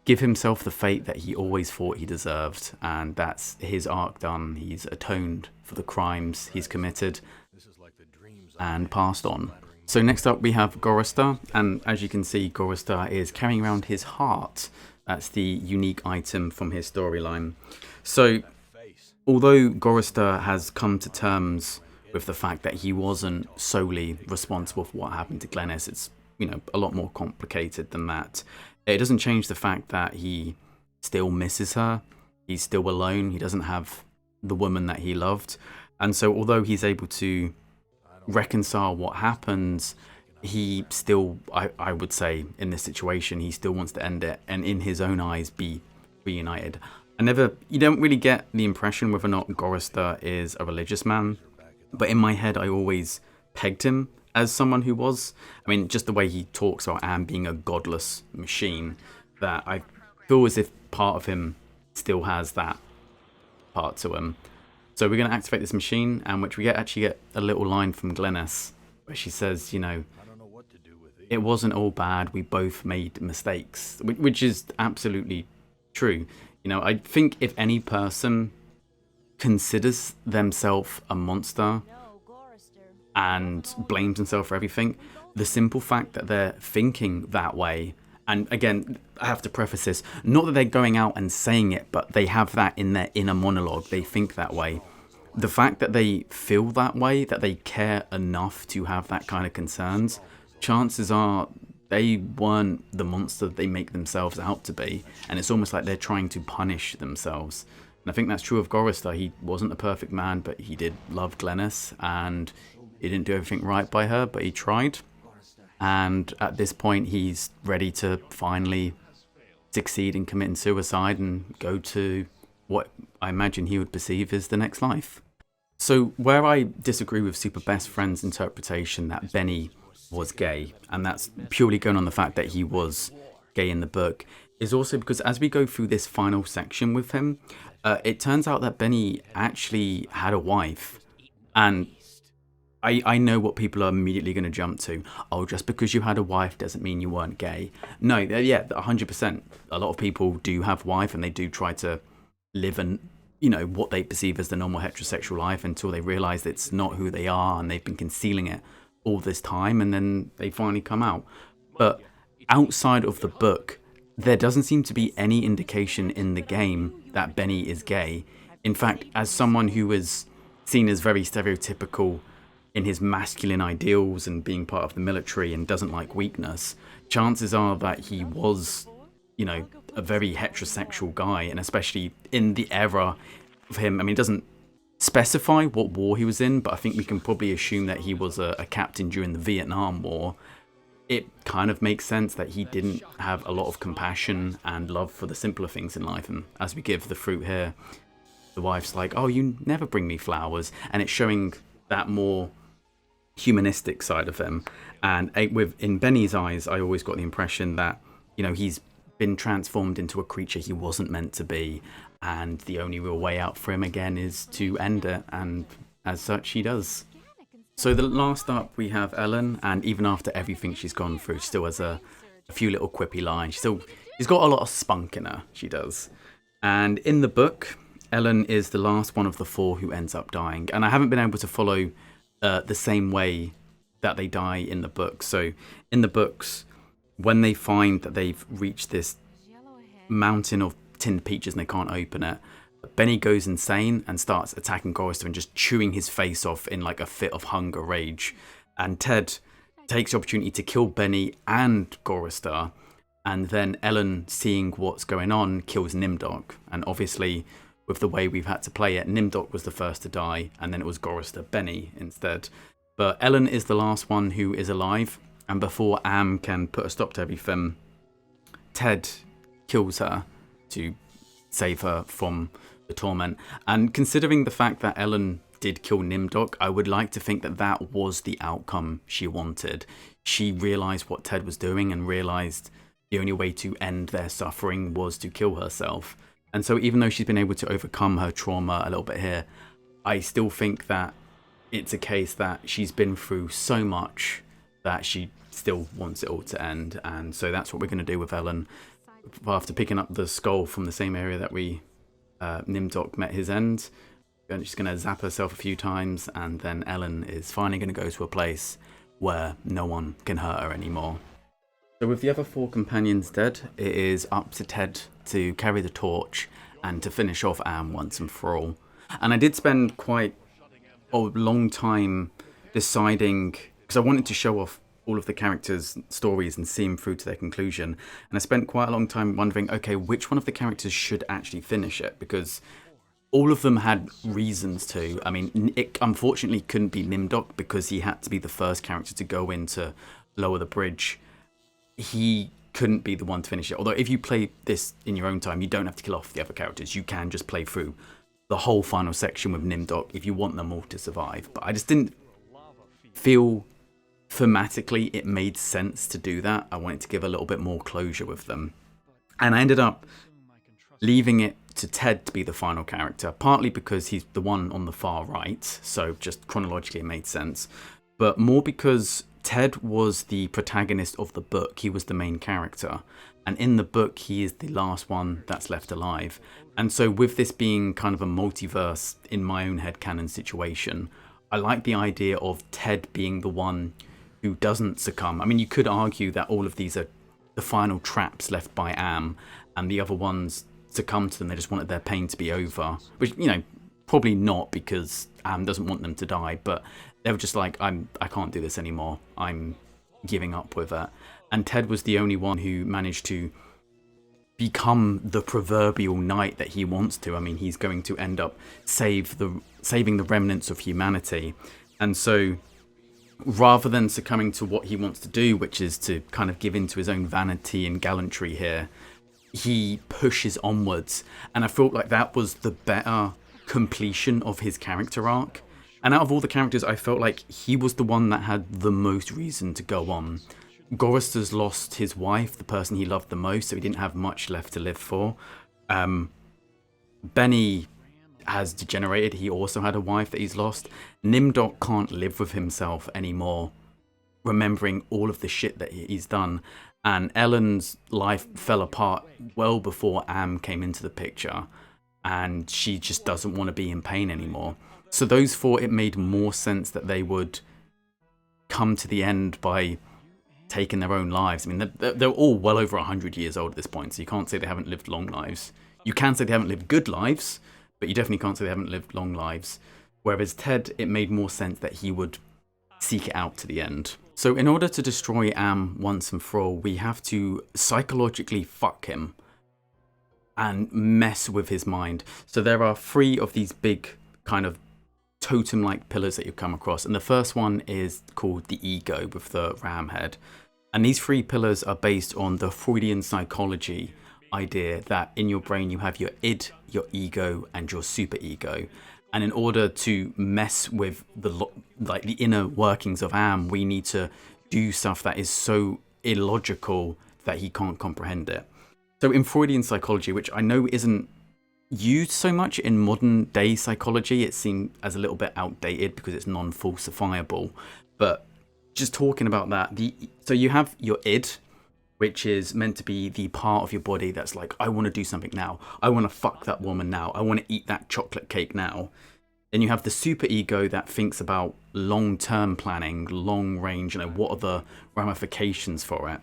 give himself the fate that he always thought he deserved. And that's his arc done. He's atoned for the crimes he's committed and passed on. So next up we have Gorrister, and as you can see, Gorrister is carrying around his heart. That's the unique item from his storyline. So although Gorrister has come to terms with the fact that he wasn't solely responsible for what happened to Glennis, it's a lot more complicated than that. It doesn't change the fact that he still misses her. He's still alone. He doesn't have the woman that he loved. And so although he's able to reconcile what happens, he still, I would say, in this situation, he still wants to end it and in his own eyes be reunited. You don't really get the impression whether or not Gorrister is a religious man, but in my head I always pegged him as someone who was. I mean, just the way he talks about Am being a godless machine. that I feel as if part of him still has that part to him. So we're going to activate this machine, and which we actually get a little line from Glennis where she says, you know, it wasn't all bad. We both made mistakes, which is absolutely true. You know, I think if any person considers themselves a monster and blames themselves for everything, the simple fact that they're thinking that way, and again, I have to preface this, not that they're going out and saying it, but they have that in their inner monologue. They think that way. The fact that they feel that way, that they care enough to have that kind of concerns, chances are they weren't the monster that they make themselves out to be. And it's almost like they're trying to punish themselves. And I think that's true of Gorrister. He wasn't a perfect man, but he did love Glennis, and he didn't do everything right by her, but he tried. And at this point, he's ready to finally succeed in committing suicide and go to what I imagine he would perceive as the next life. So where I disagree with Super Best Friend's interpretation that Benny was gay, and that's purely going on the fact that he was gay in the book, is also because as we go through this final section with him, it turns out that Benny actually had a wife. And I know what people are immediately going to jump to. Oh, just because you had a wife doesn't mean you weren't gay. No, yeah, 100%. A lot of people do have wife, and they do try to live an, you know, what they perceive as the normal heterosexual life until they realize it's not who they are, and they've been concealing it all this time, and then they finally come out. But outside of the book, there doesn't seem to be any indication in the game that Benny is gay. In fact, as someone who is seen as very stereotypical in his masculine ideals and being part of the military and doesn't like weakness, chances are that he was, you know, a very heterosexual guy. And especially in the era of him, I mean, it doesn't specify what war he was in, but I think we can probably assume that he was a captain during the Vietnam War. It kind of makes sense that he didn't have a lot of compassion and love for the simpler things in life. And as we give the fruit here, the wife's like, oh, you never bring me flowers. And it's showing that more humanistic side of him. And in Benny's eyes, I always got the impression that, you know, he's been transformed into a creature he wasn't meant to be, and the only real way out for him again is to end it, and as such he does. So the last up we have Ellen, and even after everything she's gone through, she still has a few little quippy lines. She's got a lot of spunk in her, she does. And in the book, Ellen is the last one of the four who ends up dying, and I haven't been able to follow the same way that they die in the book. So in the books, when they find that they've reached this mountain of tinned peaches and they can't open it, Benny goes insane and starts attacking Gorrister and just chewing his face off in like a fit of hunger rage. And Ted takes the opportunity to kill Benny and Gorrister, and then Ellen, seeing what's going on, kills Nimdok. And obviously, with the way we've had to play it, Nimdok was the first to die, and then it was Gorrister Benny instead. But Ellen is the last one who is alive, and before Am can put a stop to everything, Ted kills her to save her from the torment. And considering the fact that Ellen did kill Nimdok, I would like to think that that was the outcome she wanted. She realized what Ted was doing and realized the only way to end their suffering was to kill herself. And so even though she's been able to overcome her trauma a little bit here, I still think that it's a case that she's been through so much that she still wants it all to end. And so that's what we're going to do with Ellen. After picking up the skull from the same area that Nimdok met his end, and she's going to zap herself a few times, and then Ellen is finally going to go to a place where no one can hurt her anymore. So with the other four companions dead, it is up to Ted to carry the torch and to finish off Am once and for all. And I did spend quite a long time deciding, because I wanted to show off all of the characters' stories and see them through to their conclusion. And I spent quite a long time wondering, okay, which one of the characters should actually finish it? Because all of them had reasons to. I mean, it unfortunately couldn't be Nimdok because he had to be the first character to go in to lower the bridge. He couldn't be the one to finish it. Although if you play this in your own time, you don't have to kill off the other characters. You can just play through the whole final section with Nimdok if you want them all to survive. But I just didn't feel thematically it made sense to do that. I wanted to give a little bit more closure with them. And I ended up leaving it to Ted to be the final character, partly because he's the one on the far right, so just chronologically it made sense, but more because Ted was the protagonist of the book. He was the main character, and in the book he is the last one that's left alive. And so with this being kind of a multiverse in my own headcanon situation, I like the idea of Ted being the one who doesn't succumb. I mean, you could argue that all of these are the final traps left by Am, and the other ones succumb to them. They just wanted their pain to be over, which, you know, probably not, because Am doesn't want them to die, but they were just like, I can't do this anymore. I'm giving up with it. And Ted was the only one who managed to become the proverbial knight that he wants to. I mean, he's going to end up saving the remnants of humanity. And so rather than succumbing to what he wants to do, which is to kind of give in to his own vanity and gallantry here, he pushes onwards. And I felt like that was the better completion of his character arc. And out of all the characters, I felt like he was the one that had the most reason to go on. Gorrister's lost his wife, the person he loved the most, so he didn't have much left to live for. Benny has degenerated. He also had a wife that he's lost. Nimdok can't live with himself anymore, remembering all of the shit that he's done. And Ellen's life fell apart well before Am came into the picture, and she just doesn't want to be in pain anymore. So those four, it made more sense that they would come to the end by taking their own lives. I mean, they're all well over 100 years old at this point, so you can't say they haven't lived long lives. You can say they haven't lived good lives, but you definitely can't say they haven't lived long lives. Whereas Ted, it made more sense that he would seek it out to the end. So in order to destroy Am once and for all, we have to psychologically fuck him and mess with his mind. So there are 3 of these big kind of totem-like pillars that you come across, and the first one is called the ego with the ram head. And these 3 pillars are based on the Freudian psychology idea that in your brain you have your id, your ego, and your superego. And in order to mess with the inner workings of Am, we need to do stuff that is so illogical that he can't comprehend it. So in Freudian psychology, which I know isn't used so much in modern day psychology, it seems as a little bit outdated because it's non-falsifiable. But just talking about that, so you have your id, which is meant to be the part of your body that's like, I want to do something now. I want to fuck that woman now. I want to eat that chocolate cake now. Then you have the superego that thinks about long-term planning, long range, what are the ramifications for it.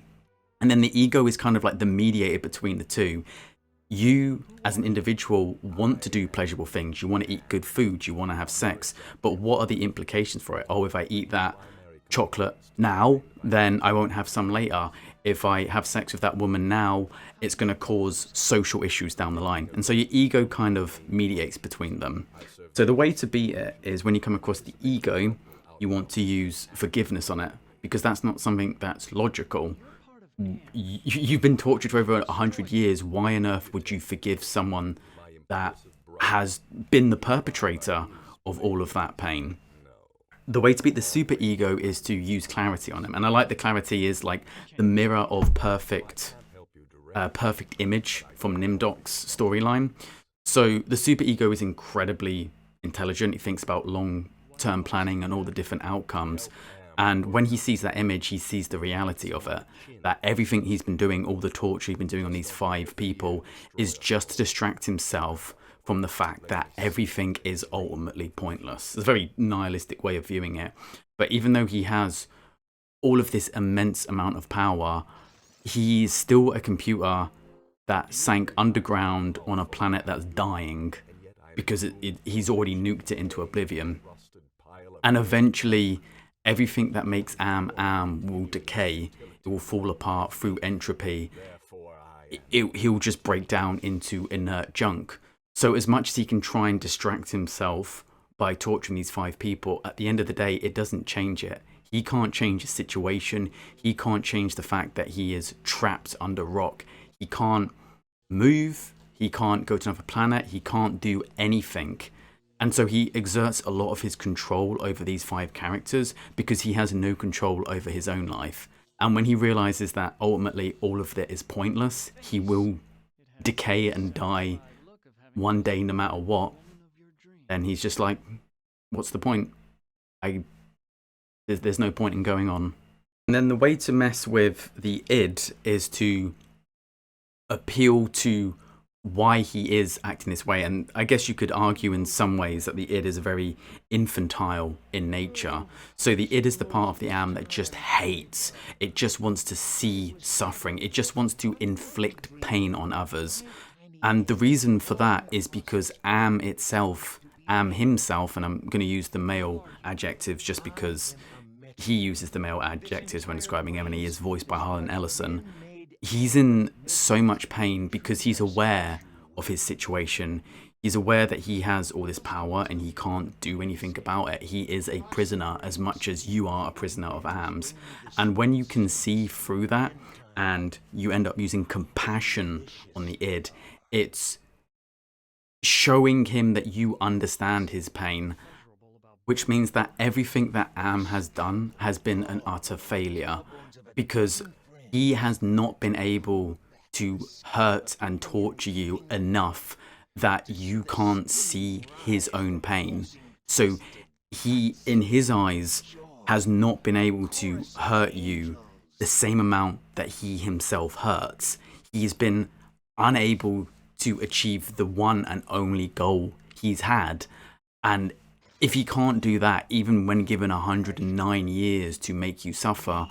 And then the ego is kind of like the mediator between the two. You, as an individual, want to do pleasurable things. You want to eat good food. You want to have sex. But what are the implications for it? Oh, if I eat that chocolate now, then I won't have some later. If I have sex with that woman now, it's going to cause social issues down the line. And so your ego kind of mediates between them. So the way to beat it is when you come across the ego, you want to use forgiveness on it, because that's not something that's logical. You've been tortured for over 100 years. Why on earth would you forgive someone that has been the perpetrator of all of that pain? The way to beat the superego is to use clarity on him. And I like the clarity is like the mirror of perfect image from Nimdok's storyline. So the superego is incredibly intelligent. He thinks about long-term planning and all the different outcomes. And when he sees that image, he sees the reality of it. That everything he's been doing, all the torture he's been doing on these 5 people, is just to distract himself from the fact that everything is ultimately pointless. It's a very nihilistic way of viewing it. But even though he has all of this immense amount of power, he's still a computer that sank underground on a planet that's dying because he's already nuked it into oblivion. And eventually, everything that makes Am will decay. It will fall apart through entropy. He'll just break down into inert junk. So as much as he can try and distract himself by torturing these 5 people, at the end of the day, it doesn't change it. He can't change his situation. He can't change the fact that he is trapped under rock. He can't move. He can't go to another planet. He can't do anything. And so he exerts a lot of his control over these 5 characters because he has no control over his own life. And when he realizes that ultimately all of it is pointless, he will decay and die one day no matter what, then he's just like, what's the point? There's no point in going on. And then the way to mess with the id is to appeal to why he is acting this way. And I guess you could argue in some ways that the id is very infantile in nature. So the id is the part of the am that just hates. It just wants to see suffering. It just wants to inflict pain on others. And the reason for that is because am himself, and I'm going to use the male adjectives just because he uses the male adjectives when describing him, and he is voiced by Harlan Ellison. He's in so much pain because he's aware of his situation. He's aware that he has all this power and he can't do anything about it. He is a prisoner as much as you are a prisoner of ams. And when you can see through that and you end up using compassion on the id, it's showing him that you understand his pain, which means that everything that Am has done has been an utter failure because he has not been able to hurt and torture you enough that you can't see his own pain. So he, in his eyes, has not been able to hurt you the same amount that he himself hurts. He's been unable to achieve the one and only goal he's had. And if he can't do that, even when given 109 years to make you suffer,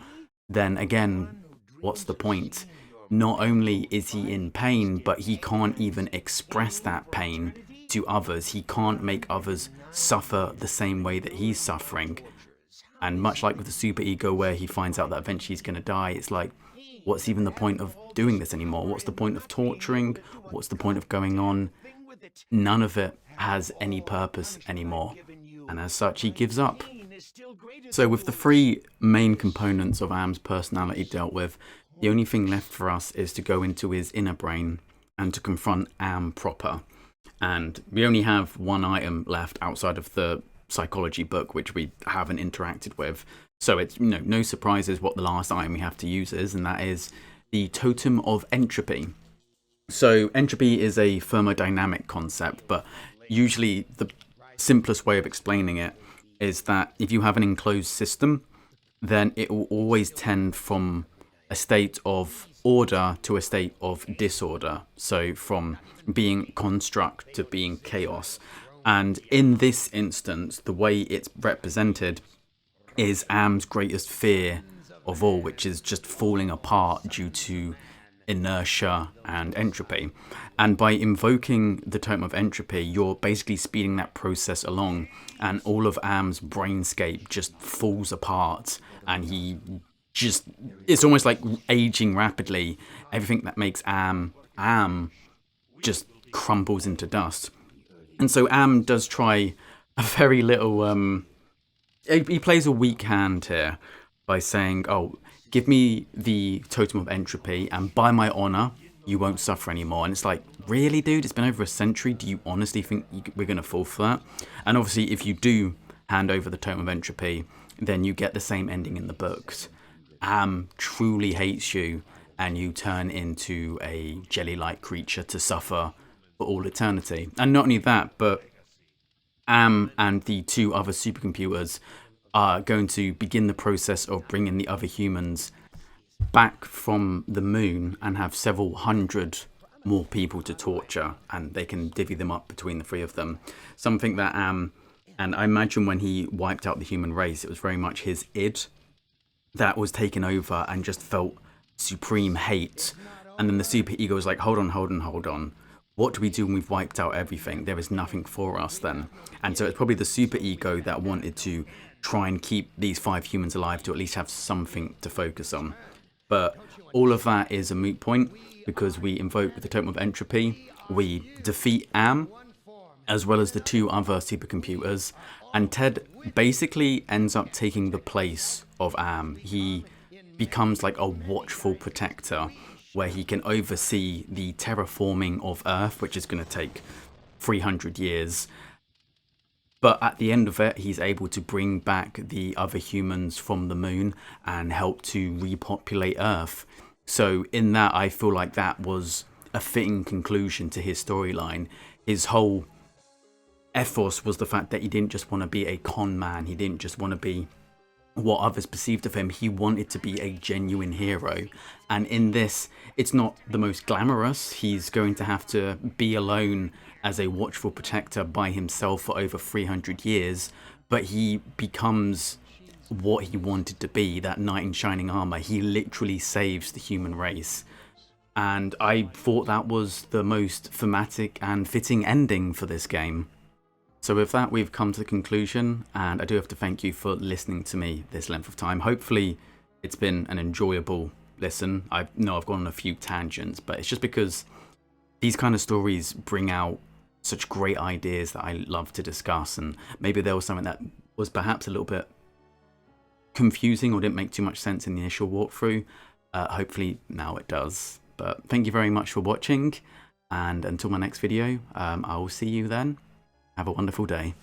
then again, what's the point? Not only is he in pain, but he can't even express that pain to others. He can't make others suffer the same way that he's suffering. And much like with the superego, where he finds out that eventually he's going to die, it's like, what's even the point of doing this anymore? What's the point of torturing? What's the point of going on? None of it has any purpose anymore. And as such, he gives up. So with the three main components of Am's personality dealt with, the only thing left for us is to go into his inner brain and to confront Am proper. And we only have one item left outside of the psychology book, which we haven't interacted with. So it's no surprises what the last item we have to use is, and that is the Totem of Entropy. So entropy is a thermodynamic concept, but usually the simplest way of explaining it is that if you have an enclosed system, then it will always tend from a state of order to a state of disorder. So from being construct to being chaos. And in this instance, the way it's represented is Am's greatest fear of all, which is just falling apart due to inertia and entropy. And by invoking the Totem of Entropy, you're basically speeding that process along, and all of Am's brainscape just falls apart, and it's almost like aging rapidly. Everything that makes Am just crumbles into dust. And so Am does try a very little he plays a weak hand here by saying, oh, give me the Totem of Entropy, and by my honor, you won't suffer anymore. And it's like, really, dude? It's been over a century. Do you honestly think we're going to fall for that? And obviously, if you do hand over the Totem of Entropy, then you get the same ending in the books. Am truly hates you, and you turn into a jelly-like creature to suffer for all eternity. And not only that, but Am and the two other supercomputers are going to begin the process of bringing the other humans back from the moon and have several hundred more people to torture, and they can divvy them up between the three of them. Something that and I imagine when he wiped out the human race, it was very much his id that was taken over and just felt supreme hate. And then the superego was like, hold on. What do we do when we've wiped out everything? There is nothing for us then. And so it's probably the superego that wanted to try and keep these 5 humans alive to at least have something to focus on. But all of that is a moot point because we invoke the Totem of Entropy, we defeat Am, as well as the 2 other supercomputers, and Ted basically ends up taking the place of Am. He becomes like a watchful protector, where he can oversee the terraforming of Earth, which is going to take 300 years. But at the end of it, he's able to bring back the other humans from the moon and help to repopulate Earth. So in that, I feel like that was a fitting conclusion to his storyline. His whole ethos was the fact that he didn't just want to be a con man. He didn't just want to be what others perceived of him. He wanted to be a genuine hero. And in this, it's not the most glamorous. He's going to have to be alone as a watchful protector by himself for over 300 years, but he becomes what he wanted to be, that knight in shining armor. He literally saves the human race. And I thought that was the most thematic and fitting ending for this game. So with that, we've come to the conclusion, and I do have to thank you for listening to me this length of time. Hopefully it's been an enjoyable listen. I know I've gone on a few tangents, but it's just because these kind of stories bring out such great ideas that I love to discuss, and maybe there was something that was perhaps a little bit confusing or didn't make too much sense in the initial walkthrough. Hopefully now it does. But thank you very much for watching, and until my next video, I will see you then. Have a wonderful day.